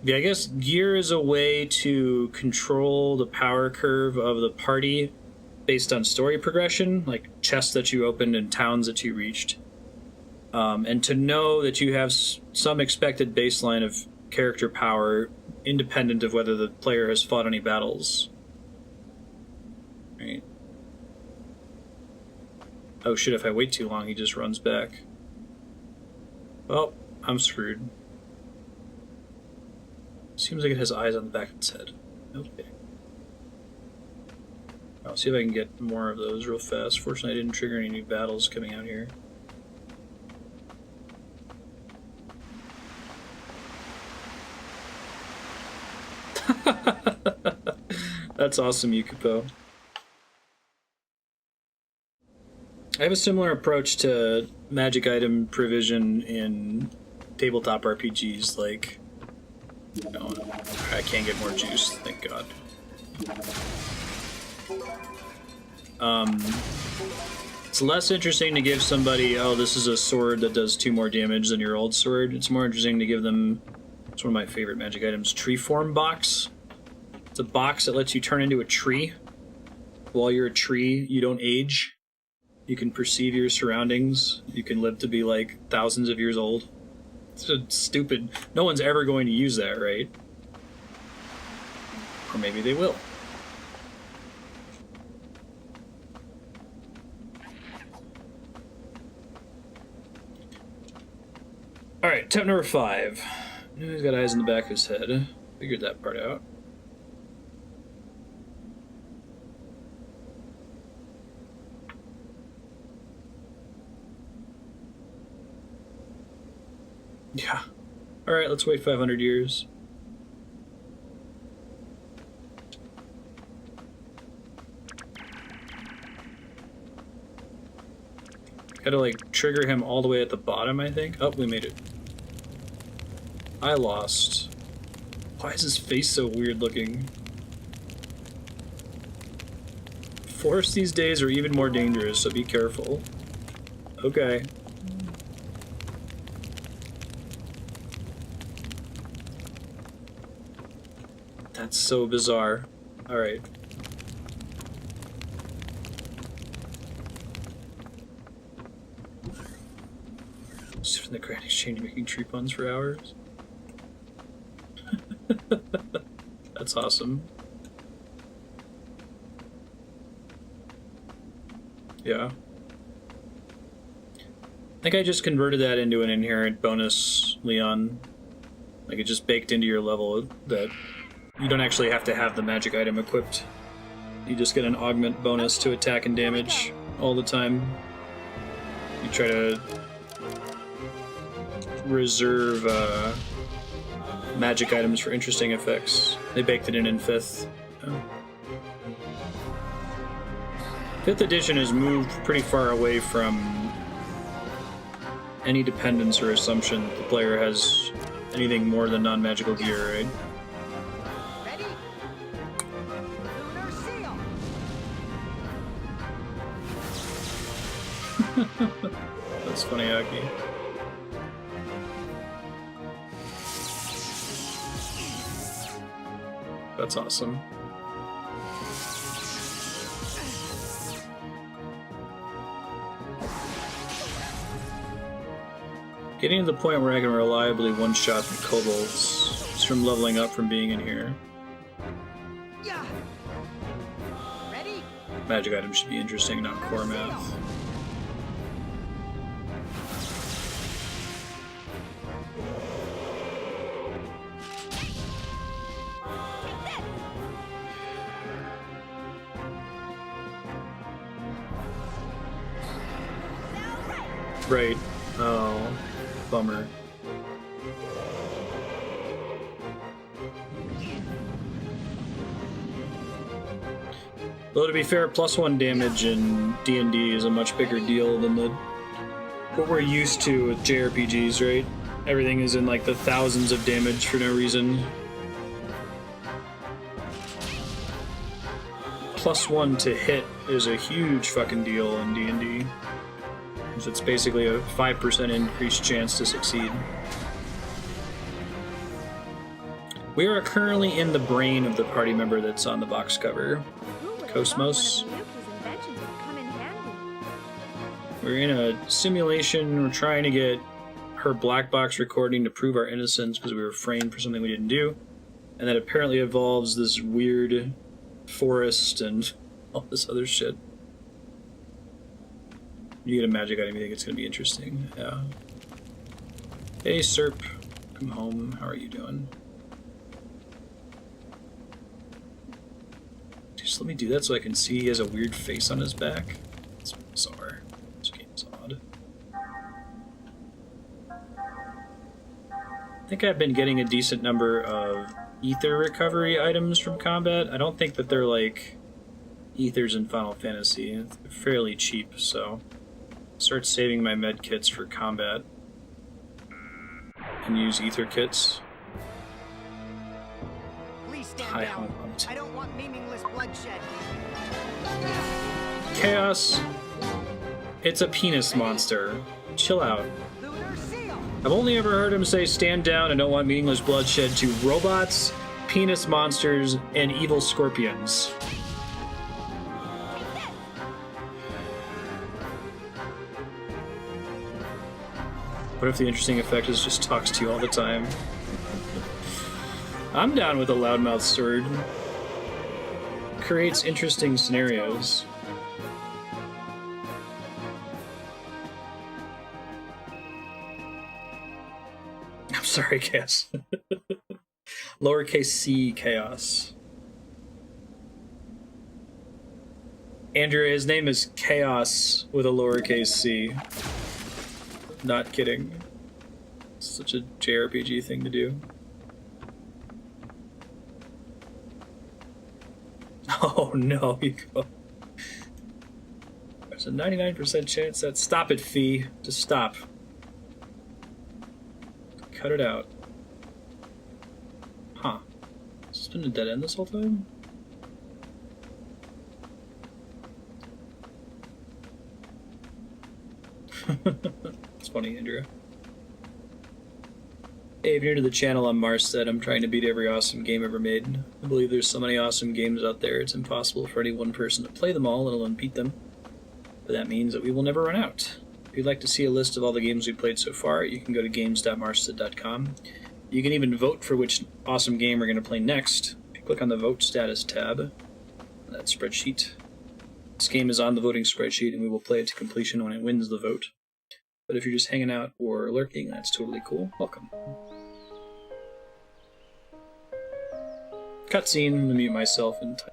Yeah, I guess gear is a way to control the power curve of the party based on story progression, like chests that you opened and towns that you reached. And to know that you have some expected baseline of character power independent of whether the player has fought any battles. Right. Oh shit, if I wait too long, he just runs back. Well, I'm screwed. Seems like it has eyes on the back of its head. Okay. I'll see if I can get more of those real fast. Fortunately, I didn't trigger any new battles coming out here. That's awesome, Yukipo. I have a similar approach to magic item provision in tabletop RPGs, like... No, I can't get more juice, thank God. It's less interesting to give somebody, oh, this is a sword that does 2 more damage than your old sword. It's more interesting to give them, it's one of my favorite magic items, Tree Form Box. It's a box that lets you turn into a tree. While you're a tree, you don't age. You can perceive your surroundings. You can live to be like thousands of years old. It's just stupid. No one's ever going to use that, right? Or maybe they will. Alright, tip number 5. He's got eyes in the back of his head. Figured that part out. Yeah. Alright, let's wait 500 years. Gotta, like, trigger him all the way at the bottom, I think. Oh, we made it. I lost. Why is his face so weird looking? Forests these days are even more dangerous, so be careful. Okay. That's so bizarre. Alright. Sit in the Grand Exchange making tree puns for hours. That's awesome. Yeah. I think I just converted that into an inherent bonus, Leon. Like it just baked into your level that you don't actually have to have the magic item equipped. You just get an augment bonus to attack and damage all the time. You try to reserve magic items for interesting effects. They baked it in 5th. Oh. 5th edition has moved pretty far away from any dependence or assumption that the player has anything more than non-magical gear, right? Ready? Lunar seal. That's funny, Aki. That's awesome. Getting to the point where I can reliably one-shot the kobolds just from leveling up from being in here. Yeah. Ready? Magic items should be interesting, not core math. Right. Oh, bummer. Though to be fair, +1 damage in D&D is a much bigger deal than what we're used to with JRPGs, right? Everything is in like the thousands of damage for no reason. +1 to hit is a huge fucking deal in D&D. So it's basically a 5% increased chance to succeed. We are currently in the brain of the party member that's on the box cover. Cosmos. We're in a simulation. We're trying to get her black box recording to prove our innocence because we were framed for something we didn't do. And that apparently involves this weird forest and all this other shit. You get a magic item, you think it's going to be interesting. Yeah. Hey, Serp. Come home. How are you doing? Just let me do that so I can see he has a weird face on his back. It's bizarre. This game's odd. I think I've been getting a decent number of ether recovery items from combat. I don't think that they're like ethers in Final Fantasy. They're fairly cheap, so start saving my med kits for combat and use ether kits. Please stand Hi, down. home. I don't want meaningless bloodshed. Chaos. It's a penis monster. Chill out. Lunar seal. I've only ever heard him say stand down and don't want meaningless bloodshed to robots, penis monsters, and evil scorpions. What if the interesting effect is just talks to you all the time? I'm down with a loudmouth sword. Creates interesting scenarios. I'm sorry, Chaos. Lowercase c Chaos. Andrew, his name is Chaos with a lowercase c. Not kidding. Such a JRPG thing to do. Oh no, you go. There's a 99% chance that. Stop it, Fee. Just stop. Cut it out. Huh. Has this been a dead end this whole time? It's funny, Andrea. Hey, if you're new to the channel, I'm Marstead. I'm trying to beat every awesome game ever made. I believe there's so many awesome games out there, it's impossible for any one person to play them all, let alone beat them. But that means that we will never run out. If you'd like to see a list of all the games we've played so far, you can go to games.marstead.com. You can even vote for which awesome game we're going to play next. If you click on the Vote Status tab, on that spreadsheet. This game is on the voting spreadsheet, and we will play it to completion when it wins the vote. But if you're just hanging out or lurking, that's totally cool. Welcome. Cutscene. I'm gonna mute myself and type.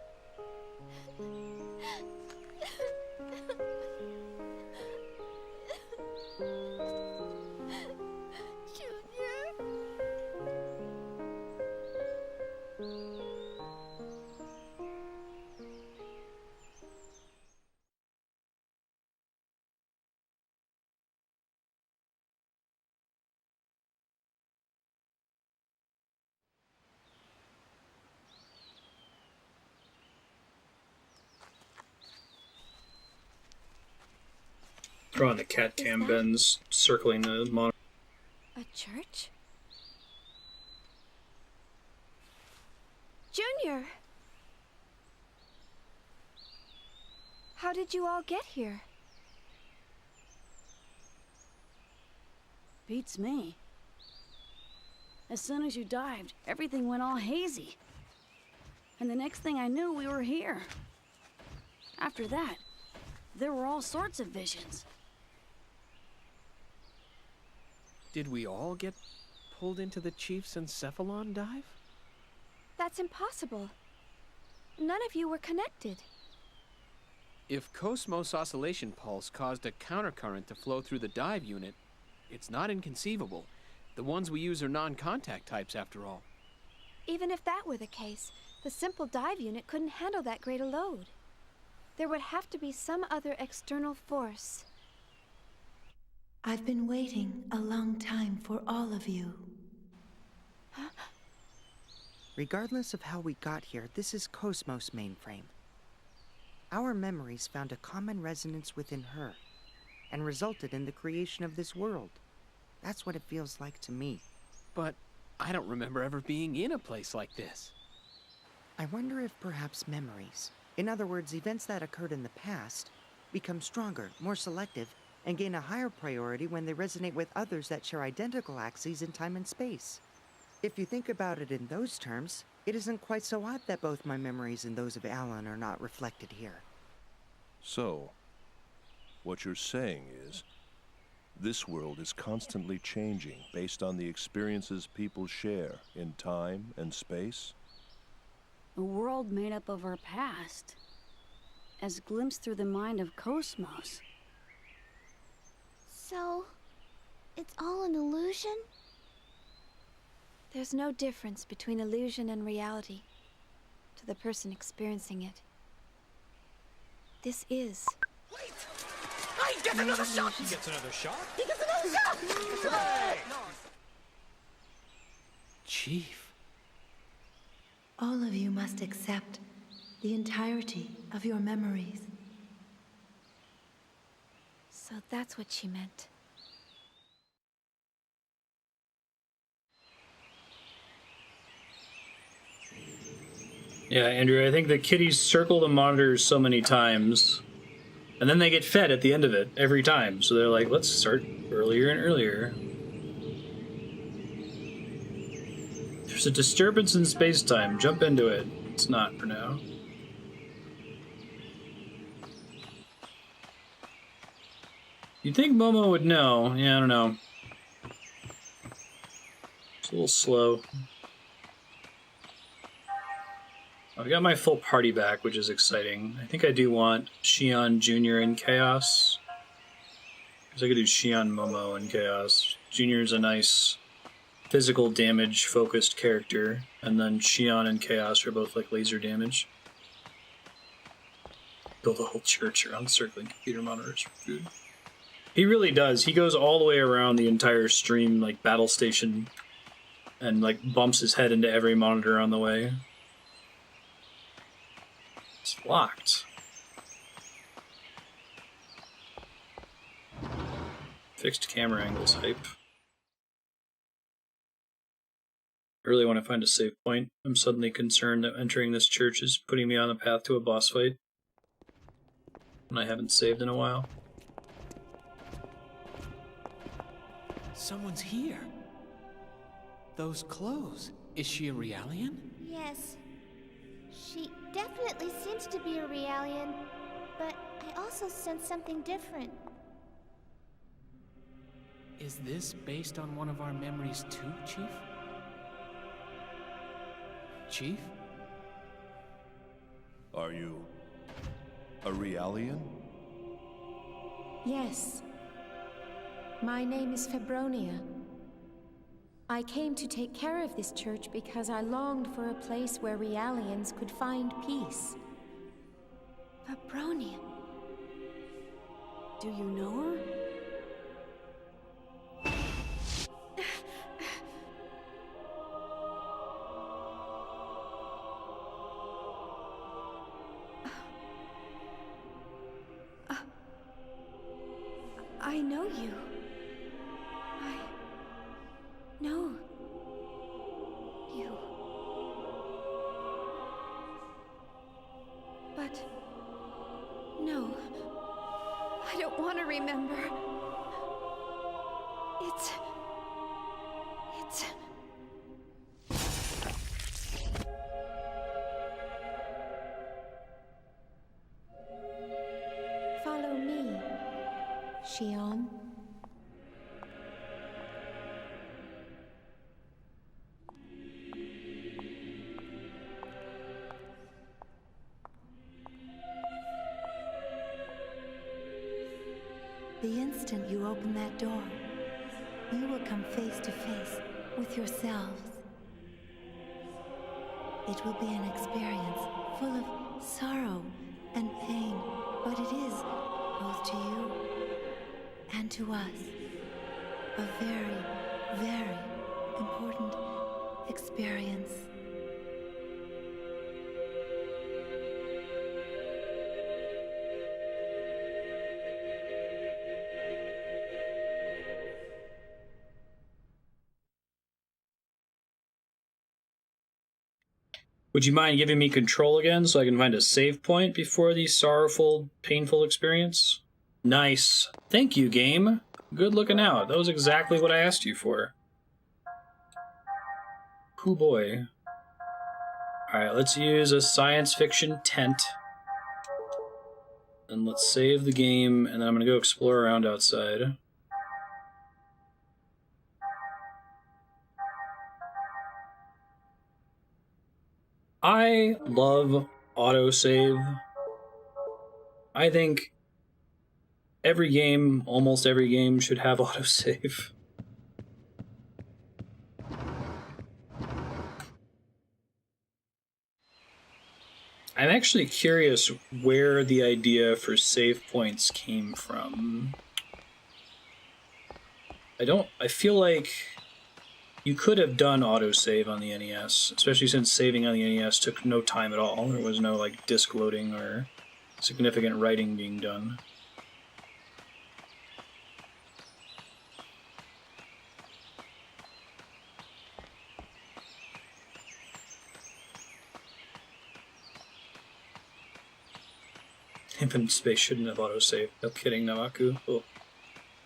Throw on the cat cam bends, circling the monitor. A church? Junior! How did you all get here? Beats me. As soon as you dived, everything went all hazy. And the next thing I knew, we were here. After that, there were all sorts of visions. Did we all get pulled into the Chief's Encephalon dive? That's impossible. None of you were connected. If Cosmos Oscillation Pulse caused a countercurrent to flow through the dive unit, it's not inconceivable. The ones we use are non-contact types, after all. Even if that were the case, the simple dive unit couldn't handle that great a load. There would have to be some other external force. I've been waiting a long time for all of you. Regardless of how we got here, this is Cosmos mainframe. Our memories found a common resonance within her, and resulted in the creation of this world. That's what it feels like to me. But I don't remember ever being in a place like this. I wonder if perhaps memories, in other words, events that occurred in the past, become stronger, more selective, and gain a higher priority when they resonate with others that share identical axes in time and space. If you think about it in those terms, it isn't quite so odd that both my memories and those of Alan are not reflected here. So, what you're saying is, this world is constantly changing based on the experiences people share in time and space? A world made up of our past, as glimpsed through the mind of Cosmos. So, it's all an illusion? There's no difference between illusion and reality to the person experiencing it. This is. Wait! He gets another shot! He gets another shot? He gets another shot! Chief. All of you must accept the entirety of your memories. So that's what she meant. Yeah, Andrew, I think the kitties circle the monitors so many times, and then they get fed at the end of it every time. So they're like, let's start earlier and earlier. There's a disturbance in space-time. Jump into it. It's not for now. You'd think Momo would know. Yeah, I don't know. It's a little slow. I've got my full party back, which is exciting. I think I do want Shion Jr. in Chaos. Because I could do Shion Momo in Chaos. Jr. is a nice physical damage focused character, and then Shion and Chaos are both like laser damage. Build a whole church around circling computer monitors for food. He really does. He goes all the way around the entire stream, like battle station, and like bumps his head into every monitor on the way. It's locked. Fixed camera angles hype. I really want to find a save point. I'm suddenly concerned that entering this church is putting me on the path to a boss fight. And I haven't saved in a while. Someone's here. Those clothes. Is she a Realian? Yes. She definitely seems to be a Realian, but I also sense something different. Is this based on one of our memories too, Chief? Chief? Are you a Realian? Yes. My name is Febronia. I came to take care of this church because I longed for a place where Realians could find peace. Febronia. Do you know her? I know you. I know you. But no, I don't want to remember. It's she on? The instant you open that door, you will come face to face with yourselves. It will be an experience full of sorrow and pain, but it is, both to you and to us, a very, very important experience. Would you mind giving me control again so I can find a save point before the sorrowful, painful experience? Nice. Thank you, game. Good looking out. That was exactly what I asked you for. Hoo boy. Alright, let's use a science fiction tent. And let's save the game, and then I'm going to go explore around outside. I love autosave. I think every game, almost every game, should have autosave. I'm actually curious where the idea for save points came from. I feel like you could have done autosave on the NES, especially since saving on the NES took no time at all. There was no like disk loading or significant writing being done. Infinite Space shouldn't have autosave. No kidding, Namaku. Oh,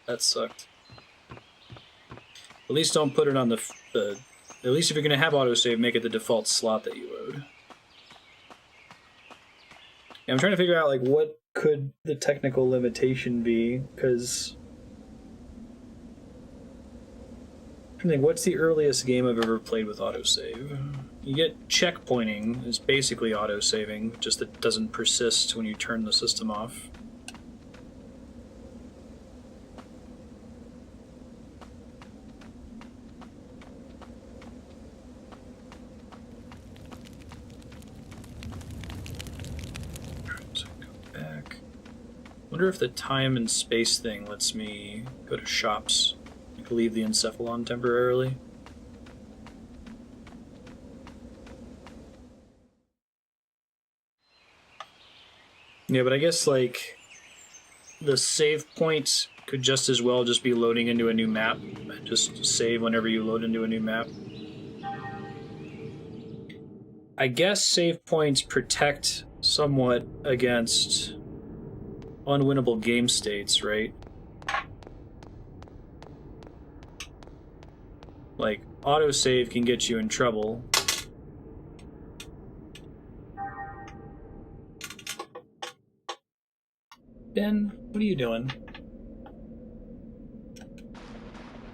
that sucked. At least don't put it on the at least if you're going to have autosave, make it the default slot that you load. Yeah, I'm trying to figure out, like, what could the technical limitation be, because I think, what's the earliest game I've ever played with autosave? You get checkpointing, is basically autosaving, just that it doesn't persist when you turn the system off. I wonder if the time and space thing lets me go to shops. I can leave the Encephalon temporarily. Yeah, but I guess, like, the save points could just as well just be loading into a new map. Just save whenever you load into a new map. I guess save points protect somewhat against unwinnable game states, right? Like, autosave can get you in trouble. Ben, what are you doing?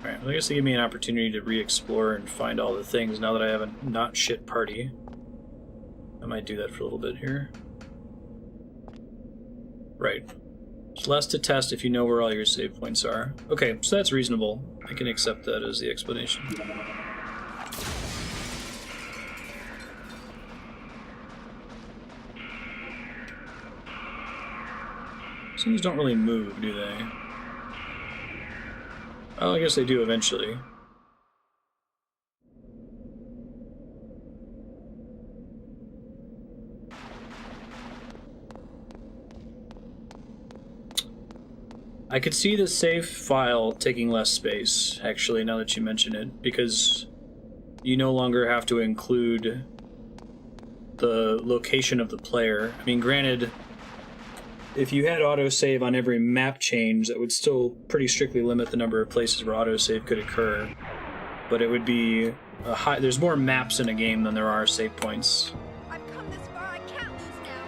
Alright, well, I guess they give me an opportunity to re-explore and find all the things now that I have a not shit party. I might do that for a little bit here. Right. It's less to test if you know where all your save points are. Okay, so that's reasonable. I can accept that as the explanation. Things don't really move, do they? Oh, I guess they do eventually. I could see the save file taking less space, actually, now that you mention it, because you no longer have to include the location of the player. I mean, granted, if you had autosave on every map change, that would still pretty strictly limit the number of places where autosave could occur. But it would be a high. There's more maps in a game than there are save points. I've come this far, I can't lose now.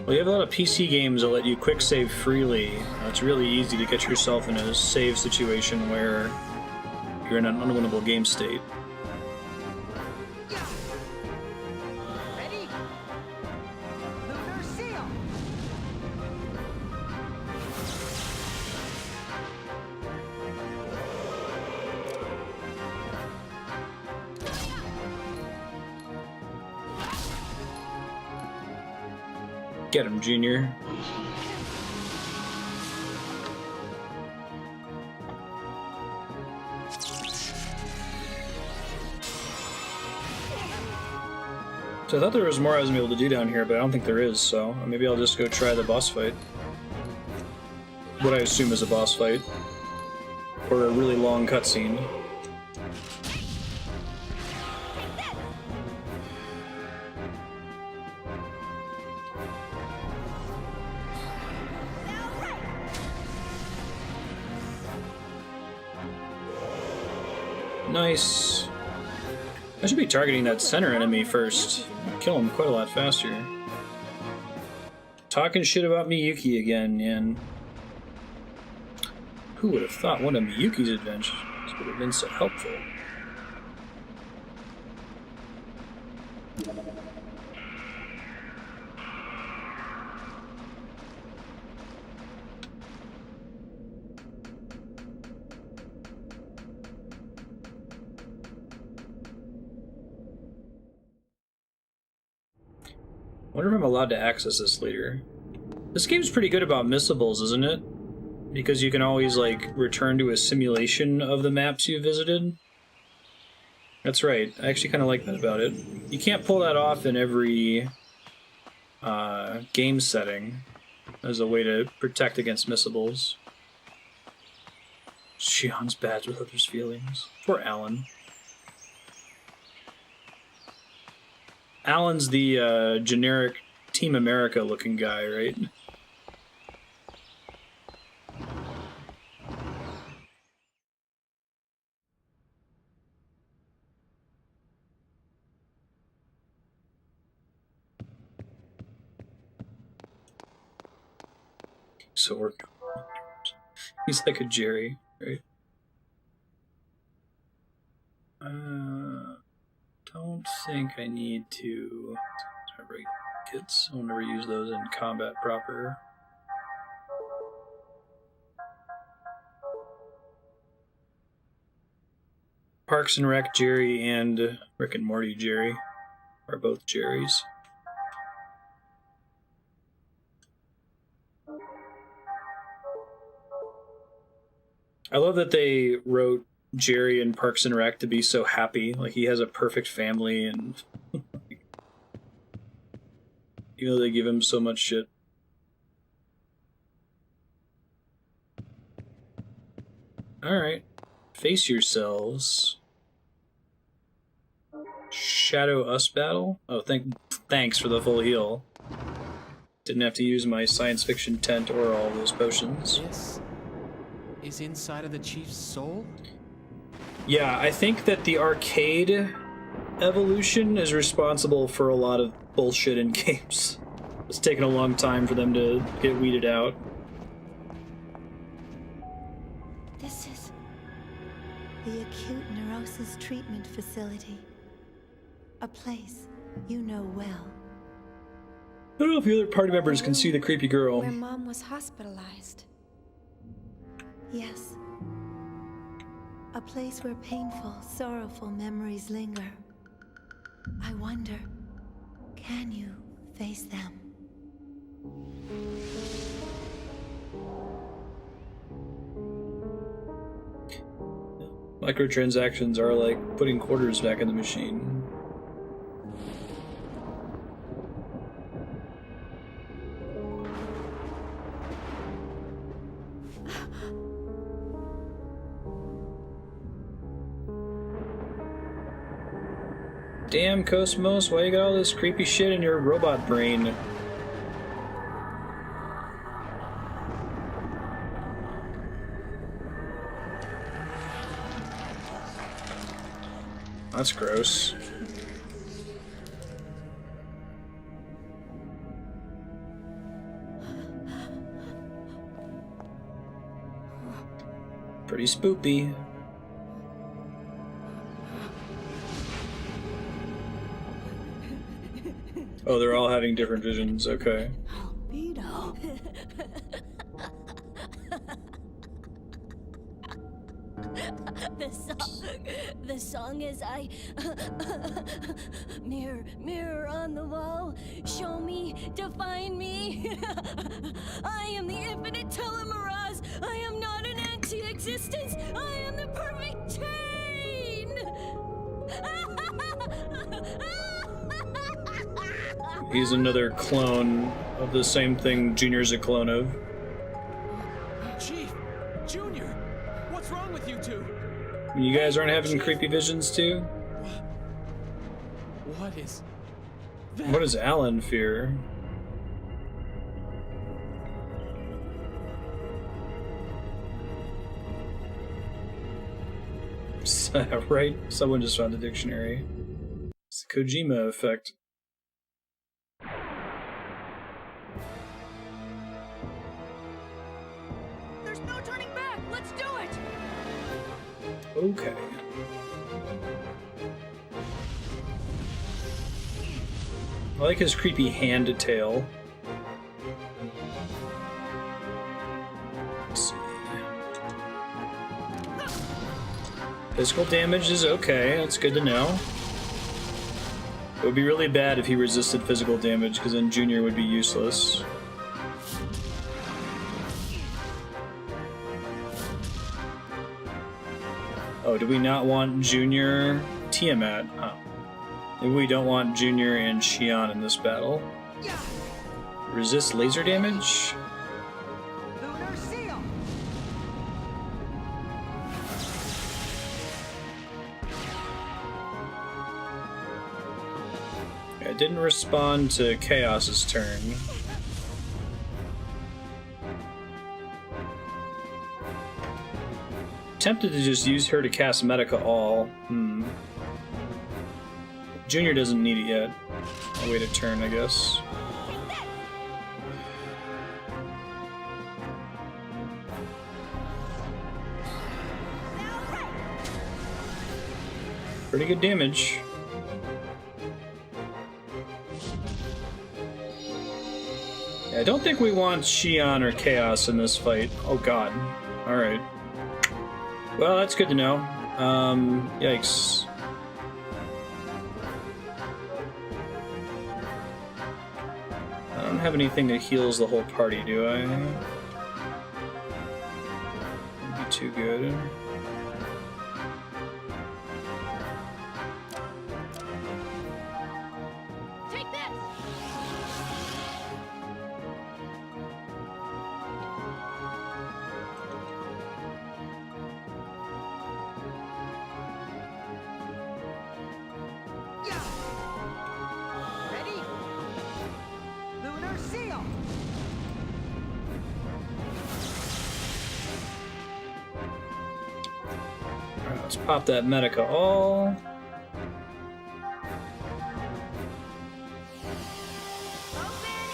Well, you have a lot of PC games that let you quick save freely. It's really easy to get yourself in a save situation where you're in an unwinnable game state. Ready? Lunar seal! Get him, Junior. So I thought there was more I was able to do down here, but I don't think there is, so maybe I'll just go try the boss fight. What I assume is a boss fight. Or a really long cutscene. Nice. I should be targeting that center enemy first. Kill him quite a lot faster. Talking shit about Miyuki again, and who would have thought one of Miyuki's adventures would have been so helpful? I wonder if I'm allowed to access this later. This game's pretty good about missables, isn't it? Because you can always, like, return to a simulation of the maps you visited. That's right. I actually kind of like that about it. You can't pull that off in every game setting as a way to protect against missables. Shion's bad with others' feelings. Poor Alan. Alan's the generic Team America looking guy, right? Sword. He's like a Jerry, right? Don't think I need to. Kits. I'll never use those in combat proper. Parks and Rec Jerry and Rick and Morty Jerry are both Jerrys. I love that they wrote Jerry in Parks and Rec to be so happy. Like, he has a perfect family, and even though they give him so much shit. Alright. Face yourselves. Shadow Us battle? Oh, thanks for the full heal. Didn't have to use my science fiction tent or all those potions. This is inside of the chief's soul? Yeah, I think that the arcade evolution is responsible for a lot of bullshit in games. It's taken a long time for them to get weeded out. This is the acute neurosis treatment facility. A place you know well. I don't know if the other party members can see the creepy girl. Where Mom was hospitalized. Yes. A place where painful, sorrowful memories linger. I wonder, can you face them? Microtransactions are like putting quarters back in the machine. Damn, Cosmos, why you got all this creepy shit in your robot brain? That's gross. Pretty spoopy. Oh, they're all having different visions. Okay. Vito. The song is mirror, mirror on the wall, show me, define me. I am the infinite telemirage. I am not an anti-existence. I am the perfect chain. He's another clone of the same thing Junior's a clone of. Chief! Junior! What's wrong with you two? You guys aren't having creepy visions too? What is that? What does Alan fear? Right? Someone just found the dictionary. It's the Kojima effect. There's no turning back. Let's do it. Okay. I like his creepy hand detail. Let's see. Physical damage is okay, that's good to know. It would be really bad if he resisted physical damage, because then Junior would be useless. Oh, do we not want Junior Tiamat? Oh. Maybe we don't want Junior and Xion in this battle. Resist laser damage? Lunar Seal! It didn't respond to Chaos's turn. Tempted to just use her to cast Medica All. Junior doesn't need it yet. I'll wait a turn, I guess. Pretty good damage. Yeah, I don't think we want Xion or Chaos in this fight. Oh god. Alright. Well, that's good to know. Yikes. I don't have anything that heals the whole party, do I? Wouldn't be too good. Take this. Ready? Lunar Seal! Alright, let's pop that Medica All. Open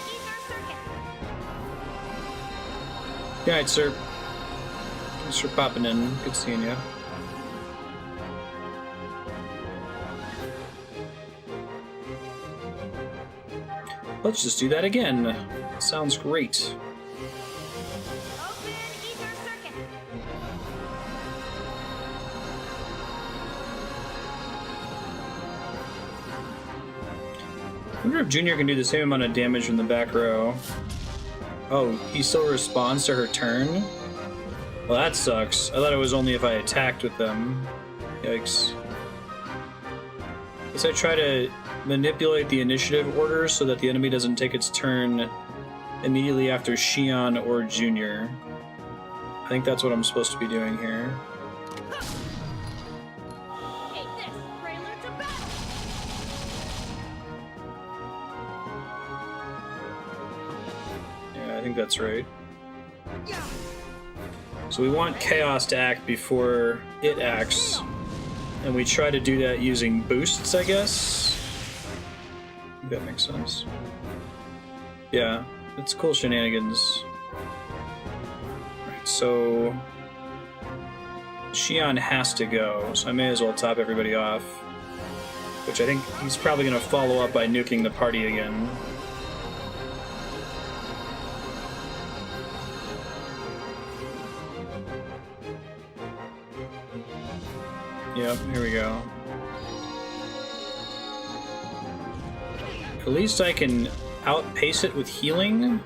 ether circuit. Good night, sir. Thanks for popping in. Good seeing you. Let's just do that again. Sounds great. Open ether circuit. I wonder if Junior can do the same amount of damage from the back row. Oh, he still responds to her turn? Well, that sucks. I thought it was only if I attacked with them. Yikes. Guess I try to manipulate the initiative order so that the enemy doesn't take its turn immediately after Xion or Junior. I think that's what I'm supposed to be doing here. Take this. Prelude to battle. Yeah, I think that's right. So we want Chaos to act before it acts, and we try to do that using boosts, I guess? I think that makes sense. Yeah, it's cool shenanigans. Right, so Shion has to go, so I may as well top everybody off. Which I think he's probably going to follow up by nuking the party again. Yep, here we go. At least I can outpace it with healing.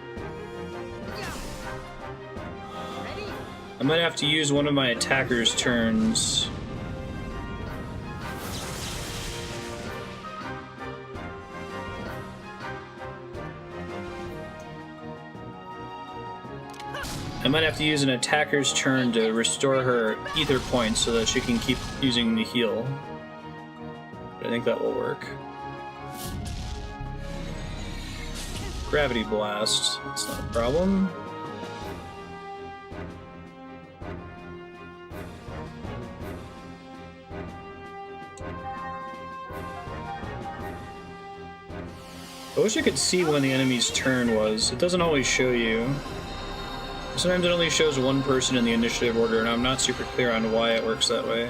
I might have to use one of my attacker's turns. I might have to use an attacker's turn to restore her ether points so that she can keep using the heal. But I think that will work. Gravity Blast, that's not a problem. I wish I could see when the enemy's turn was. It doesn't always show you. Sometimes it only shows one person in the initiative order, and I'm not super clear on why it works that way.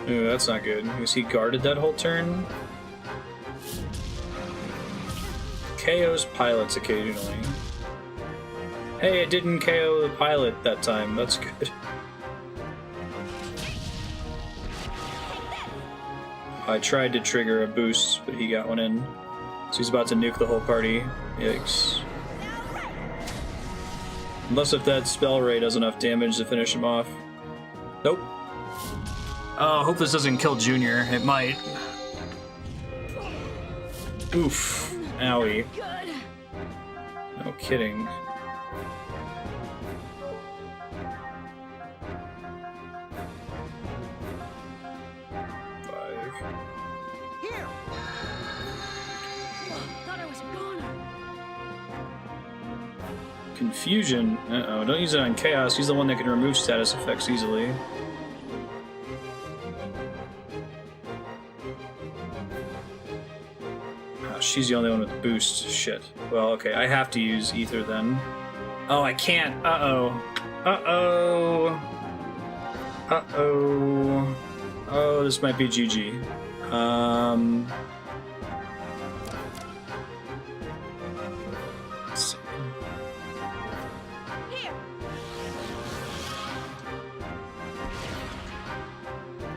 Ooh, that's not good. Was he guarded that whole turn? KOs pilots occasionally. Hey, it didn't KO the pilot that time. That's good. I tried to trigger a boost, but he got one in. So he's about to nuke the whole party. Yikes. Unless if that spell ray does enough damage to finish him off. Nope. Oh, I hope this doesn't kill Junior. It might. Oof. Owie. No kidding. Confusion. Uh-oh, don't use it on Chaos. He's the one that can remove status effects easily. Oh, she's the only one with the boost. Shit. Well, okay, I have to use Ether then. Oh, I can't. Uh-oh. Uh-oh. Uh-oh. Oh, this might be GG. Let's see.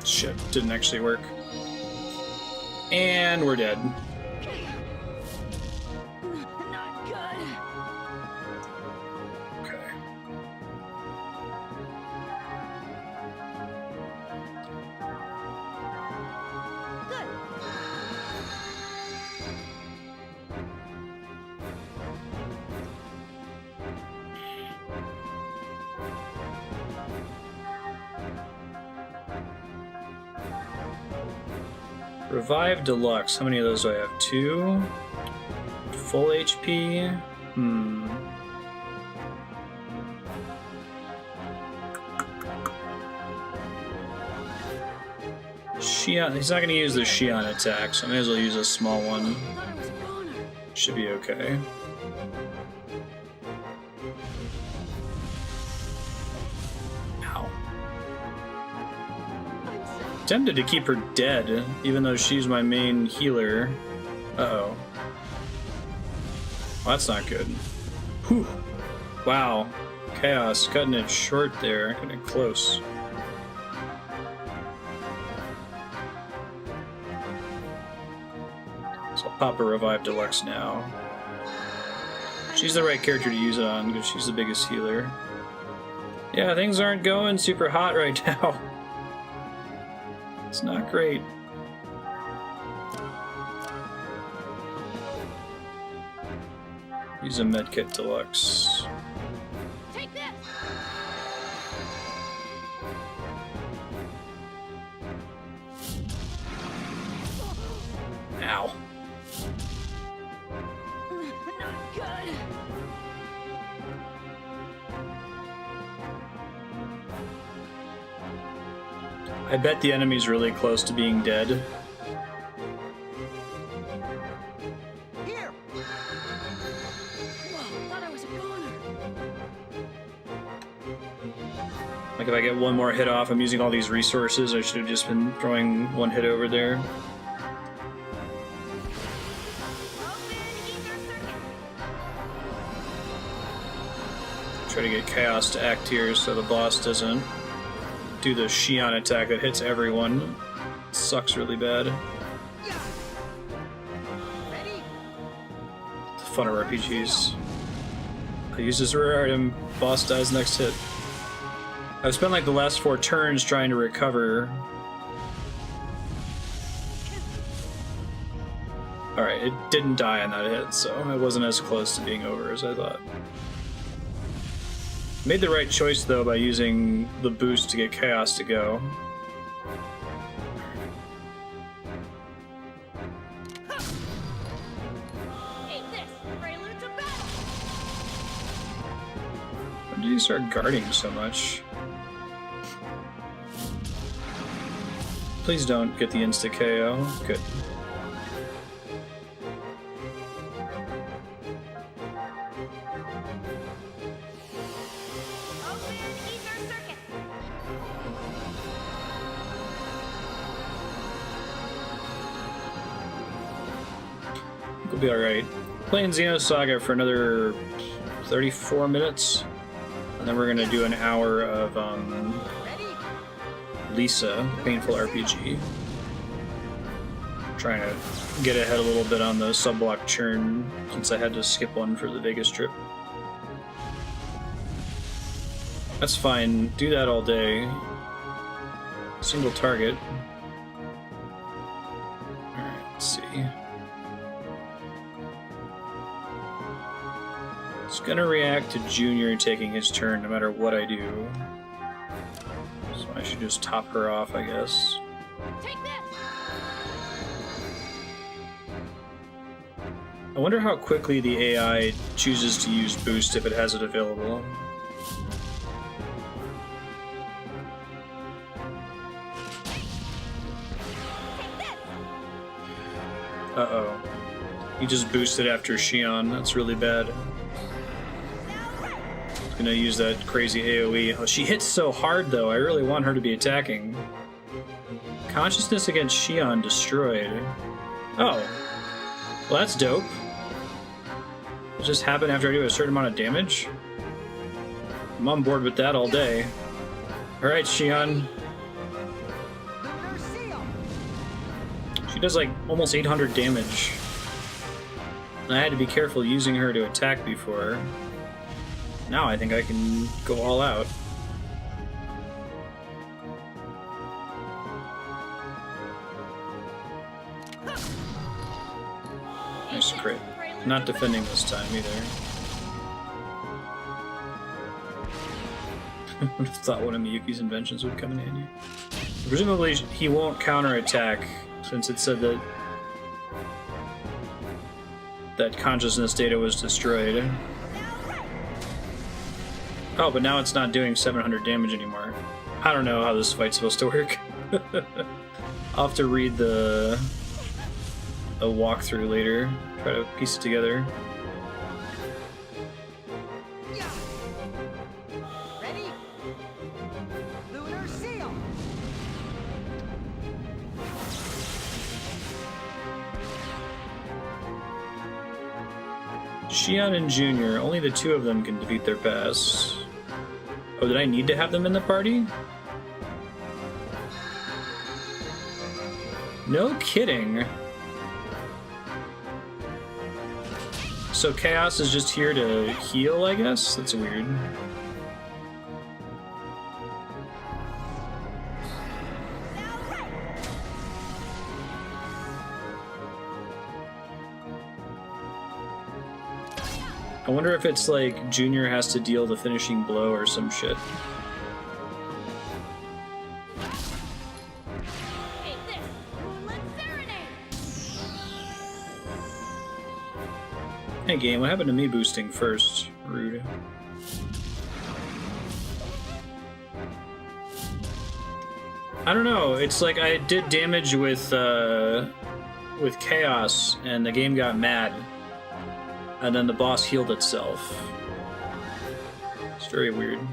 Shit, didn't actually work. And we're dead. Not good. Okay. Revive Deluxe. How many of those do I have? 2? Full HP? Shion. He's not going to use the Shion attack, so I may as well use a small one. Should be okay. Tempted to keep her dead, even though she's my main healer. Uh-oh. Well, that's not good. Whew. Wow. Chaos, cutting it short there, cutting it close. So I'll pop a Revive Deluxe now. She's the right character to use it on, because she's the biggest healer. Yeah, things aren't going super hot right now. It's not great. Use a Medkit Deluxe. Take this. Ow. Not good. I bet the enemy's really close to being dead. Here! Whoa, thought I was a goner. Like if I get one more hit off, I'm using all these resources. I should have just been throwing one hit over there. Try to get Chaos to act here so the boss doesn't do the Xion attack that hits everyone. It sucks really bad. It's fun of RPGs. I use this rare item, boss dies next hit. I've spent like the last 4 turns trying to recover. Alright, it didn't die on that hit, so it wasn't as close to being over as I thought. Made the right choice though by using the boost to get Chaos to go. When did you start guarding so much? Please don't get the insta KO. Good. We'll be alright. Playing Xenosaga for another 34 minutes, and then we're gonna do an hour of Lisa, Painful RPG. Trying to get ahead a little bit on the subblock churn since I had to skip one for the Vegas trip. That's fine, do that all day. Single target. Alright, let's see. It's gonna react to Junior taking his turn no matter what I do. So I should just top her off, I guess. Take this. I wonder how quickly the AI chooses to use boost if it has it available. Uh-oh. He just boosted after Xion. That's really bad. Gonna use that crazy AoE. Oh, she hits so hard though. I really want her to be attacking. Consciousness against Xion destroyed. Oh. Well, that's dope. It just happened after I do a certain amount of damage? I'm on board with that all day. Alright, Xion. She does like almost 800 damage. And I had to be careful using her to attack before. Now I think I can go all out. Nice crit. Not defending this time either. I would have thought one of Miyuki's inventions would come in handy. Presumably he won't counterattack since it said that consciousness data was destroyed. Oh, but now it's not doing 700 damage anymore. I don't know how this fight's supposed to work. I'll have to read a walkthrough later, try to piece it together. Ready? Lunar Seal! Xion and Junior, only the 2 of them can defeat their past. Oh, did I need to have them in the party? No kidding. So Chaos is just here to heal, I guess? That's weird. I wonder if it's like Junior has to deal the finishing blow or some shit. Hey game, what happened to me boosting first? Rude. I don't know, it's like I did damage with Chaos, and the game got mad. And then the boss healed itself. It's very weird. I'm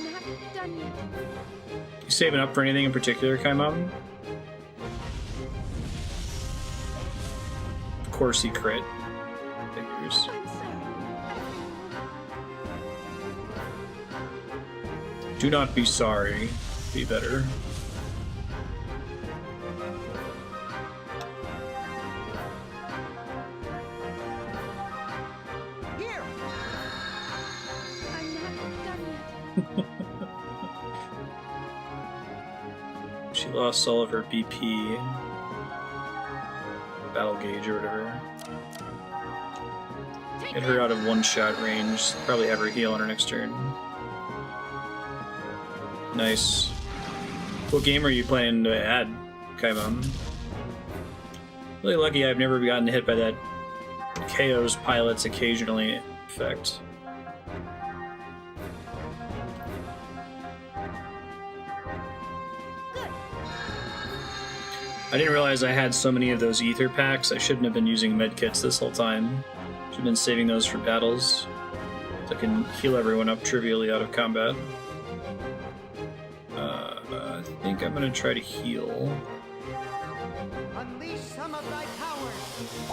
not done yet. You saving up for anything in particular, Kaimam? Of course he crit. Figures. Do not be sorry. Be better. Here. I'm not done yet. She lost all of her BP. Battle gauge or whatever. Get her out of one-shot range. Probably have her heal on her next turn. Nice. What game are you planning to add, Kaimam? Really lucky I've never gotten hit by that KO's pilots occasionally effect. I didn't realize I had so many of those ether packs. I shouldn't have been using medkits this whole time. Should have been saving those for battles. So I can heal everyone up trivially out of combat. I think I'm gonna try to heal. Unleash some of thy powers.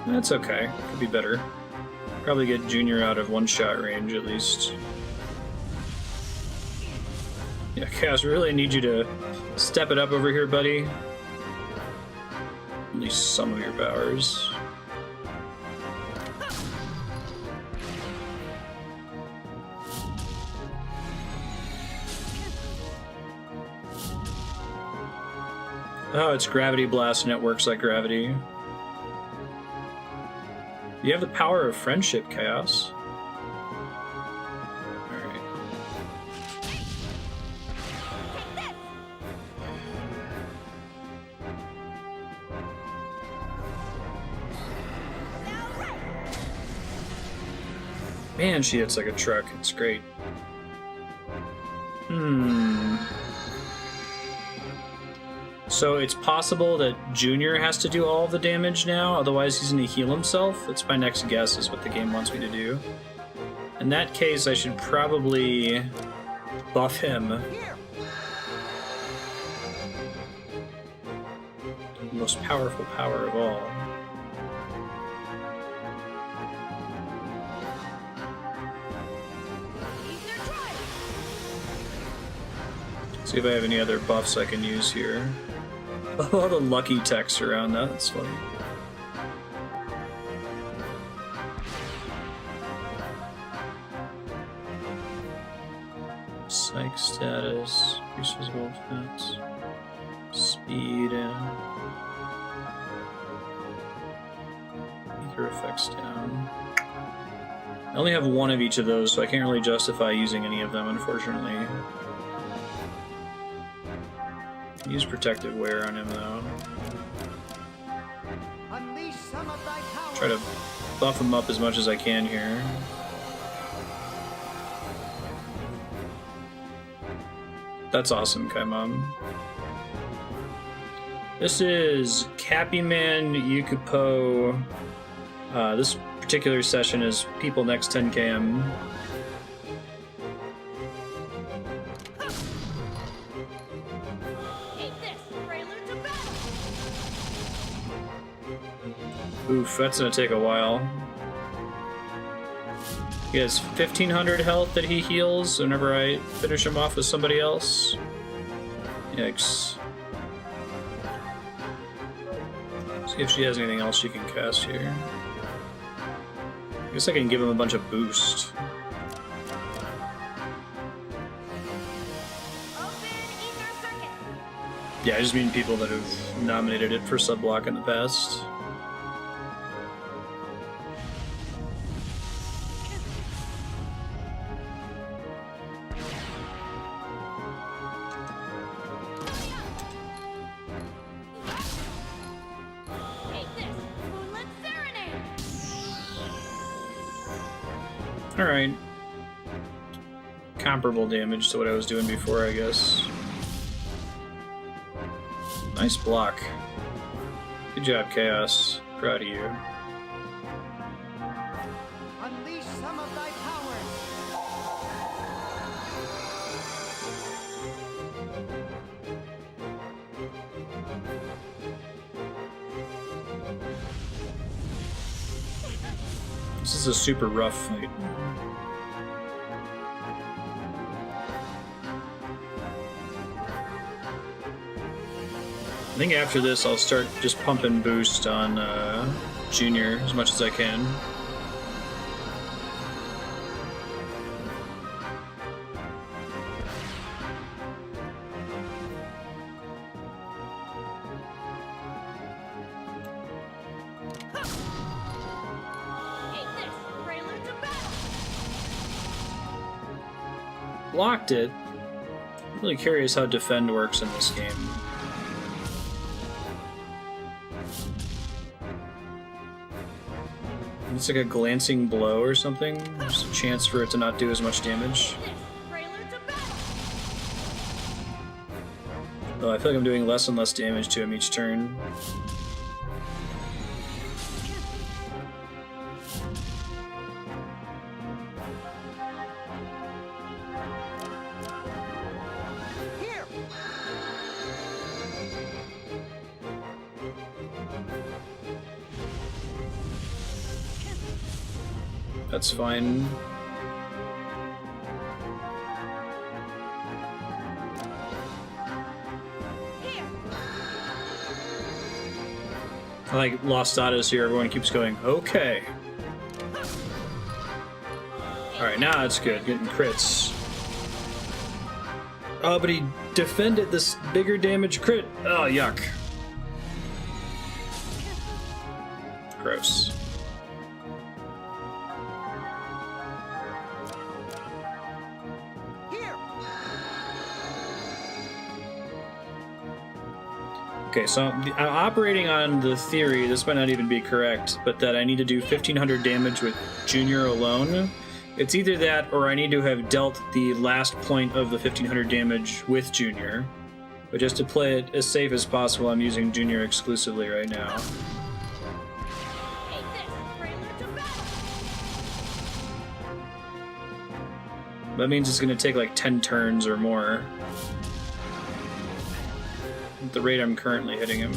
That's okay. Could be better. Probably get Junior out of one-shot range at least. Yeah, Chaos, we really need you to step it up over here, buddy. At least some of your powers. Oh, it's Gravity Blast and it works like gravity. You have the power of friendship, Chaos. Alright. Man, she hits like a truck. It's great. So it's possible that Junior has to do all the damage now, otherwise he's going to heal himself? That's my next guess, is what the game wants me to do. In that case, I should probably buff him. The most powerful power of all. See if I have any other buffs I can use here. All the lucky text around that, that's funny. Psych status, increases wolf defense, speed, ether effects down. I only have one of each of those, so I can't really justify using any of them, unfortunately. Use protective wear on him though. Try to buff him up as much as I can here. That's awesome, Kaimam. This is Cappyman Yukupo. This particular session is people next 10km. Oof, that's gonna take a while. He has 1500 health that he heals whenever I finish him off with somebody else. Yikes. See if she has anything else she can cast here. I guess I can give him a bunch of boost. Yeah, I just mean people that have nominated it for subblock in the past. Alright. Comparable damage to what I was doing before, I guess. Nice block. Good job, Chaos. Proud of you. Unleash some of thy powers. This is a super rough fight. I think after this I'll start just pumping boost on Junior as much as I can. Blocked it. I'm really curious how defend works in this game. It's like a glancing blow or something. There's a chance for it to not do as much damage. Though I feel like I'm doing less and less damage to him each turn. That's fine. I like lost status here. Everyone keeps going, okay. Alright, now it's good. Getting crits. Oh, but he defended this bigger damage crit. Oh, yuck. Gross. Okay, so I'm operating on the theory, this might not even be correct, but that I need to do 1500 damage with Junior alone. It's either that or I need to have dealt the last point of the 1500 damage with Junior. But just to play it as safe as possible, I'm using Junior exclusively right now. That means it's going to take like 10 turns or more. At the rate I'm currently hitting him.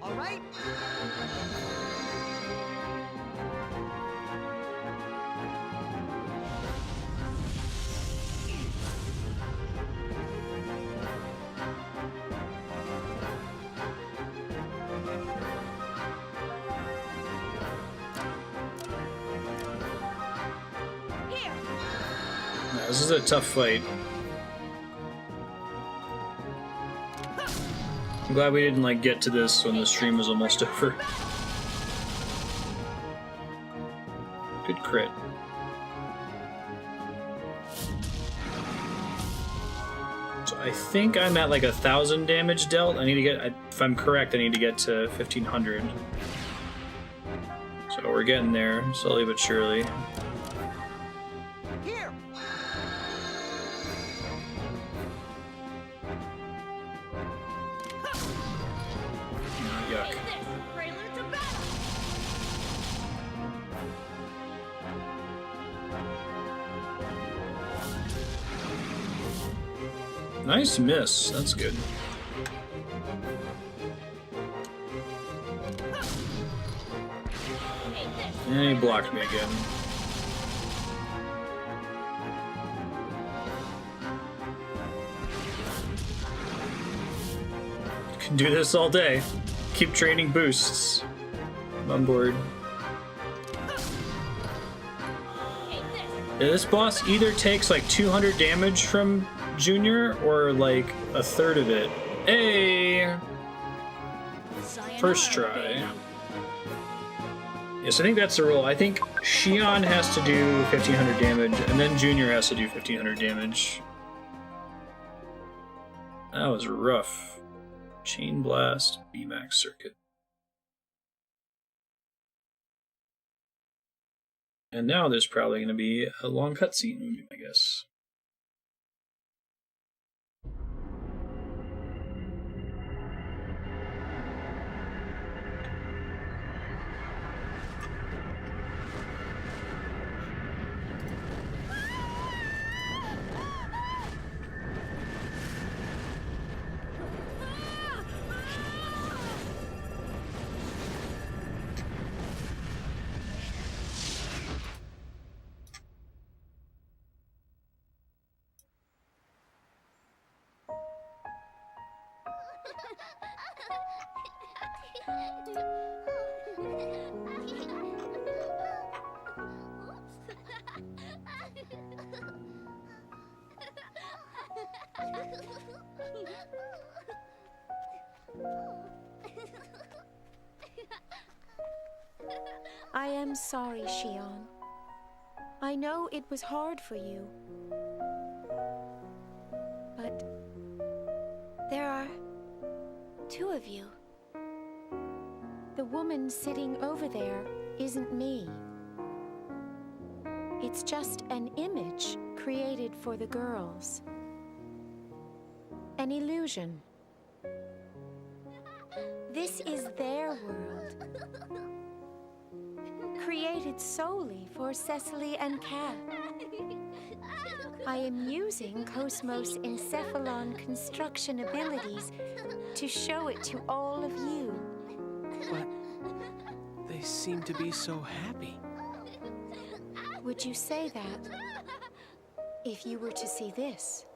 All right. This is a tough fight. I'm glad we didn't like get to this when the stream was almost over. Good crit. So I think I'm at like 1,000 damage dealt. I need to get, if I'm correct, I need to get to 1,500. So we're getting there, slowly but surely. Nice miss. That's good. And he blocked me again. Can do this all day. Keep training boosts. I'm on board. Yeah, this boss either takes like 200 damage from Junior or like a third of it. Hey! First try. Yes, I think that's the rule. I think Xion has to do 1,500 damage, and then Junior has to do 1,500 damage. That was rough. Chain Blast, VMAX circuit. And now there's probably going to be a long cutscene, I guess. I am sorry, Shion. I know it was hard for you. But there are two of you. The woman sitting over there isn't me. It's just an image created for the girls. An illusion. This is their world. Created solely for Cecily and Kat. I am using Cosmos' Encephalon construction abilities to show it to all of you. But they seem to be so happy. Would you say that if you were to see this?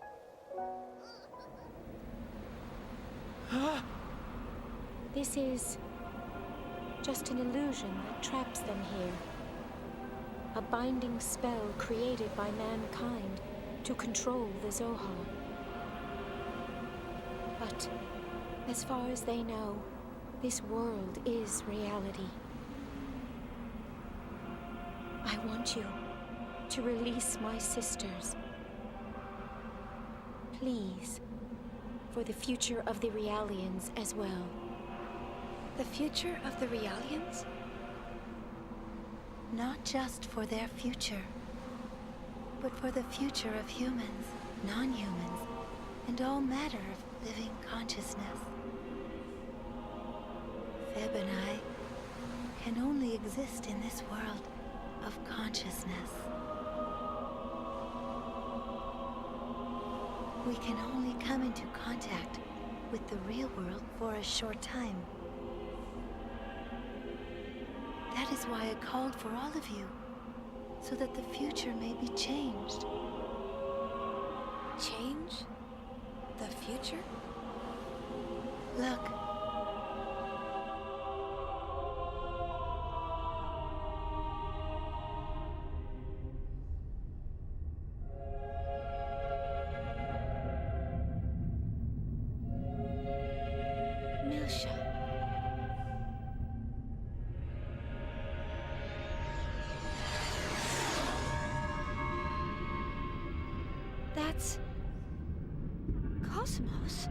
This is just an illusion that traps them here. A binding spell created by mankind to control the Zohar. But as far as they know, this world is reality. I want you to release my sisters. Please, for the future of the Realians as well. The future of the Realians? Not just for their future, but for the future of humans, non-humans, and all matter of living consciousness. Feb and I can only exist in this world of consciousness. We can only come into contact with the real world for a short time. That is why I called for all of you, so that the future may be changed. Change? The future? Look. Milsha. That's Cosmos.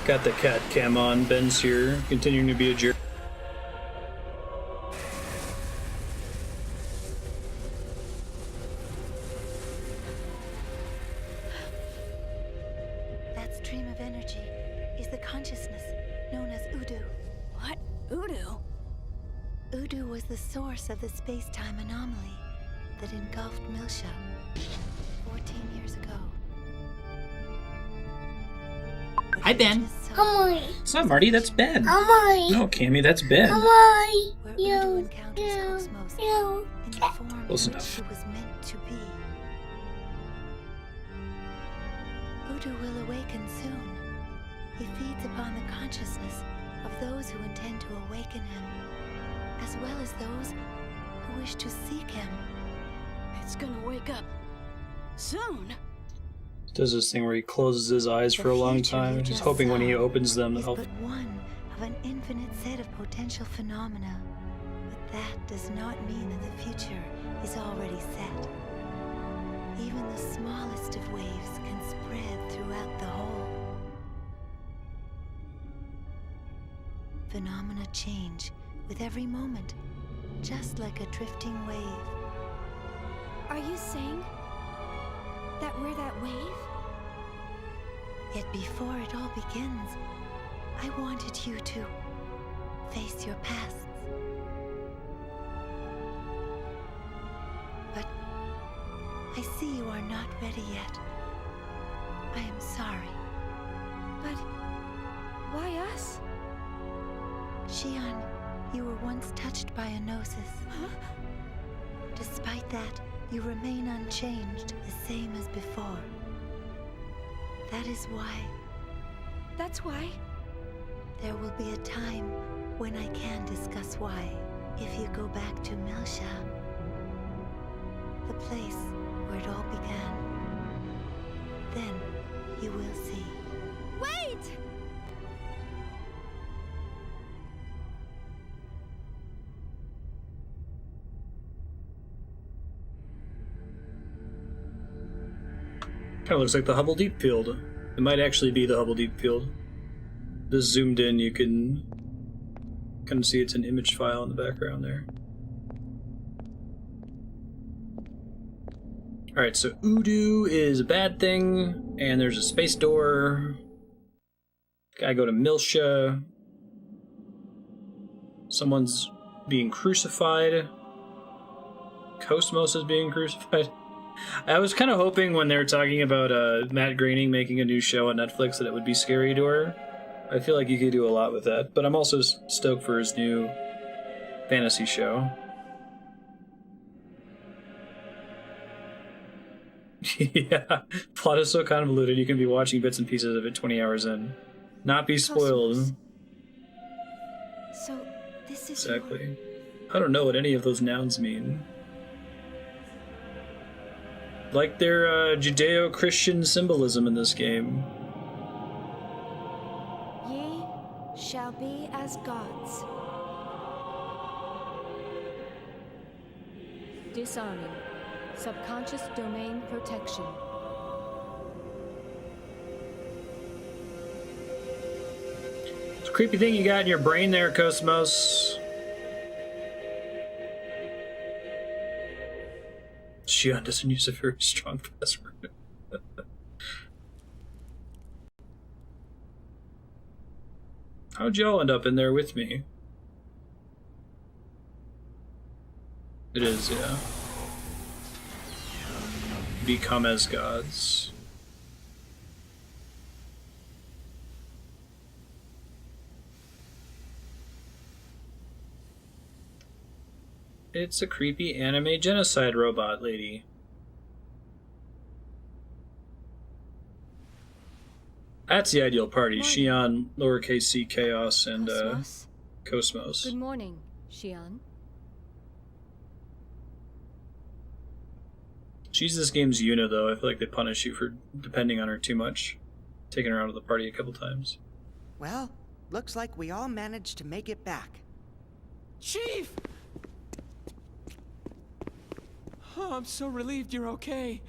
Got the cat cam on. Ben's here, continuing to be a jerk. That stream of energy is the consciousness known as Udu. What? Udu? Udu was the source of the space-time anomaly that engulfed Milsha 14 years ago. Hi, Ben. Hi. It's not Marty, that's Ben. Hi. No, Cammy, that's Ben. Hi. Where Udu encounters Cosmos in the form Close in which enough. she was meant to be. Udu will awaken soon. He feeds upon the consciousness of those who intend to awaken him, as well as those who wish to seek him. It's gonna wake up. Soon. Does this thing where he closes his eyes for a long time, just hoping when he opens them that is he'll... but one of an infinite set of potential phenomena. But that does not mean that the future is already set. Even the smallest of waves can spread throughout the whole. Phenomena change with every moment, just like a drifting wave. Are you saying that we're that wave? Yet before it all begins, I wanted you to face your pasts. But I see you are not ready yet. I am sorry. But why us? Shion, you were once touched by a gnosis. Huh? Despite that, you remain unchanged, the same as before. That is why. That's why? There will be a time when I can discuss why. If you go back to Milsha, the place where it all began, then you will see. Wait! Kind of looks like the Hubble Deep Field. It might actually be the Hubble Deep Field. This zoomed in, you can kind of see it's an image file in the background there. Alright, so Udu is a bad thing, and there's a space door. Gotta go to Milsha. Someone's being crucified. Cosmos is being crucified. I was kind of hoping when they were talking about Matt Groening making a new show on Netflix that it would be Scary Door. I feel like you could do a lot with that, but I'm also stoked for his new fantasy show. Yeah, plot is so convoluted you can be watching bits and pieces of it 20 hours in. Not be spoiled. Cosmos. So, this is Exactly. I don't know what any of those nouns mean. Like their Judeo-Christian symbolism in this game. Ye shall be as gods. Disarming. Subconscious domain protection. It's a creepy thing you got in your brain there, Cosmos. Shion doesn't use a very strong password. How'd y'all end up in there with me? It is, yeah. Become as gods. It's a creepy anime genocide robot lady. That's the ideal party. Shion, lowercase c, Chaos, and Cosmos. Good morning, Shion. She's this game's Yuna, though. I feel like they punish you for depending on her too much. Taking her out of the party a couple times. Well, looks like we all managed to make it back. Chief! Oh, I'm so relieved you're okay.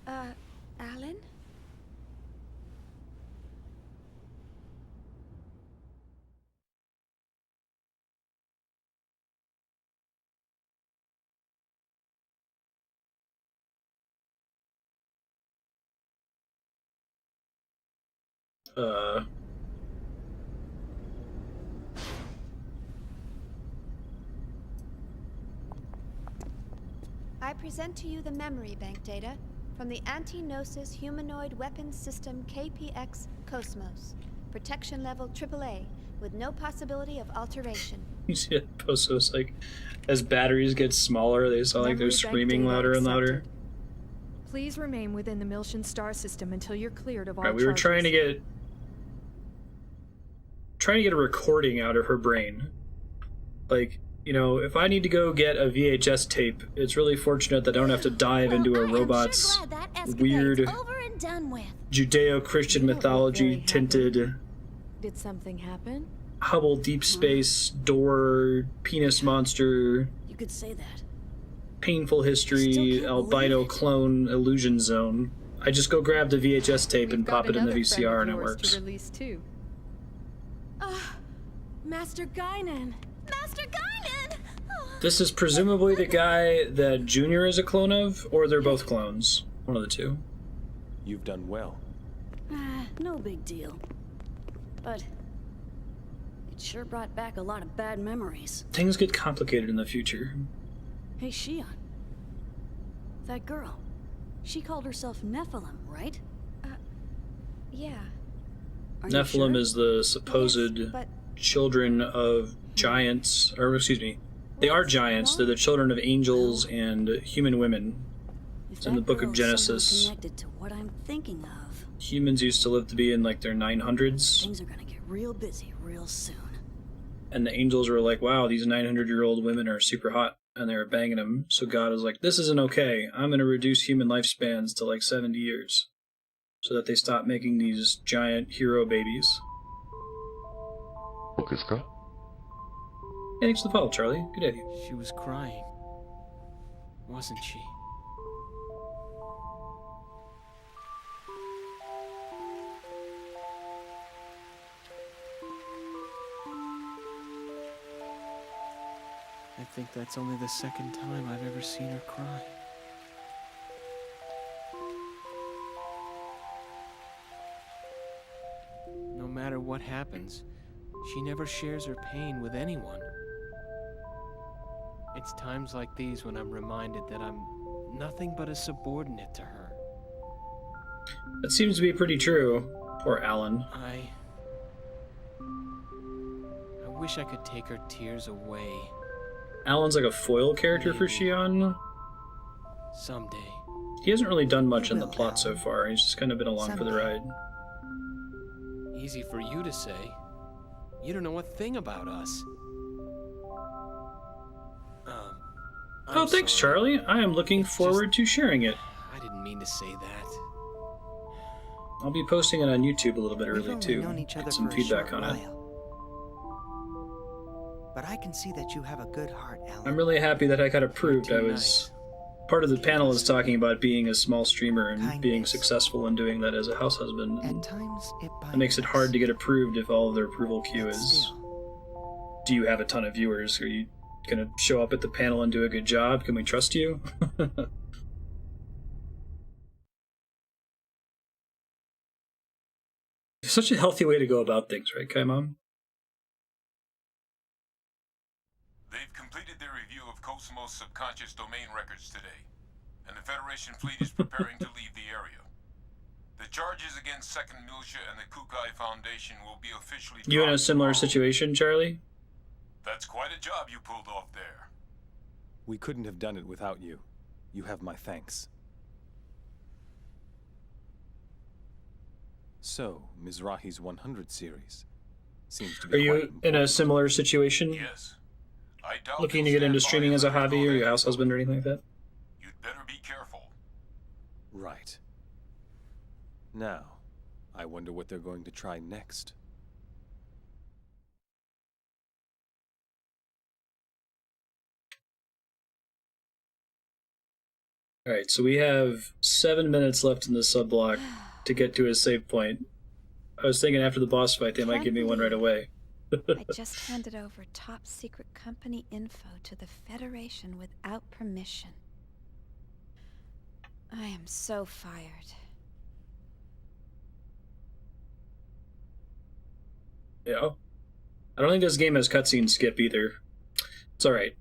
Alan? I present to you the memory bank data from the Anti-Gnosis Humanoid Weapons System KPX Cosmos. Protection level AAA, with no possibility of alteration. You see that Cosmos, like, as batteries get smaller, they sound like they're screaming louder and louder. Please remain within the Milshan star system until you're cleared of all Right, we were trying to get a recording out of her brain. Like, you know, if I need to go get a VHS tape, it's really fortunate that I don't have to dive into a robot's weird done with. Judeo-Christian mythology tinted Did something happen? Hubble deep space door penis monster You could say that. painful history albino clone illusion zone. I just go grab the VHS tape and pop it in the VCR and it works. To release too. Master Guinan! Master Guinan! This is presumably the guy that Junior is a clone of, or they're both clones. One of the two. You've done well. No big deal. But it sure brought back a lot of bad memories. Things get complicated in the future. Hey, Shion. That girl. She called herself Nephilim, right? Yeah. Are you Nephilim sure? is the supposed Yes, but children of giants, or excuse me, they are giants. They're the children of angels and human women. It's in the book of Genesis. Connected to what I'm thinking of. Humans used to live to be in like their 900s. Things are gonna get real busy real soon. And the angels were like, wow, these 900-year-old women are super hot. And they were banging them. So God is like, this isn't okay. I'm going to reduce human lifespans to like 70 years. So that they stop making these giant hero babies. Hey, thanks for the follow, Charlie. Good idea. She was crying, wasn't she? I think that's only the second time I've ever seen her cry. No matter what happens, she never shares her pain with anyone. It's times like these when I'm reminded that I'm nothing but a subordinate to her. That seems to be pretty true. Poor Alan. I wish I could take her tears away. Alan's like a foil character for Shion. Someday. He hasn't really done much in the plot so far. He's just kind of been along for the ride. Easy for you to say. You don't know a thing about us. Oh, thanks, Charlie. I am looking forward to sharing it. I didn't mean to say that. I'll be posting it on YouTube a little bit early, too. Get some feedback on it. But I can see that you have a good heart, Alan. I'm really happy that I got approved. I was... Part of the panel is talking about being a small streamer and being successful and doing that as a house husband. At times, it makes it hard to get approved if all of their approval queue is... Do you have a ton of viewers? Are you gonna show up at the panel and do a good job? Can we trust you? It's such a healthy way to go about things, right, Kai Mom? They've completed their review of Cosmos' subconscious domain records today, and the Federation fleet is preparing to leave the area. The charges against Second Militia and the Kukai Foundation will be officially... You in a similar situation, Charlie? That's quite a job you pulled off there. We couldn't have done it without you. You have my thanks. So, Mizrahi's 100 series seems to be Are you in a similar situation? Yes. I doubt looking to get into streaming as a hobby, or your house husband, or anything like that? You'd better be careful. Right. Now, I wonder what they're going to try next. Alright, so we have 7 minutes left in the subblock to get to a save point. I was thinking after the boss fight they might give me one right away. I just handed over top secret company info to the Federation without permission. I am so fired. Yeah. I don't think this game has cutscene skip either. It's alright.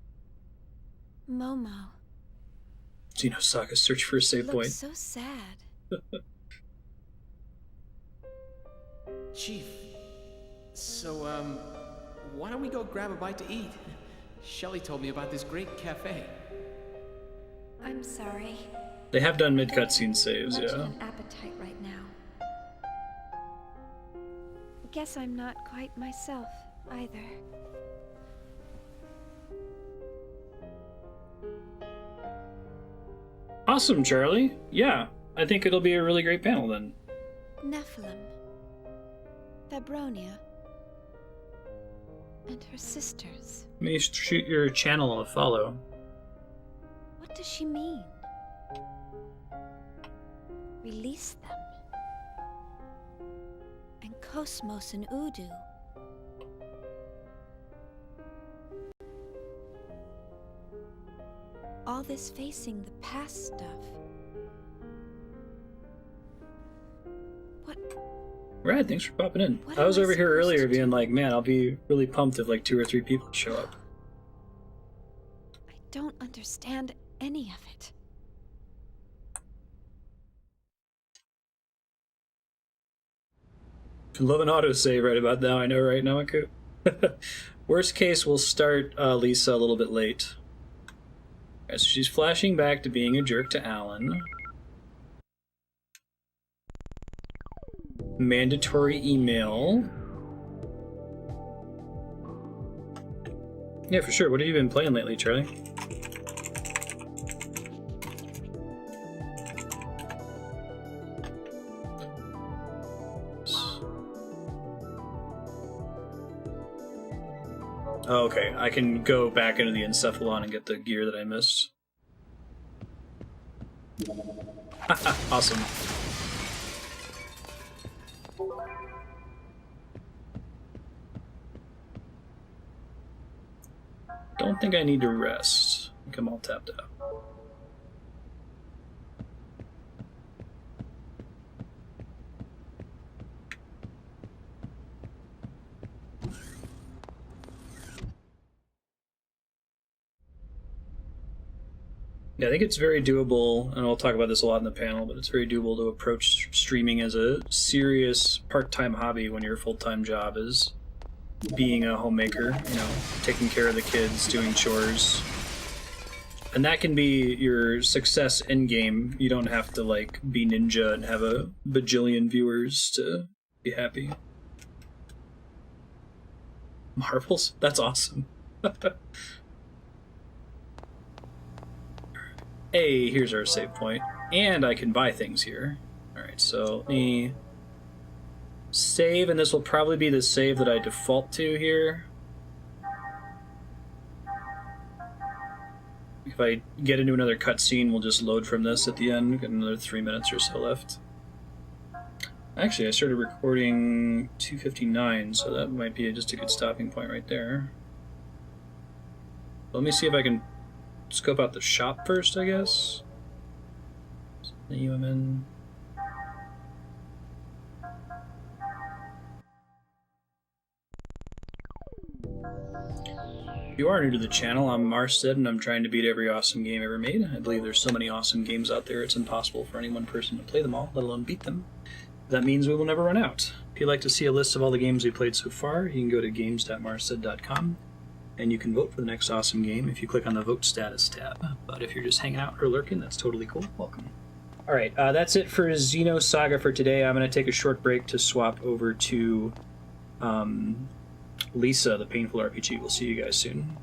Momo. Xenosaga, search for a save point. So sad. Chief, so, why don't we go grab a bite to eat? Shelly told me about this great cafe. I'm sorry. They have done mid-cutscene saves, Much yeah. of an appetite right now. Guess I'm not quite myself, either. Awesome, Charlie. Yeah. I think it'll be a really great panel then. Nephilim, Fabronia, and her sisters. Let me shoot your channel a follow. What does she mean? Release them. And Cosmos and Udu. All this facing the past stuff. What? Rad, thanks for popping in. What I was am I over here supposed earlier to being like, man, I'll be really pumped if like 2 or 3 people show up. I don't understand any of it. Love an autosave right about now, I know, right, Namaku? Worst case, we'll start Lisa a little bit late. Okay, so she's flashing back to being a jerk to Alan. Mandatory email. Yeah, for sure. What have you been playing lately, Charlie? Oh, okay, I can go back into the Encephalon and get the gear that I missed. Awesome. Don't think I need to rest. I think I'm all tapped out. Yeah, I think it's very doable, and we'll talk about this a lot in the panel, but it's very doable to approach streaming as a serious part-time hobby when your full-time job is being a homemaker, you know, taking care of the kids, doing chores. And that can be your success in-game. You don't have to, like, be ninja and have a bajillion viewers to be happy. Marbles? That's awesome. Hey, here's our save point. And I can buy things here. Alright, so let me save, and this will probably be the save that I default to here. If I get into another cutscene, we'll just load from this at the end. We've got another 3 minutes or so left. Actually, I started recording 2:59, so that might be just a good stopping point right there. Let me see if I can scope out the shop first, I guess. The UMN. If you are new to the channel, I'm Marstead, and I'm trying to beat every awesome game ever made. I believe there's so many awesome games out there, it's impossible for any one person to play them all, let alone beat them. That means we will never run out. If you'd like to see a list of all the games we played so far, you can go to games.marstead.com. And you can vote for the next awesome game if you click on the Vote Status tab. But if you're just hanging out or lurking, that's totally cool. Welcome. Alright, that's it for Xenosaga for today. I'm going to take a short break to swap over to Lisa, the Painful RPG. We'll see you guys soon.